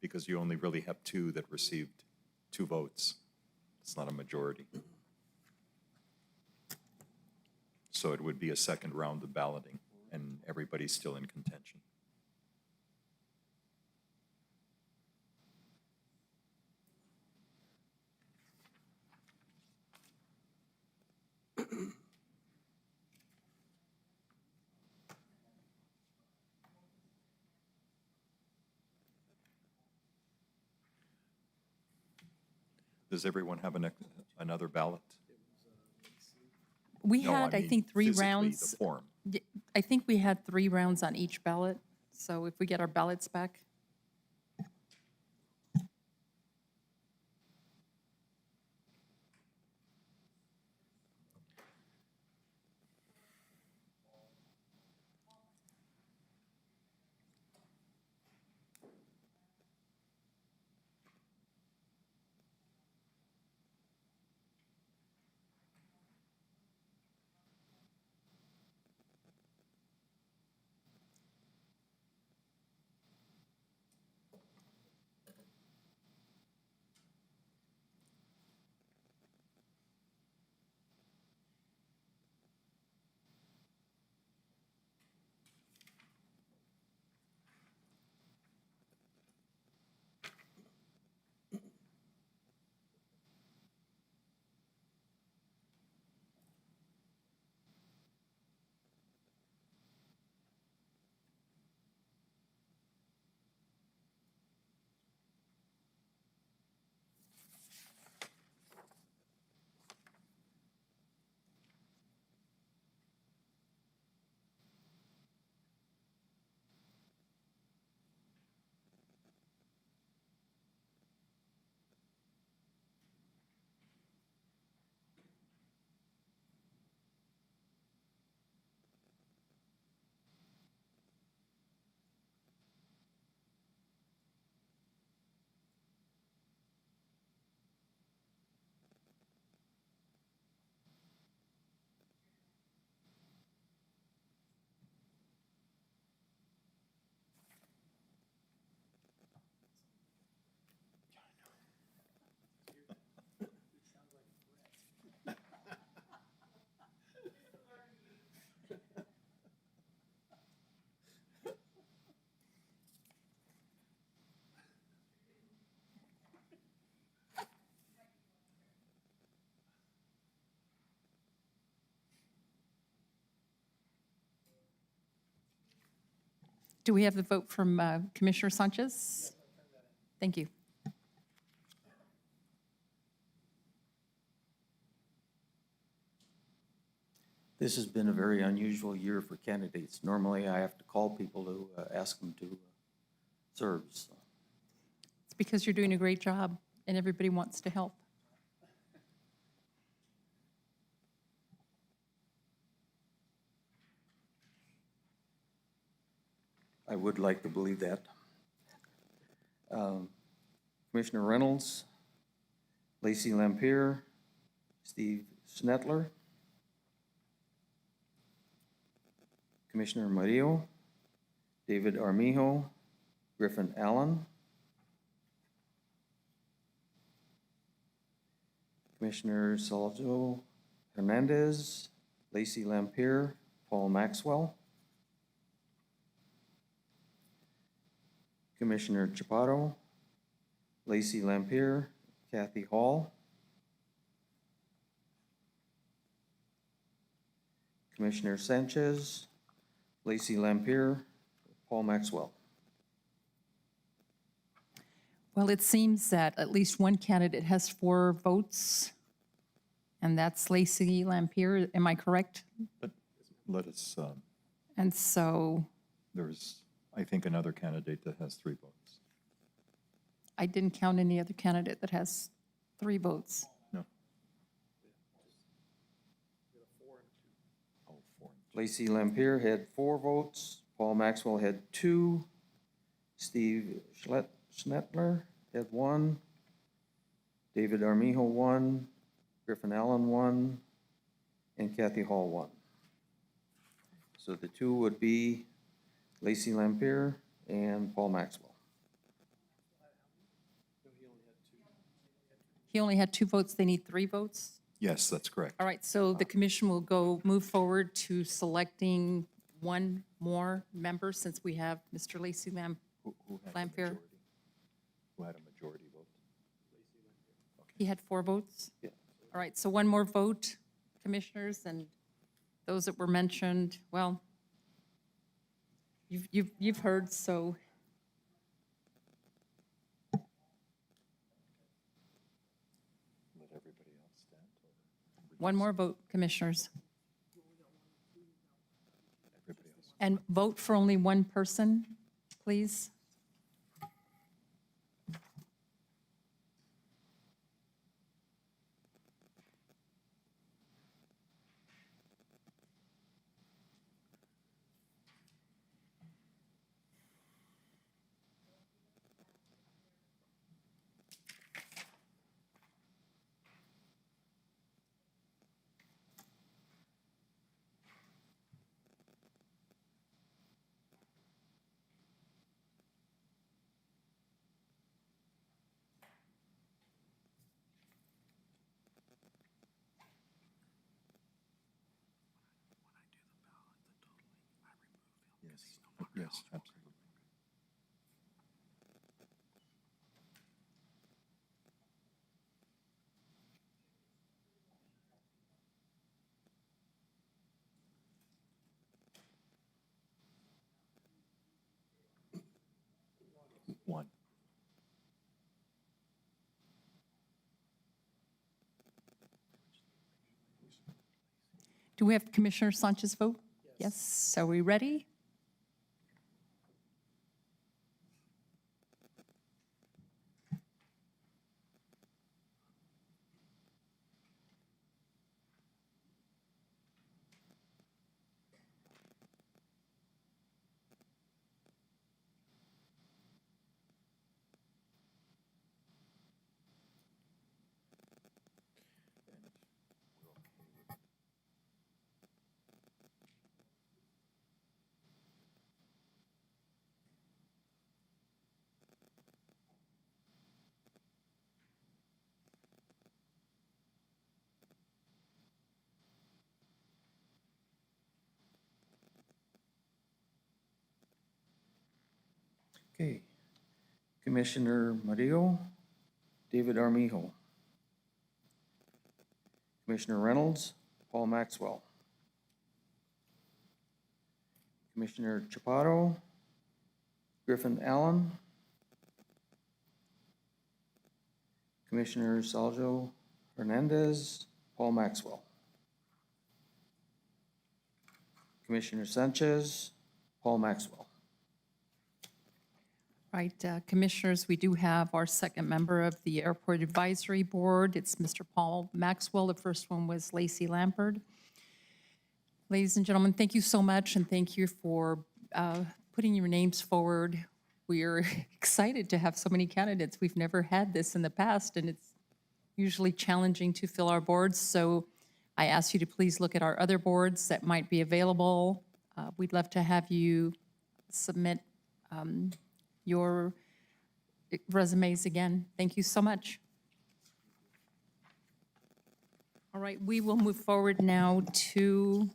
Because you only really have 2 that received 2 votes. It's not a majority. So it would be a second round of balloting, and everybody's still in contention. Does everyone have another ballot? We No, had, I mean think, 3 physically, rounds. The form. I think we had 3 rounds on each ballot, so if we get our ballots back. Do we have the vote from Commissioner Sanchez? Thank you. This has been a very unusual year for candidates. Normally, I have to call people to ask them to serve. So. It's because you're doing a great job and everybody wants to help. I would like to believe that. Commissioner Reynolds, Lacey Lampier, Steve Snetler, Commissioner Murillo, David Armijo, Griffin Allen, Commissioner Salazar Hernandez, Lacey Lampier, Paul Maxwell, Commissioner Chaparro, Lacey Lampier, Kathy Hall, Commissioner Sanchez, Lacey Lampier, Paul Maxwell. Well, it seems that at least one candidate has 4 votes, and that's Lacey Lampier. Am I correct? But let us, And so there's, I think, another candidate that has 3 votes. I didn't count any other candidate that has 3 votes. No. Lacey Lampier had 4 votes, Paul Maxwell had 2, Steve Schnetler had 1, David Armijo 1, Griffin Allen 1, and Kathy Hall 1. So the 2 would be Lacey Lampier and Paul Maxwell. He only had 2 votes. They need 3 votes? Yes, that's correct. All right, so the commission will move forward to selecting 1 more member since we have Mr. Lacey Who had the Lampier. majority? Who had a majority vote? He had 4 votes? Yeah. All right, so 1 more vote, commissioners, and those that were mentioned, well, you've heard, so. Let everybody else stand. 1 more vote, commissioners. Everybody else. And vote for only 1 person, please. Yes, absolutely. One. Do we have Commissioner Sanchez vote? Yes. Are we ready? Okay. Commissioner Murillo, David Armijo. Commissioner Reynolds, Paul Maxwell. Commissioner Chaparro, Griffin Allen, Commissioner Saljo Hernandez, Paul Maxwell, Commissioner Sanchez, Paul Maxwell. Right, Commissioners, we do have our second member of the Airport Advisory Board. It's Mr. Paul Maxwell. The first one was Lacey Lampard. Ladies and gentlemen, thank you so much, and thank you for putting your names forward. We're excited to have so many candidates. We've never had this in the past, and it's usually challenging to fill our boards. So I ask you to please look at our other boards that might be available. We'd love to have you submit your resumes again. Thank you so much. All right, we will move forward now to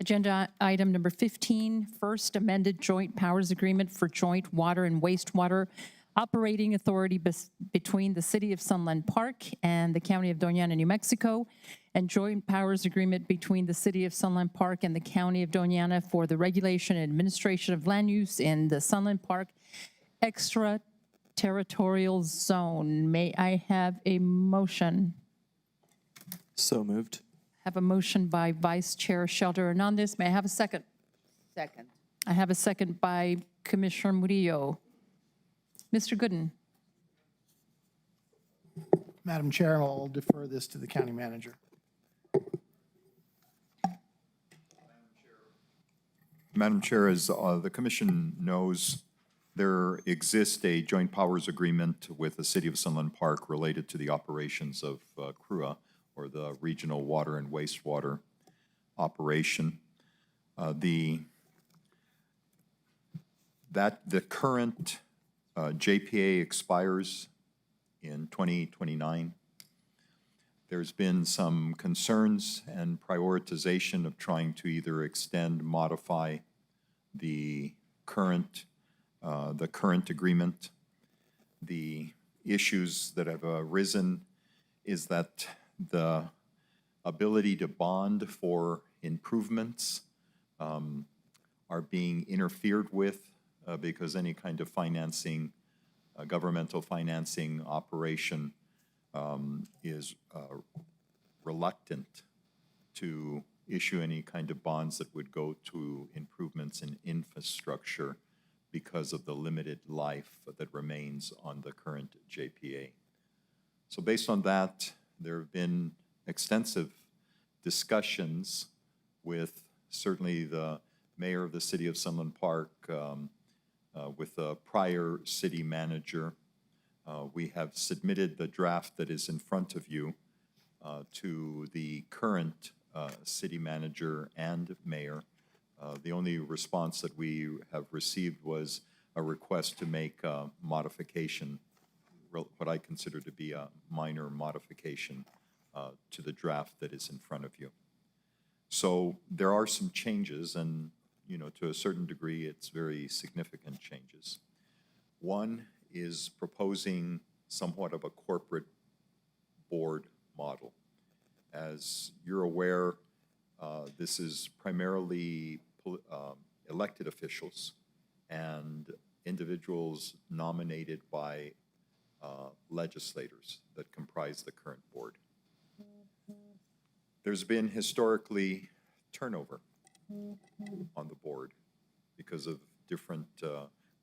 agenda item number 15, first amended joint powers agreement for joint water and wastewater operating authority between the City of Sunland Park and the County of Doña, New Mexico, and joint powers agreement between the City of Sunland Park and the County of Doña for the regulation and administration of land use in the Sunland Park extraterritorial zone. May I have a motion? So moved. Have a motion by Vice Chair Shelter Hernandez. May I have a second? Second. I have a second by Commissioner Murillo. Mr. Gooden. Madam Chair, I'll defer this to the county manager. Madam Chair, as the commission knows, there exists a joint powers agreement with the City of Sunland Park related to the operations of CRUA, or the Regional Water and Wastewater Operation. The current JPA expires in 2029. There's been some concerns and prioritization of trying to either extend, modify the current agreement. The issues that have arisen is that the ability to bond for improvements are being interfered with because any kind of financing, governmental financing operation is reluctant to issue any kind of bonds that would go to improvements in infrastructure because of the limited life that remains on the current JPA. So based on that, there have been extensive discussions with certainly the mayor of the City of Sunland Park, with the prior city manager. We have submitted the draft that is in front of you to the current city manager and mayor. The only response that we have received was a request to make a modification, what I consider to be a minor modification to the draft that is in front of you. So there are some changes, and to a certain degree, it's very significant changes. One is proposing somewhat of a corporate board model. As you're aware, this is primarily elected officials and individuals nominated by legislators that comprise the current board. There's been historically turnover on the board because of different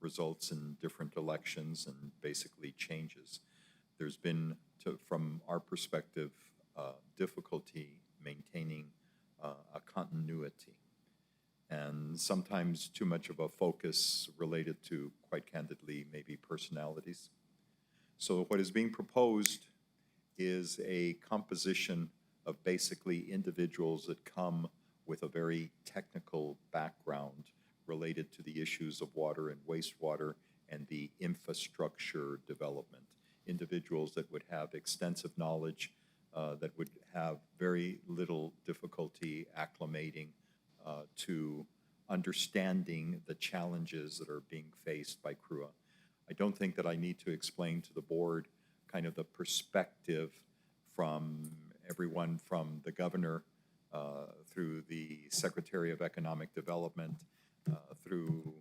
results in different elections and basically changes. There's been, from our perspective, difficulty maintaining a continuity, and sometimes too much of a focus related to, quite candidly, maybe personalities. So what is being proposed is a composition of basically individuals that come with a very technical background related to the issues of water and wastewater and the infrastructure development. Individuals that would have extensive knowledge, that would have very little difficulty acclimating to understanding the challenges that are being faced by CRUA. I don't think that I need to explain to the board kind of the perspective from everyone from the governor through the Secretary of Economic Development, through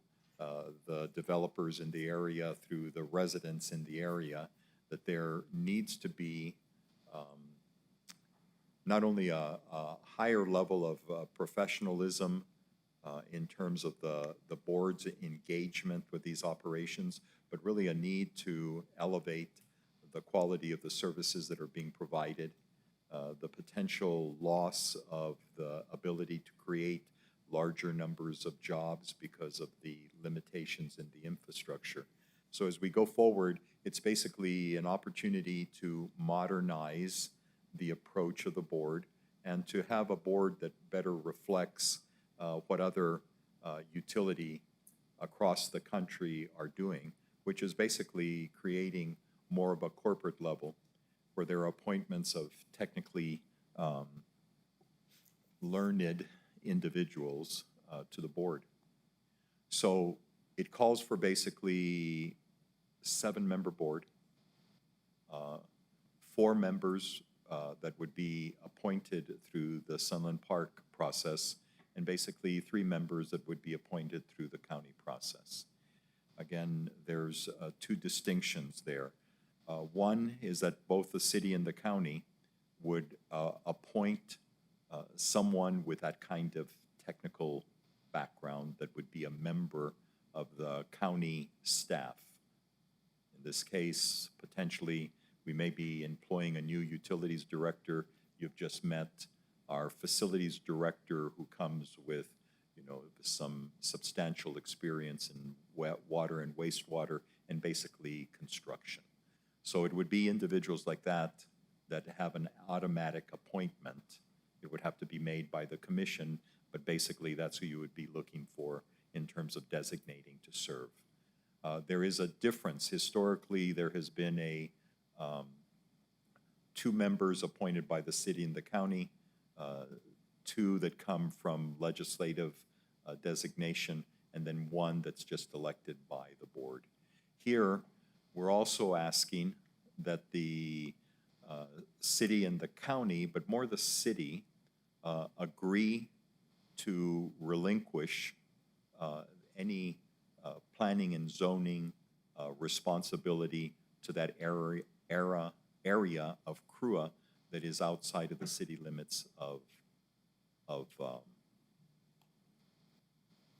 the developers in the area, through the residents in the area, that there needs to be not only a higher level of professionalism in terms of the board's engagement with these operations, but really a need to elevate the quality of the services that are being provided, the potential loss of the ability to create larger numbers of jobs because of the limitations in the infrastructure. So as we go forward, it's basically an opportunity to modernize the approach of the board and to have a board that better reflects what other utility across the country are doing, which is basically creating more of a corporate level where there are appointments of technically learned individuals to the board. So it calls for basically 7-member board, 4 members that would be appointed through the Sunland Park process, and basically 3 members that would be appointed through the county process. Again, there's 2 distinctions there. One is that both the city and the county would appoint someone with that kind of technical background that would be a member of the county staff. In this case, potentially, we may be employing a new utilities director. You've just met our facilities director who comes with, some substantial experience in water and wastewater and basically construction. So it would be individuals like that that have an automatic appointment. It would have to be made by the commission, but basically that's who you would be looking for in terms of designating to serve. There is a difference. Historically, there has been 2 members appointed by the city and the county, 2 that come from legislative designation, and then 1 that's just elected by the board. Here, we're also asking that the city and the county, but more the city, agree to relinquish any planning and zoning responsibility to that area of CRUA that is outside of the city limits of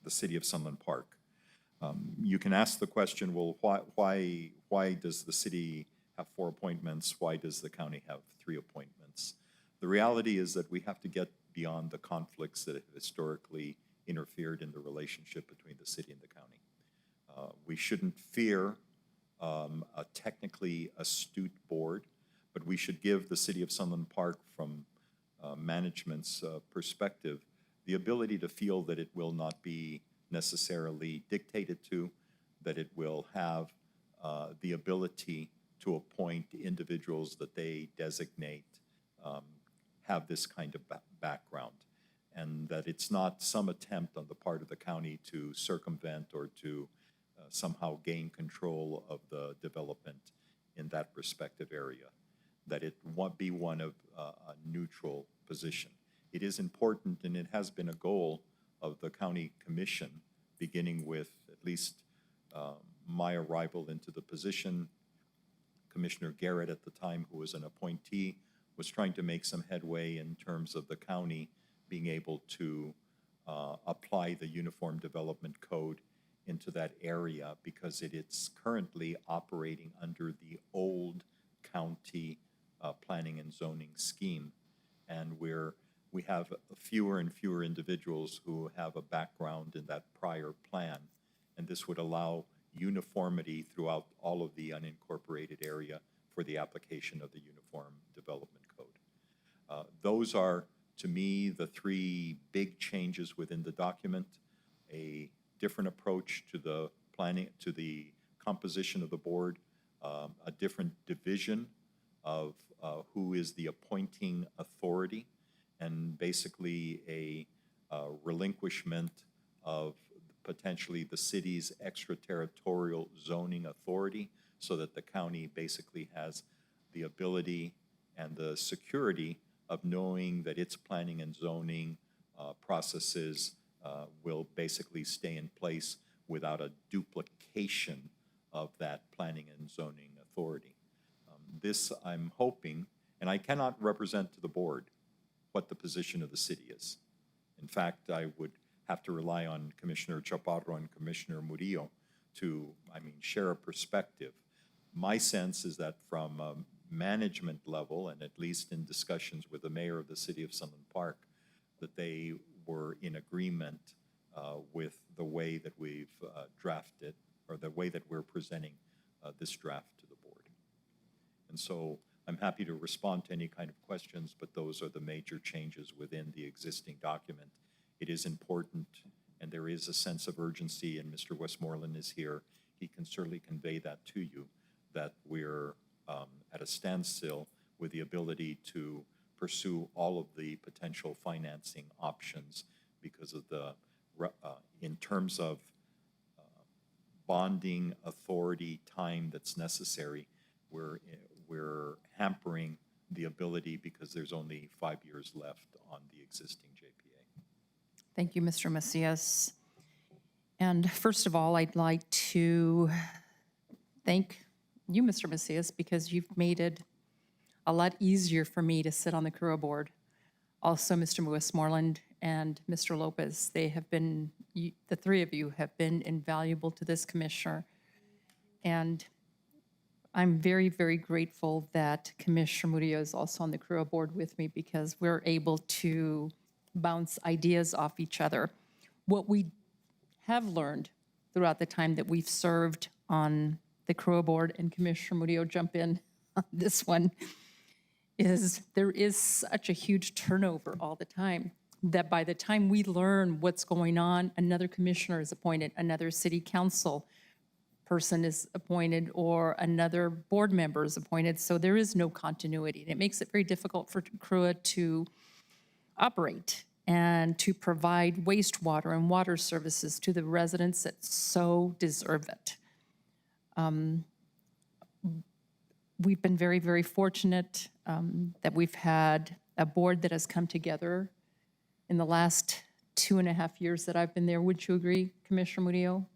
the city of Sunland Park. You can ask the question, well, why does the city have 4 appointments? Why does the county have 3 appointments? The reality is that we have to get beyond the conflicts that have historically interfered in the relationship between the city and the county. We shouldn't fear a technically astute board, but we should give the city of Sunland Park, from management's perspective, the ability to feel that it will not be necessarily dictated to, that it will have the ability to appoint individuals that they designate have this kind of background, and that it's not some attempt on the part of the county to circumvent or to somehow gain control of the development in that respective area, that it won't be one of a neutral position. It is important, and it has been a goal of the county commission, beginning with at least my arrival into the position. Commissioner Garrett at the time, who was an appointee, was trying to make some headway in terms of the county being able to apply the Uniform Development Code into that area, because it is currently operating under the old county planning and zoning scheme. And we have fewer and fewer individuals who have a background in that prior plan. And this would allow uniformity throughout all of the unincorporated area for the application of the Uniform Development Code. Those are, to me, the 3 big changes within the document: a different approach to the planning, to the composition of the board, a different division of who is the appointing authority, and basically a relinquishment of potentially the city's extraterritorial zoning authority, so that the county basically has the ability and the security of knowing that its planning and zoning processes will basically stay in place without a duplication of that planning and zoning authority. This, I'm hoping, and I cannot represent to the board what the position of the city is. In fact, I would have to rely on Commissioner Chaparro and Commissioner Murillo to, share a perspective. My sense is that from a management level, and at least in discussions with the mayor of the city of Sunland Park, that they were in agreement with the way that we've drafted, or the way that we're presenting this draft to the board. And so I'm happy to respond to any kind of questions, but those are the major changes within the existing document. It is important, and there is a sense of urgency, and Mr. Westmoreland is here. He can certainly convey that to you, that we're at a standstill with the ability to pursue all of the potential financing options because of the, in terms of bonding authority time that's necessary, we're hampering the ability because there's only 5 years left on the existing JPA. Thank you, Mr. Macias. And first of all, I'd like to thank you, Mr. Macias, because you've made it a lot easier for me to sit on the CRUA board. Also, Mr. Westmoreland and Mr. Lopez, they have been, the three of you have been invaluable to this commissioner. And I'm very, very grateful that Commissioner Murillo is also on the CRUA board with me because we're able to bounce ideas off each other. What we have learned throughout the time that we've served on the CRUA board, and Commissioner Murillo, jump in on this one, is there is such a huge turnover all the time that by the time we learn what's going on, another commissioner is appointed, another city council person is appointed, or another board member is appointed. So there is no continuity. And it makes it very difficult for CRUA to operate and to provide wastewater and water services to the residents that so deserve it. We've been very, very fortunate that we've had a board that has come together in the last 2.5 years that I've been there. Would you agree, Commissioner Murillo?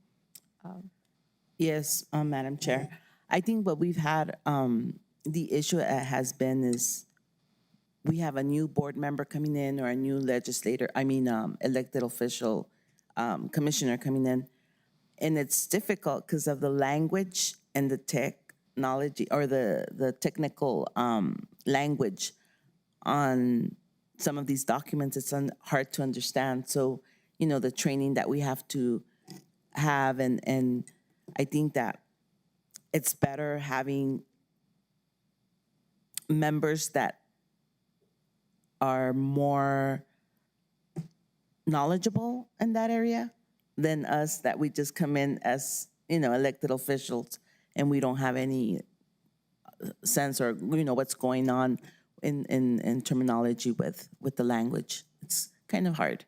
Yes, Madam Chair. I think what we've had, the issue has been is we have a new board member coming in or a new elected official, commissioner coming in. And it's difficult because of the language and the technology or the technical language on some of these documents. It's hard to understand. So, the training that we have to have, and I think that it's better having members that are more knowledgeable in that area than us that we just come in as, elected officials and we don't have any sense or, what's going on in terminology with the language. It's kind of hard,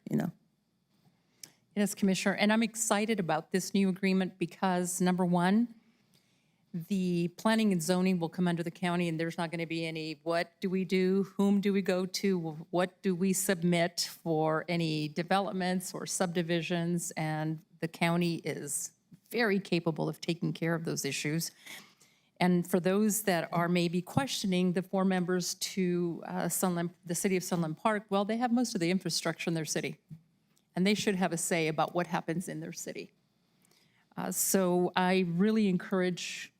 Yes, Commissioner, and I'm excited about this new agreement because, number one, the planning and zoning will come under the county, and there's not going to be any, what do we do, whom do we go to, what do we submit for any developments or subdivisions, and the county is very capable of taking care of those issues. And for those that are maybe questioning the 4 members to the city of Sunland Park, well, they have most of the infrastructure in their city, and they should have a say about what happens in their city. So I really encourage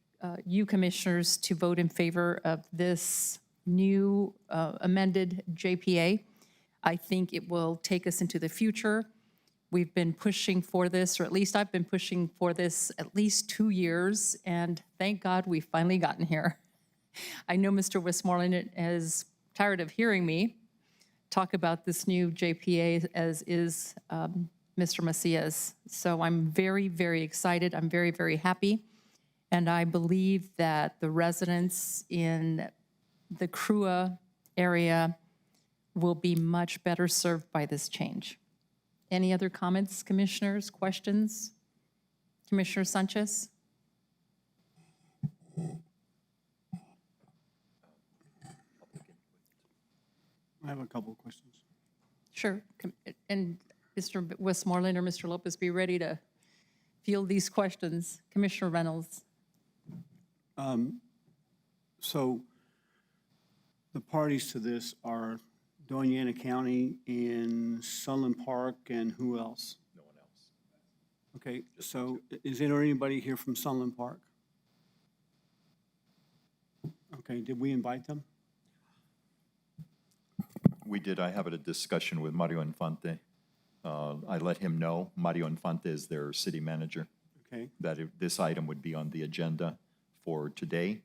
you commissioners to vote in favor of this new amended JPA. I think it will take us into the future. We've been pushing for this, or at least I've been pushing for this at least 2 years, and thank God we've finally gotten here. I know Mr. Westmoreland is tired of hearing me talk about this new JPA, as is Mr. Macias. So I'm very, very excited. I'm very, very happy. And I believe that the residents in the CRUA area will be much better served by this change. Any other comments, commissioners, questions? Commissioner Sanchez? I have a couple of questions. Sure. And Mr. Westmoreland or Mr. Lopez, be ready to field these questions. Commissioner Reynolds. So the parties to this are Doña County and Sunland Park, and who else? No one else. Okay, so is there anybody here from Sunland Park? Okay, did we invite them? We did. I had a discussion with Mario Infante. I let him know, Mario Infante is their city manager, Okay, that this item would be on the agenda for today.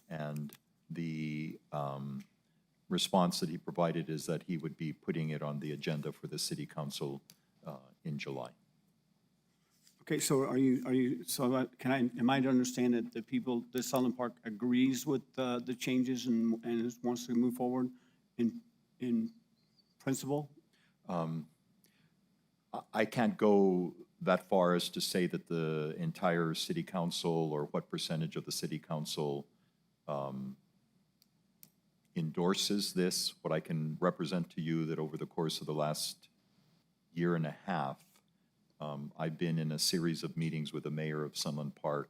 And the response that he provided is that he would be putting it on the agenda for the city council in July. okay, so am I to understand that the people, the Sunland Park agrees with the changes and wants to move forward in principle? I can't go that far as to say that the entire city council or what percentage of the city council endorses this. What I can represent to you that over the course of the last year and a half, I've been in a series of meetings with the mayor of Sunland Park,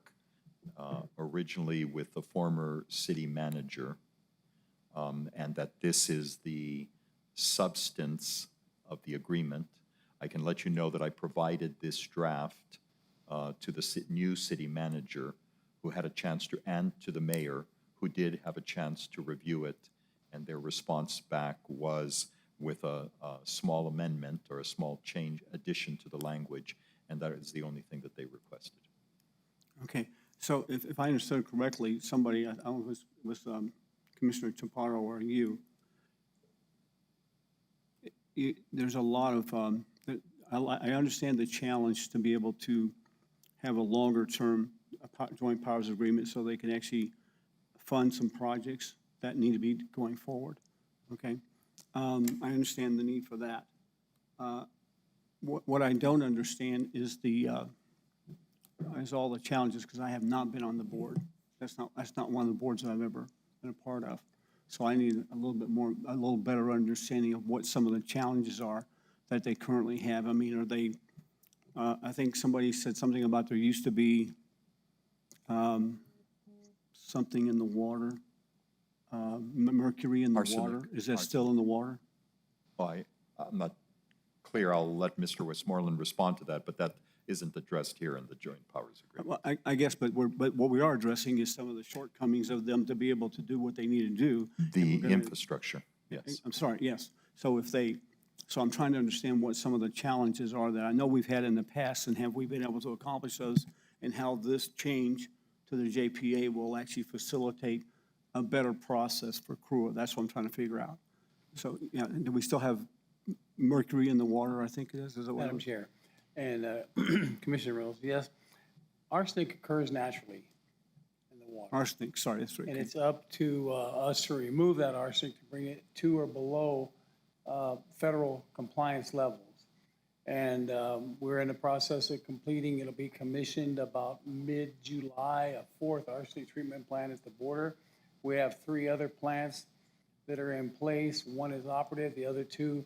originally with the former city manager, and that this is the substance of the agreement. I can let you know that I provided this draft to the new city manager, who had a chance to, and to the mayor, who did have a chance to review it, and their response back was with a small amendment or a small change, addition to the language, and that is the only thing that they requested. Okay, so if I understood correctly, somebody, I don't know if it was Commissioner Chaparro or you, there's a lot of, I understand the challenge to be able to have a longer-term joint powers agreement so they can actually fund some projects that need to be going forward, okay? I understand the need for that. What I don't understand is all the challenges, because I have not been on the board. That's not one of the boards that I've ever been a part of. So I need a little better understanding of what some of the challenges are that they currently have. I mean, are they, I think somebody said something about there used to be something in the water, mercury in the Arsenic. water. Is that still in the water? Well, I'm not clear. I'll let Mr. Westmoreland respond to that, but that isn't addressed here in the joint powers agreement. Well, I guess, but what we are addressing is some of the shortcomings of them to be able to do what they need to do. The infrastructure, yes. I'm sorry, yes. So I'm trying to understand what some of the challenges are that I know we've had in the past, and have we been able to accomplish those, and how this change to the JPA will actually facilitate a better process for CRUA. That's what I'm trying to figure out. So, yeah, do we still have mercury in the water, I think it is? Is it what Madam Chair and Commissioner Reynolds, yes, arsenic occurs naturally in the water. Arsenic, sorry, that's right. And it's up to us to remove that arsenic to bring it to or below federal compliance levels. And we're in the process of completing, it'll be commissioned about mid-July, a fourth arsenic treatment plant at the border. We have 3 other plants that are in place. 1 is operative, the other 2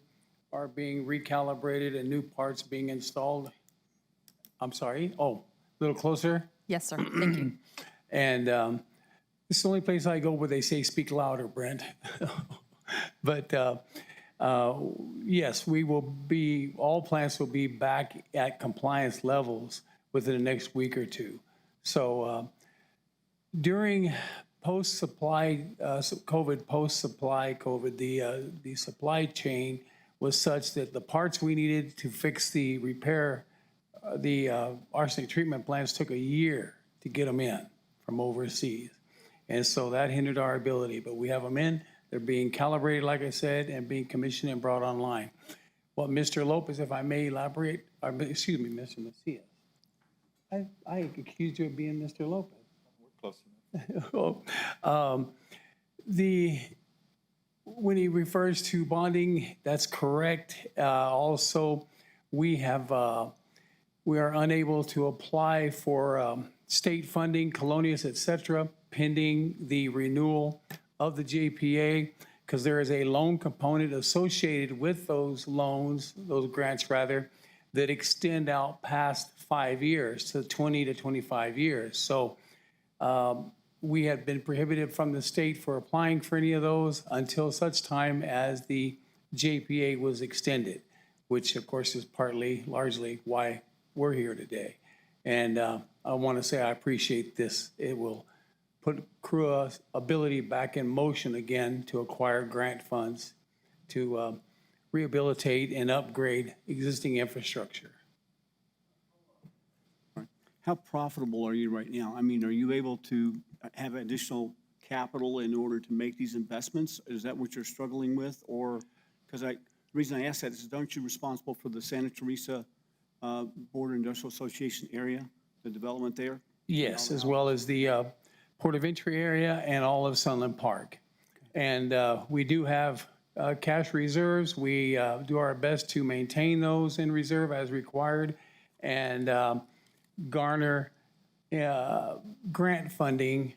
are being recalibrated and new parts being installed. I'm sorry, a little closer. Yes, sir. Thank you. And this is the only place I go where they say speak louder, Brent. But yes, all plants will be back at compliance levels within the next week or 2. So during post-supply COVID, the supply chain was such that the parts we needed to fix the repair, the arsenic treatment plants took a year to get them in from overseas. And so that hindered our ability, but we have them in. They're being calibrated, like I said, and being commissioned and brought online. What Mr. Lopez, if I may elaborate, excuse me, Mr. Macias. I accused you of being Mr. Lopez. We're close enough. When he refers to bonding, that's correct. Also, we are unable to apply for state funding, Colonias, et cetera, pending the renewal of the JPA. because there is a loan component associated with those loans, those grants rather, that extend out past 5 years to 20 to 25 years. So we had been prohibited from the state for applying for any of those until such time as the JPA was extended, which of course is largely why we're here today. And I want to say I appreciate this. It will put CRUA's ability back in motion again to acquire grant funds to rehabilitate and upgrade existing infrastructure. How profitable are you right now? I mean, are you able to have additional capital in order to make these investments? Is that what you're struggling with? Or, because the reason I ask that is, aren't you responsible for the Santa Teresa Border Industrial Association area, the development there? Yes, as well as the Port of Entry area and all of Sunland Park. And we do have cash reserves. We do our best to maintain those in reserve as required and garner grant funding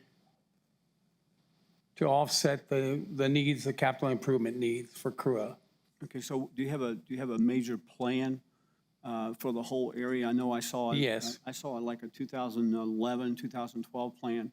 to offset the needs, the capital improvement needs for CRUA. Okay, so do you have a major plan for the whole area? I know I saw Yes. I saw like a 2011, 2012 plan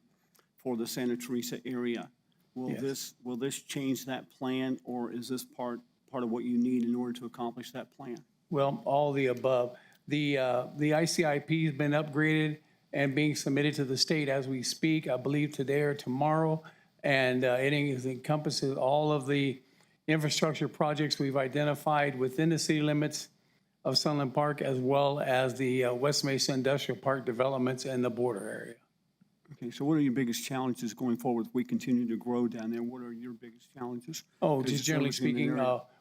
for the Santa Teresa area. Will this change that plan, or is this part of what you need in order to accomplish that plan? Well, all the above. The ICIP has been upgraded and being submitted to the state as we speak, I believe today or tomorrow. And it encompasses all of the infrastructure projects we've identified within the city limits of Sunland Park, as well as the West Mesa Industrial Park developments and the border area. Okay, so what are your biggest challenges going forward? If we continue to grow down there, what are your biggest challenges? Oh, just generally speaking,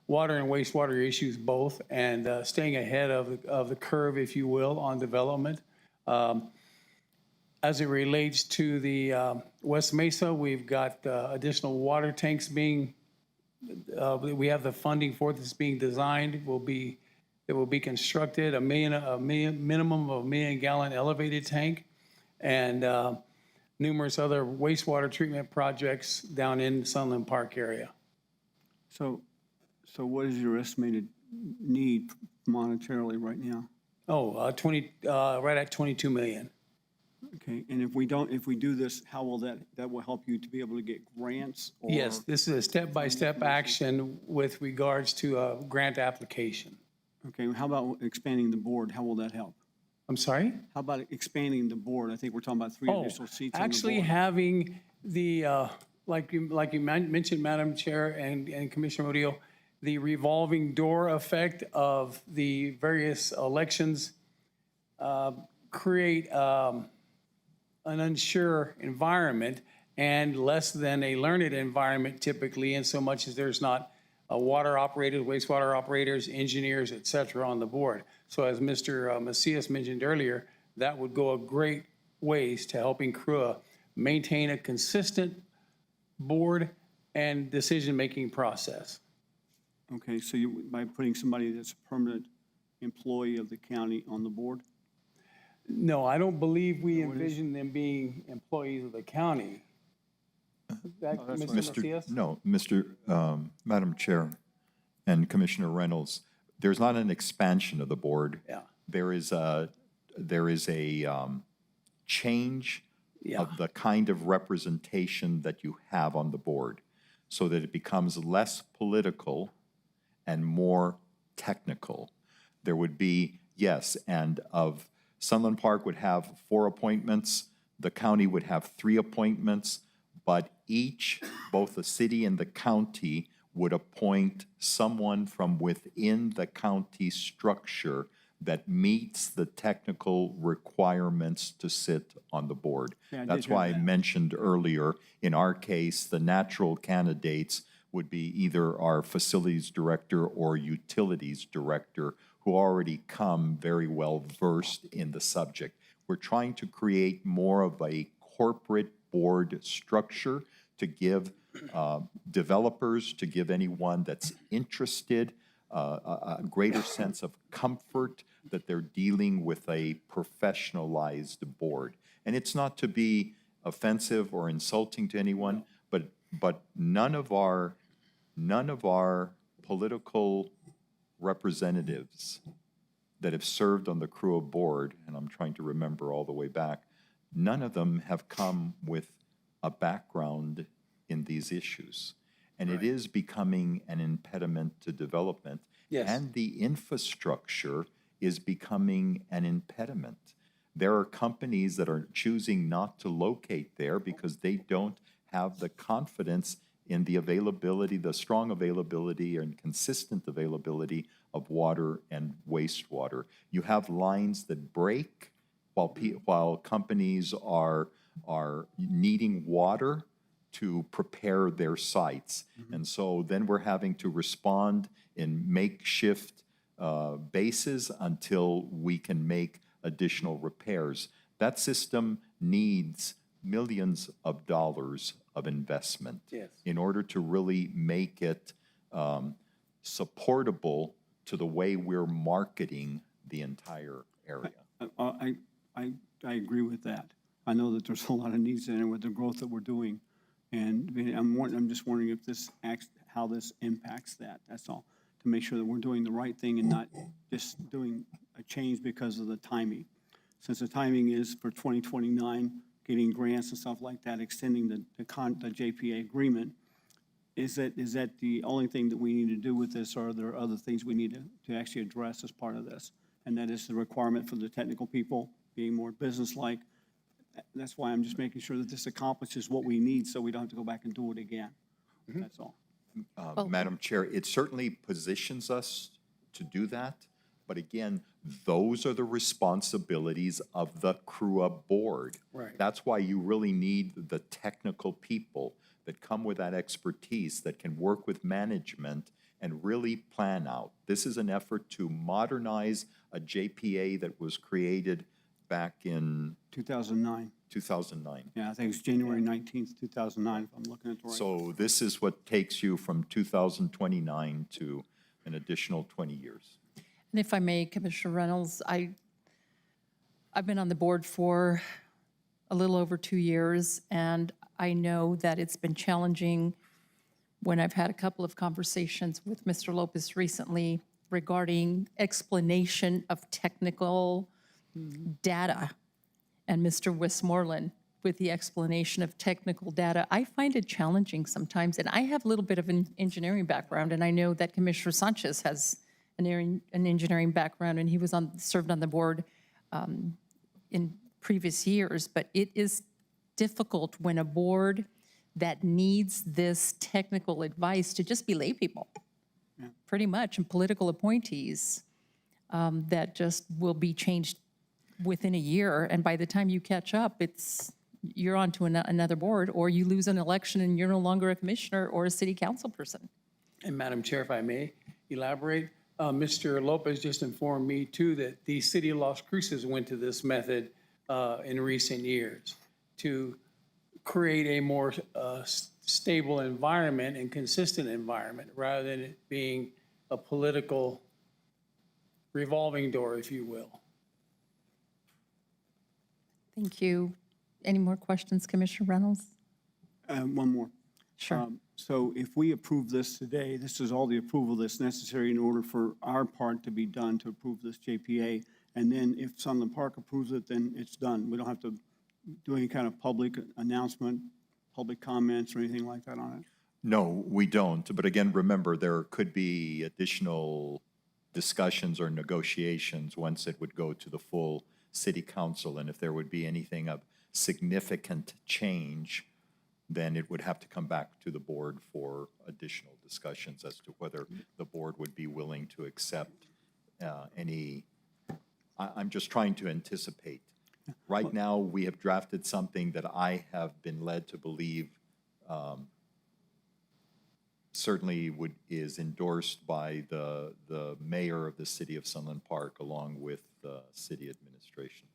water and wastewater issues both, and staying ahead of the curve, if you will, on development. As it relates to the West Mesa, we've got additional water tanks being, we have the funding for this being designed. It will be constructed, a minimum of 1 million gallon elevated tank, and numerous other wastewater treatment projects down in Sunland Park area. So what is your estimated need monetarily right now? Oh, right at 22 million. Okay, and if we do this, how will that will help you to be able to get grants? Or Yes, this is a step-by-step action with regards to a grant application. Okay, how about expanding the board? How will that help? I'm sorry? How about expanding the board? I think we're talking about 3 additional seats on the board. Actually having the, like you mentioned, Madam Chair and Commissioner Murillo, the revolving door effect of the various elections create an unsure environment and less than a learned environment typically, in so much as there's not water operators, wastewater operators, engineers, et cetera, on the board. So as Mr. Macias mentioned earlier, that would go a great ways to helping CRUA maintain a consistent board and decision-making process. Okay, so by putting somebody that's a permanent employee of the county on the board? No, I don't believe we envision them being employees of the county. Mr. Macias? No, Madam Chair and Commissioner Reynolds, there's not an expansion of the board. Yeah. There is a change of the kind of representation that you have on the board so that it becomes less political and more technical. There would be, yes, and of Sunland Park would have 4 appointments, the county would have 3 appointments, but each, both the city and the county, would appoint someone from within the county structure that meets the technical requirements to sit on the board. Yeah, That's why I mentioned earlier, in our case, the natural candidates would be either our facilities director or utilities director, who already come very well versed in the subject. We're trying to create more of a corporate board structure to give developers, to give anyone that's interested a greater sense of comfort that they're dealing with a professionalized board. And it's not to be offensive or insulting to anyone, but none of our none of our political representatives that have served on the CRUA board, and I'm trying to remember all the way back, none of them have come with a background in these issues. And it is becoming an impediment to development. Yes. And the infrastructure is becoming an impediment. There are companies that are choosing not to locate there because they don't have the confidence in the availability, the strong availability and consistent availability of water and wastewater. You have lines that break while companies are needing water to prepare their sites. And so then we're having to respond in makeshift bases until we can make additional repairs. That system needs millions of dollars of investment in order to really make it supportable to the way we're marketing the entire area. I agree with that. I know that there's a lot of needs in it with the growth that we're doing. And I'm just wondering if this how this impacts that, that's all. To make sure that we're doing the right thing and not just doing a change because of the timing. Since the timing is for 2029, getting grants and stuff like that, extending the JPA agreement, is that the only thing that we need to do with this, or are there other things we need to actually address as part of this? And that is the requirement for the technical people being more business-like. That's why I'm just making sure that this accomplishes what we need so we don't have to go back and do it again. That's all. Madam Chair, it certainly positions us to do that. But again, those are the responsibilities of the CRUA board. Right. That's why you really need the technical people that come with that expertise, that can work with management and really plan out. This is an effort to modernize a JPA that was created back in 2009. 2009. Yeah, I think it's January 19th, 2009, if I'm looking at the right. So this is what takes you from 2029 to an additional 20 years. And if I may, Commissioner Reynolds, I've been on the board for a little over 2 years, and I know that it's been challenging when I've had a couple of conversations with Mr. Lopez recently regarding explanation of technical data, and Mr. Westmoreland with the explanation of technical data. I find it challenging sometimes, and I have a little bit of an engineering background, and I know that Commissioner Sanchez has an engineering background, and he was served on the board in previous years, but it is difficult when a board that needs this technical advice to just be lay people, pretty much, and political appointees that just will be changed within a year, and by the time you catch up, you're on to another board, or you lose an election and you're no longer a commissioner or a city council person. And Madam Chair, if I may elaborate, Mr. Lopez just informed me too that the city of Las Cruces went to this method in recent years to create a more stable environment and consistent environment rather than it being a political revolving door, if you will. Thank you. Any more questions, Commissioner Reynolds? One more. Sure. So if we approve this today, this is all the approval that's necessary in order for our part to be done to approve this JPA. And then if Sunland Park approves it, then it's done. We don't have to do any kind of public announcement, public comments, or anything like that on it. No, we don't. But again, remember, there could be additional discussions or negotiations once it would go to the full city council. And if there would be anything of significant change, then it would have to come back to the board for additional discussions as to whether the board would be willing to accept any. I'm just trying to anticipate. Right now, we have drafted something that I have been led to believe certainly is endorsed by the mayor of the city of Sunland Park along with the city administration.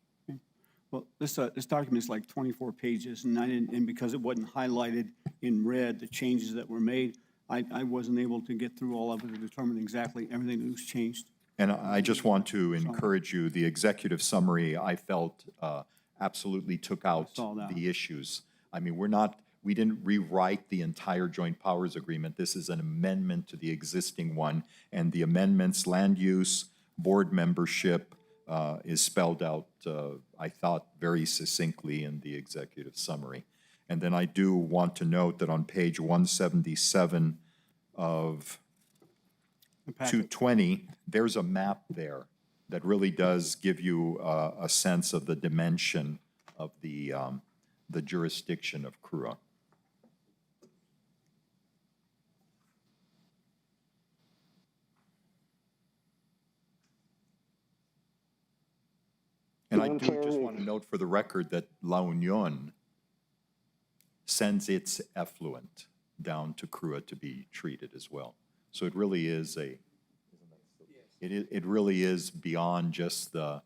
Well, this document is like 24 pages, and because it wasn't highlighted in red, the changes that were made, I wasn't able to get through all of it to determine exactly everything that was changed. And I just want to encourage you, the executive summary, I felt absolutely took out the issues. I mean, we're not we didn't rewrite the entire joint powers agreement. This is an amendment to the existing one, and the amendments, land use, board membership, is spelled out, I thought, very succinctly in the executive summary. And then I do want to note that on page 177 of 220, there's a map there that really does give you a sense of the dimension of the jurisdiction of CRUA. And I do just want to note for the record that La Union sends its effluent down to CRUA to be treated as well. So it really is it really is beyond just the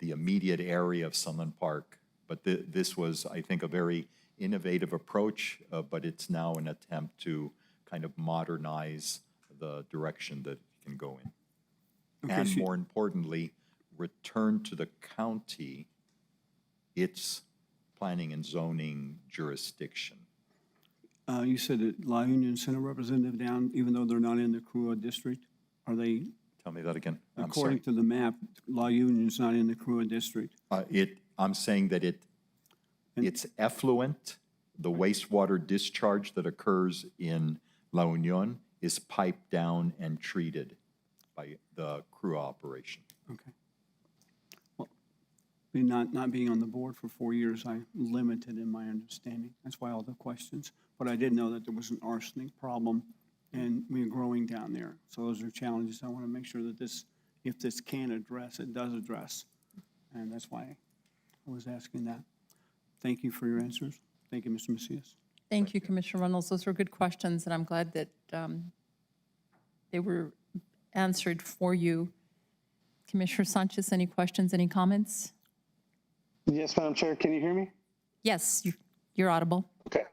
immediate area of Sunland Park. But this was, I think, a very innovative approach, but it's now an attempt to kind of modernize the direction that it can go in. Okay, And more importantly, return to the county its planning and zoning jurisdiction. You said that La Union sent a representative down, even though they're not in the CRUA district? Are they, Tell me that again. I'm according sorry. to the map, La Union's not in the CRUA district? I'm saying that it's effluent, the wastewater discharge that occurs in La Union is piped down and treated by the CRUA operation. Okay. Well, not being on the board for 4 years, I'm limited in my understanding. That's why all the questions. But I did know that there was an arsenic problem, and we're growing down there. So those are challenges I want to make sure that this, if this can address, it does address. And that's why I was asking that. Thank you for your answers. Thank you, Mr. Macias. Thank you, Commissioner Reynolds. Those were good questions, and I'm glad that they were answered for you. Commissioner Sanchez, any questions, any comments? Yes, Madam Chair, can you hear me? Yes, you're audible. Okay.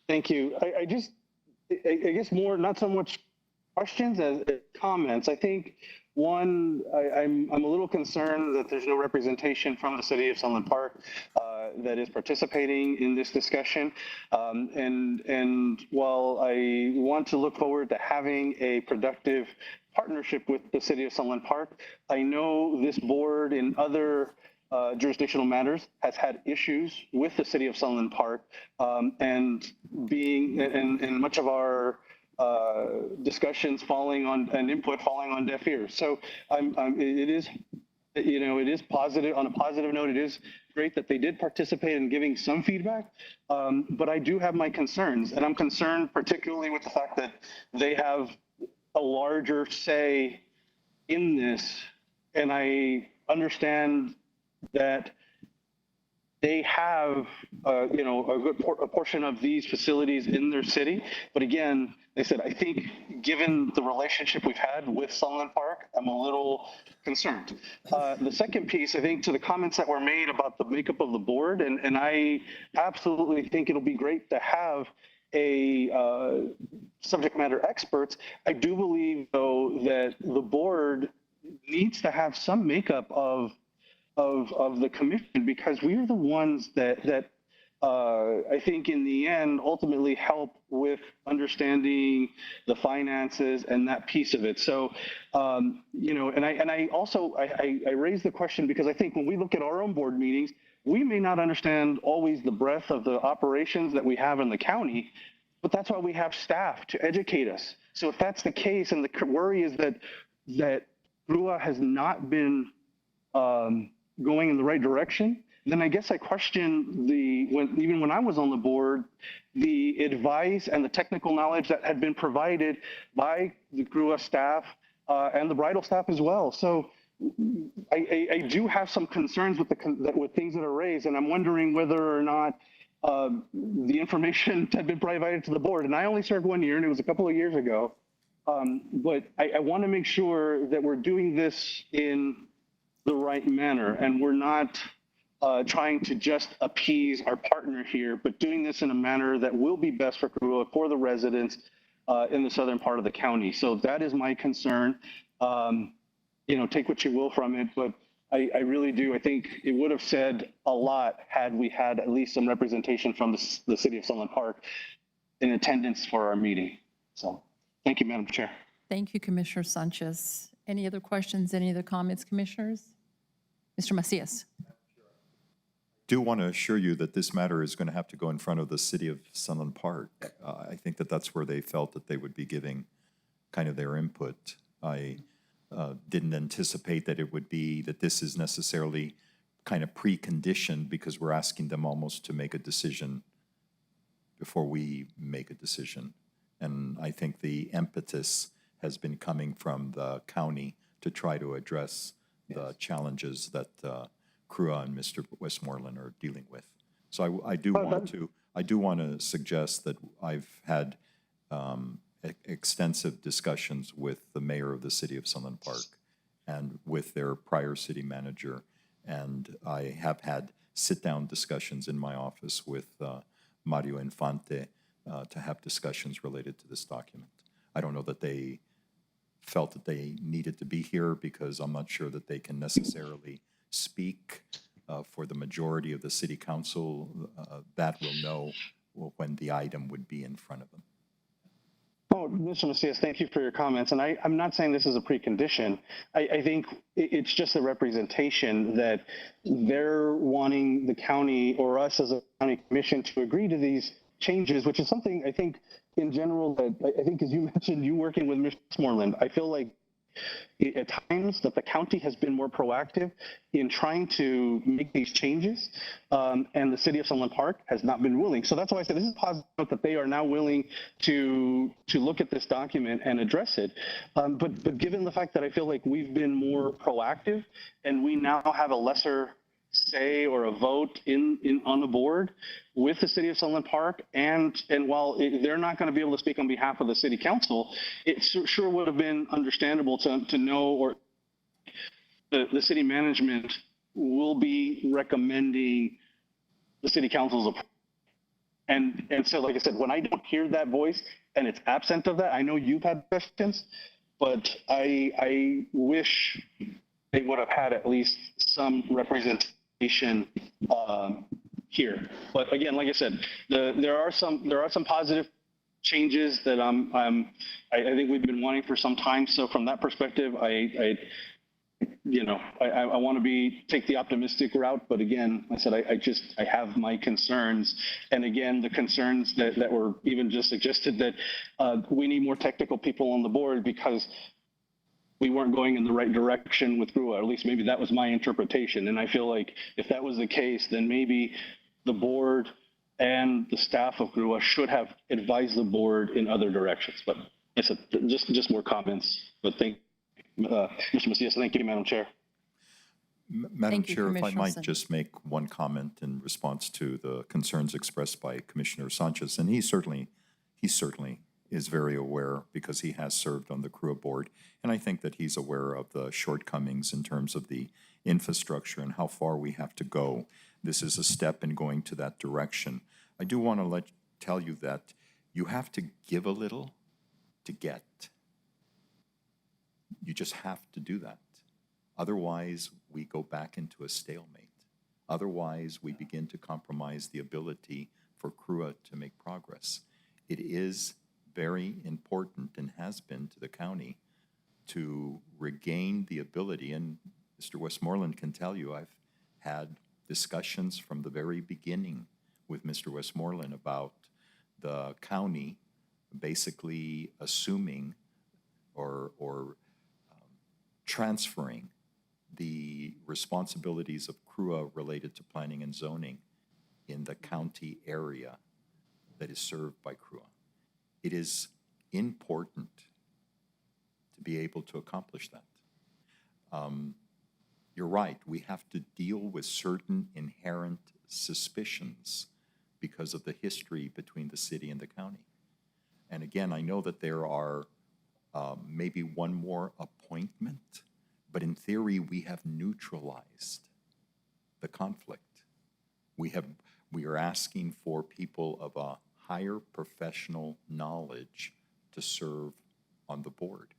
Thank you. I guess more, not so much questions as comments. I think, one, I'm a little concerned that there's no representation from the city of Sunland Park that is participating in this discussion. And while I want to look forward to having a productive partnership with the city of Sunland Park, I know this board in other jurisdictional matters has had issues with the city of Sunland Park, and much of our discussions falling on and input falling on deaf ears. So it is positive. On a positive note, it is great that they did participate in giving some feedback, but I do have my concerns, and I'm concerned particularly with the fact that they have a larger say in this, and I understand that they have, a good portion of these facilities in their city. But again, they said, I think given the relationship we've had with Sunland Park, I'm a little concerned. The second piece, I think, to the comments that were made about the makeup of the board, and I absolutely think it'll be great to have a subject matter experts. I do believe, though, that the board needs to have some makeup of the commission, because we are the ones that I think in the end ultimately help with understanding the finances and that piece of it. So, and I also raise the question because I think when we look at our own board meetings, we may not understand always the breadth of the operations that we have in the county, but that's why we have staff to educate us. So if that's the case, and the worry is that CRUA has not been going in the right direction, then I guess I question even when I was on the board, the advice and the technical knowledge that had been provided by the CRUA staff and the bridal staff as well. So I do have some concerns with with things that are raised, and I'm wondering whether or not the information had been provided to the board. And I only served 1 year, and it was a couple of years ago. But I want to make sure that we're doing this in the right manner, and we're not trying to just appease our partner here, but doing this in a manner that will be best for CRUA, for the residents in the southern part of the county. So that is my concern. Take what you will from it, but I really do. I think it would have said a lot had we had at least some representation from the city of Sunland Park in attendance for our meeting. So thank you, Madam Chair. Thank you, Commissioner Sanchez. Any other questions, any other comments, commissioners? Mr. Macias. Do want to assure you that this matter is going to have to go in front of the city of Sunland Park. I think that that's where they felt that they would be giving kind of their input. I didn't anticipate that it would be, that this is necessarily kind of preconditioned because we're asking them almost to make a decision before we make a decision. And I think the impetus has been coming from the county to try to address the challenges that CRUA and Mr. Westmoreland are dealing with. So I do want to suggest that I've had extensive discussions with the mayor of the city of Sunland Park and with their prior city manager, and I have had sit-down discussions in my office with Mario Infante to have discussions related to this document. I don't know that they felt that they needed to be here because I'm not sure that they can necessarily speak for the majority of the city council. That will know when the item would be in front of them. Oh, Mr. Macias, thank you for your comments. And I'm not saying this is a precondition. I think it's just a representation that they're wanting the county or us as a county commission to agree to these changes, which is something I think in general that I think, as you mentioned, you working with Mr. Westmoreland, I feel like at times that the county has been more proactive in trying to make these changes, and the city of Sunland Park has not been willing. So that's why I said this is positive that they are now willing to look at this document and address it. But given the fact that I feel like we've been more proactive and we now have a lesser say or a vote on the board with the city of Sunland Park, and while they're not going to be able to speak on behalf of the city council, it sure would have been understandable to know, or the city management will be recommending the city council's approval. And so, like I said, when I don't hear that voice and it's absent of that, I know you've had questions, but I wish they would have had at least some representation here. But again, like I said, there are some positive changes that I think we've been wanting for some time. So from that perspective, I want to take the optimistic route, but again, I said I have my concerns, and again, the concerns that were even just suggested that we need more technical people on the board because we weren't going in the right direction with GRUA, or at least maybe that was my interpretation. And I feel like if that was the case, then maybe the board and the staff of GRUA should have advised the board in other directions. But I said just more comments. But thank Mr. Macias. Thank you, Madam Chair. Madam Chair, if I might just make one comment in response to the concerns expressed by Commissioner Sanchez, and he certainly is very aware because he has served on the CRUA board, and I think that he's aware of the shortcomings in terms of the infrastructure and how far we have to go. This is a step in going to that direction. I do want to tell you that you have to give a little to get. You just have to do that. Otherwise, we go back into a stalemate. Otherwise, we begin to compromise the ability for CRUA to make progress. It is very important and has been to the county to regain the ability, and Mr. Westmoreland can tell you I've had discussions from the very beginning with Mr. Westmoreland about the county basically assuming or transferring the responsibilities of CRUA related to planning and zoning in the county area that is served by CRUA. It is important to be able to accomplish that. You're right, we have to deal with certain inherent suspicions because of the history between the city and the county. And again, I know that there are maybe one more appointment, but in theory, we have neutralized the conflict. We are asking for people of a higher professional knowledge to serve on the board.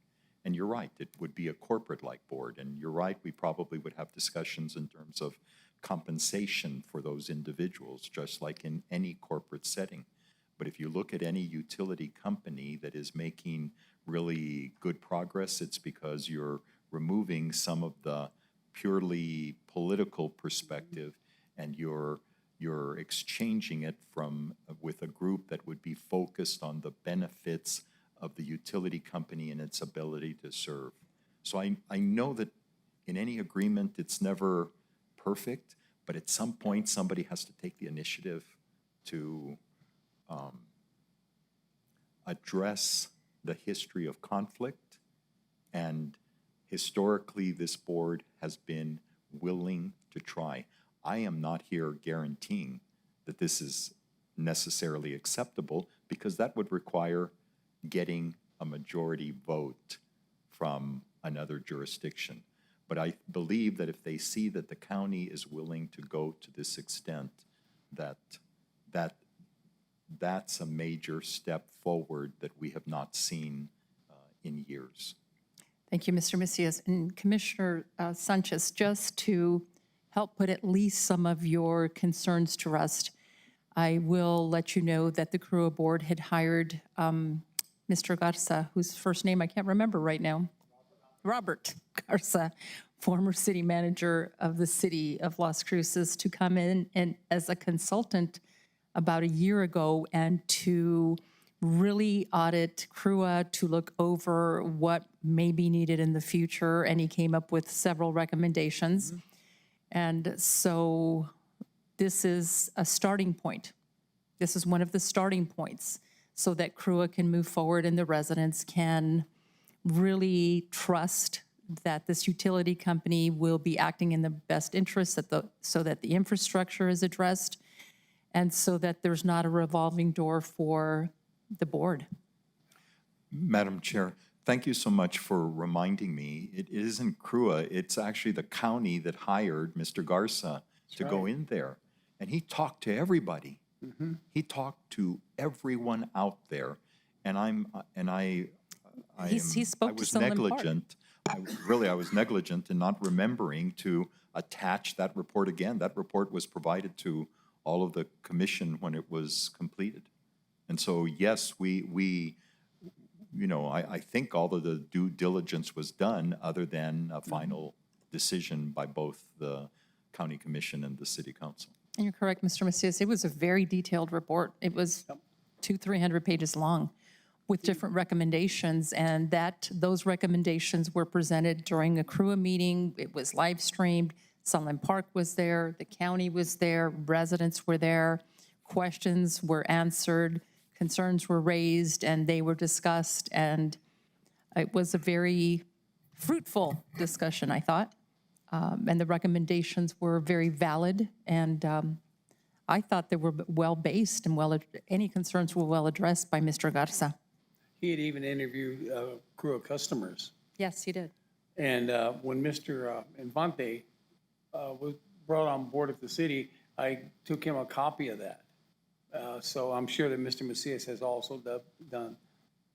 And you're right, it would be a corporate-like board. And you're right, we probably would have discussions in terms of compensation for those individuals, just like in any corporate setting. But if you look at any utility company that is making really good progress, it's because you're removing some of the purely political perspective and you're exchanging it with a group that would be focused on the benefits of the utility company and its ability to serve. So I know that in any agreement, it's never perfect, but at some point, somebody has to take the initiative to address the history of conflict. And historically, this board has been willing to try. I am not here guaranteeing that this is necessarily acceptable, because that would require getting a majority vote from another jurisdiction. But I believe that if they see that the county is willing to go to this extent, that's a major step forward that we have not seen in years. Thank you, Mr. Macias. And Commissioner Sanchez, just to help put at least some of your concerns to rest, I will let you know that the CRUA board had hired Mr. Garza, whose first name I can't remember right now, Robert Garza, former city manager of the city of Las Cruces, to come in and as a consultant about a year ago and to really audit CRUA, to look over what may be needed in the future. And he came up with several recommendations. And so this is a starting point. This is one of the starting points so that CRUA can move forward and the residents can really trust that this utility company will be acting in the best interest so that the infrastructure is addressed and so that there's not a revolving door for the board. Madam Chair, thank you so much for reminding me. It isn't CRUA, it's actually the county that hired Mr. Garza to go in there. And he talked to everybody. He talked to everyone out there. And I spoke to was someone in part. negligent. I was negligent in not remembering to attach that report again. That report was provided to all of the commission when it was completed. And so, yes, I think all of the due diligence was done other than a final decision by both the county commission and the city council. And you're correct, Mr. Macias. It was a very detailed report. It was 200-300 pages long with different recommendations, and those recommendations were presented during a CRUA meeting. It was live streamed. Sunland Park was there, the county was there, residents were there, questions were answered, concerns were raised, and they were discussed, and it was a very fruitful discussion, I thought. And the recommendations were very valid, and I thought they were well-based and any concerns were well addressed by Mr. Garza. He had even interviewed CRUA customers. Yes, he did. And when Mr. Infante was brought on board at the city, I took him a copy of that. So I'm sure that Mr. Macias has also done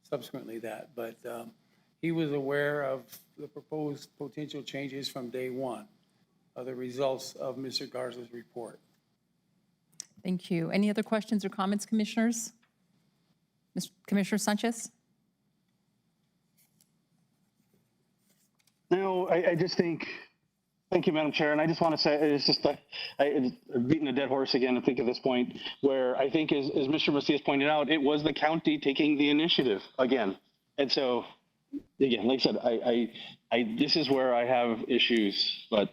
subsequently that. But he was aware of the proposed potential changes from day one of the results of Mr. Garza's report. Thank you. Any other questions or comments, commissioners? Commissioner Sanchez? No, I just think, thank you, Madam Chair, and I just want to say, it's just, I'm beating a dead horse again, I think, at this point, where I think, as Mr. Macias pointed out, it was the county taking the initiative again. And so, again, like I said, this is where I have issues, but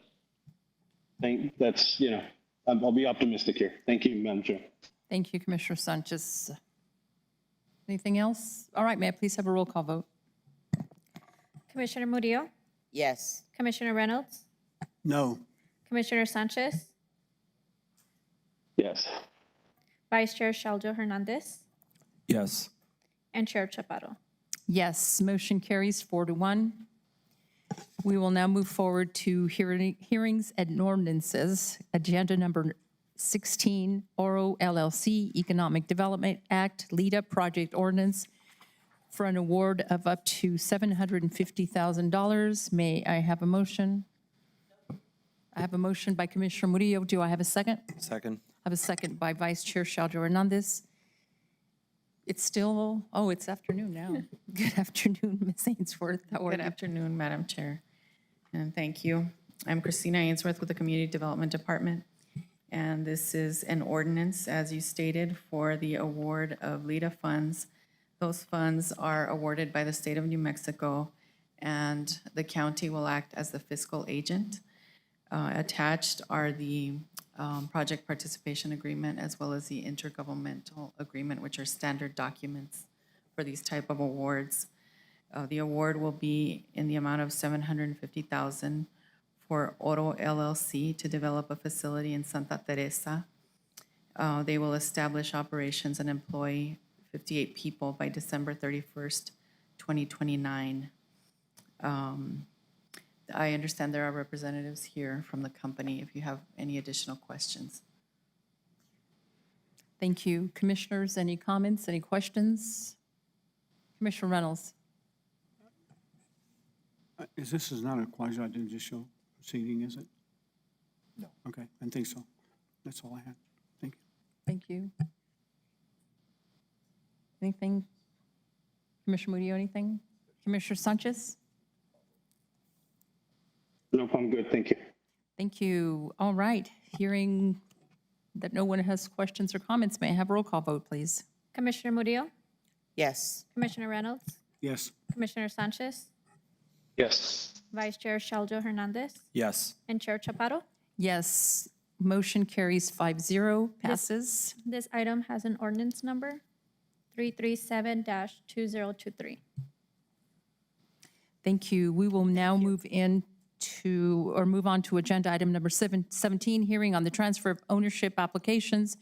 I'll be optimistic here. Thank you, Madam Chair. Thank you, Commissioner Sanchez. Anything else? All right, may I please have a roll call vote? Commissioner Murillo? Yes. Commissioner Reynolds? No. Commissioner Sanchez? Yes. Vice Chair Shaldo Hernandez? Yes. And Chair Chaparro? Yes, motion carries 4-1. We will now move forward to hearings and ordinances. Agenda number 16, Oro LLC Economic Development Act, LEADA Project Ordinance for an award of up to $750,000. May I have a motion? I have a motion by Commissioner Murillo. Do I have a second? Second. I have a second by Vice Chair Shaldo Hernandez. It's still, oh, it's afternoon now. Good afternoon, Ms. Ainsworth. How are Good you? afternoon, Madam Chair, and thank you. I'm Christina Ainsworth with the Community Development Department, and this is an ordinance, as you stated, for the award of LIDA funds. Those funds are awarded by the state of New Mexico, and the county will act as the fiscal agent. Attached are the project participation agreement as well as the intergovernmental agreement, which are standard documents for these type of awards. The award will be in the amount of $750,000 for Oro LLC to develop a facility in Santa Teresa. They will establish operations and employ 58 people by December 31st, 2029. I understand there are representatives here from the company if you have any additional questions. Thank you. Commissioners, any comments, any questions? Commissioner Reynolds? This is not a quasi-judicial proceeding, is it? No. Okay, I think so. That's all I had. Thank you. Thank you. Anything? Commissioner Murillo, anything? Commissioner Sanchez? Nope, I'm good, thank you. Thank you. All right. Hearing that no one has questions or comments, may I have a roll call vote, please? Commissioner Murillo, Yes. Commissioner Reynolds, Yes. Commissioner Sanchez, Yes. Vice Chair Shaldo Hernandez, Yes. and Chair Chaparro. Yes. Motion carries 5-0, passes. This item has an ordinance number 337-2023. Thank you. We will now move on to agenda item number 17, hearing on the transfer of ownership applications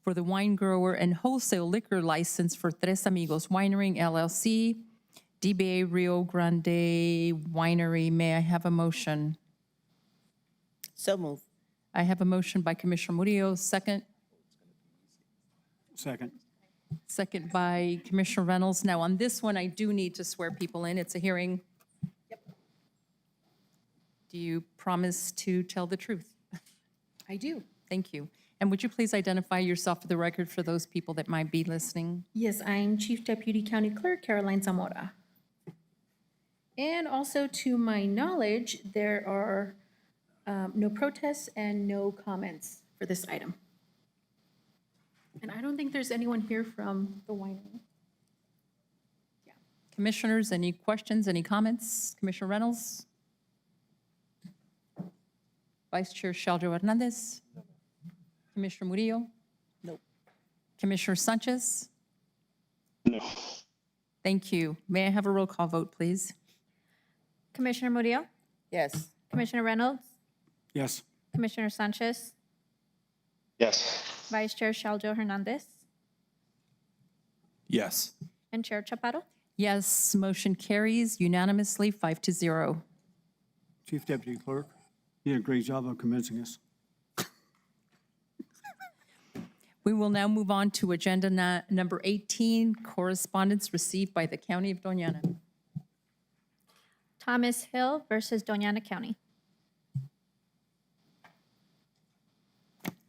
for the wine grower and wholesale liquor license for Tres Amigos Winery LLC, DBA Rio Grande Winery. May I have a motion? So move. I have a motion by Commissioner Murillo, second. Second. Second by Commissioner Reynolds. Now, on this one, I do need to swear people in. It's a hearing. Do you promise to tell the truth? I do. Thank you. And would you please identify yourself for the record for those people that might be listening? Yes, I'm Chief Deputy County Clerk Caroline Zamora. And also, to my knowledge, there are no protests and no comments for this item. And I don't think there's anyone here from the winery. Commissioners, any questions, any comments? Commissioner Reynolds? Vice Chair Shaldo Hernandez? Commissioner Murillo? Nope. Commissioner Sanchez? No. Thank you. May I have a roll call vote, please? Commissioner Murillo, Yes. Commissioner Reynolds, Yes. Commissioner Sanchez, Yes. Vice Chair Shaldo Hernandez, Yes. and Chair Chaparro. Yes, motion carries unanimously, 5-0. Chief Deputy Clerk, you did a great job of convincing us. We will now move on to agenda number 18, correspondence received by the County of Doña. Thomas Hill versus Doña County.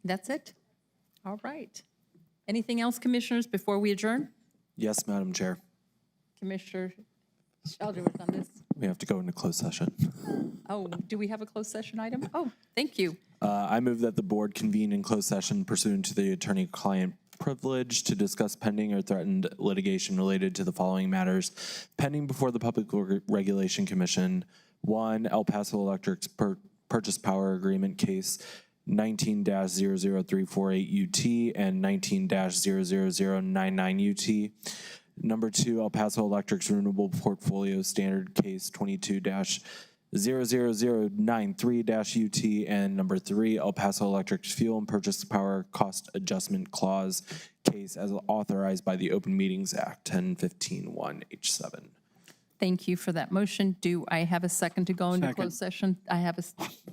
That's it? All right. Anything else, commissioners, before we adjourn? Yes, Madam Chair. Commissioner Shaldo on this. We have to go into closed session. Oh, do we have a closed session item? Oh, thank you. I move that the board convene in closed session pursuant to the attorney-client privilege to discuss pending or threatened litigation related to the following matters pending before the Public Regulation Commission. 1, El Paso Electric's purchase power agreement case 19-00348 UT and 19-00099 UT. Number 2, El Paso Electric's renewable portfolio standard case 22-00093-UT, and number 3, El Paso Electric's fuel and purchase power cost adjustment clause case as authorized by the Open Meetings Act 1015-1H7. Thank you for that motion. Do I have a second to go into closed session? I have a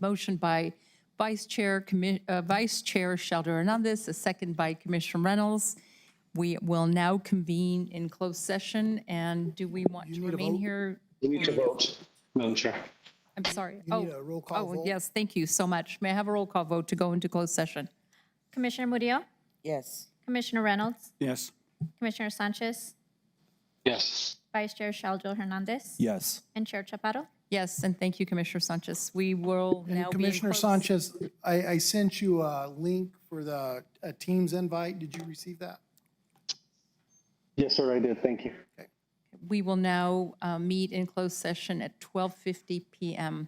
motion by Vice Chair Shaldo Hernandez, a second by Commissioner Reynolds. We will now convene in closed session, and do we want to remain here? We need to vote, Madam Chair. I'm sorry. You need a roll call vote. Yes, thank you so much. May I have a roll call vote to go into closed session? Commissioner Murillo, Yes. Commissioner Reynolds, Yes. Commissioner Sanchez, Yes. Vice Chair Shaljo Hernandez, Yes. and Chair Chaparro. Yes, and thank you, Commissioner Sanchez. We will And now be in Commissioner closed- Sanchez, I sent you a link for the Teams invite. Did you receive that? Yes, sir, I did. Thank you. We will now meet in closed session at 12:50 PM.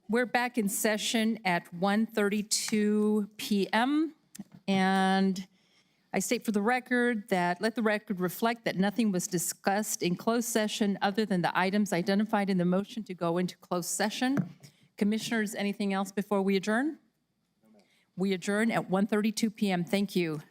We're back in session at 1:32 PM. And I state for the record that, let the record reflect that nothing was discussed in closed session other than the items identified in the motion to go into closed session. Commissioners, anything else before we adjourn? We adjourn at 1:32 PM. Thank you.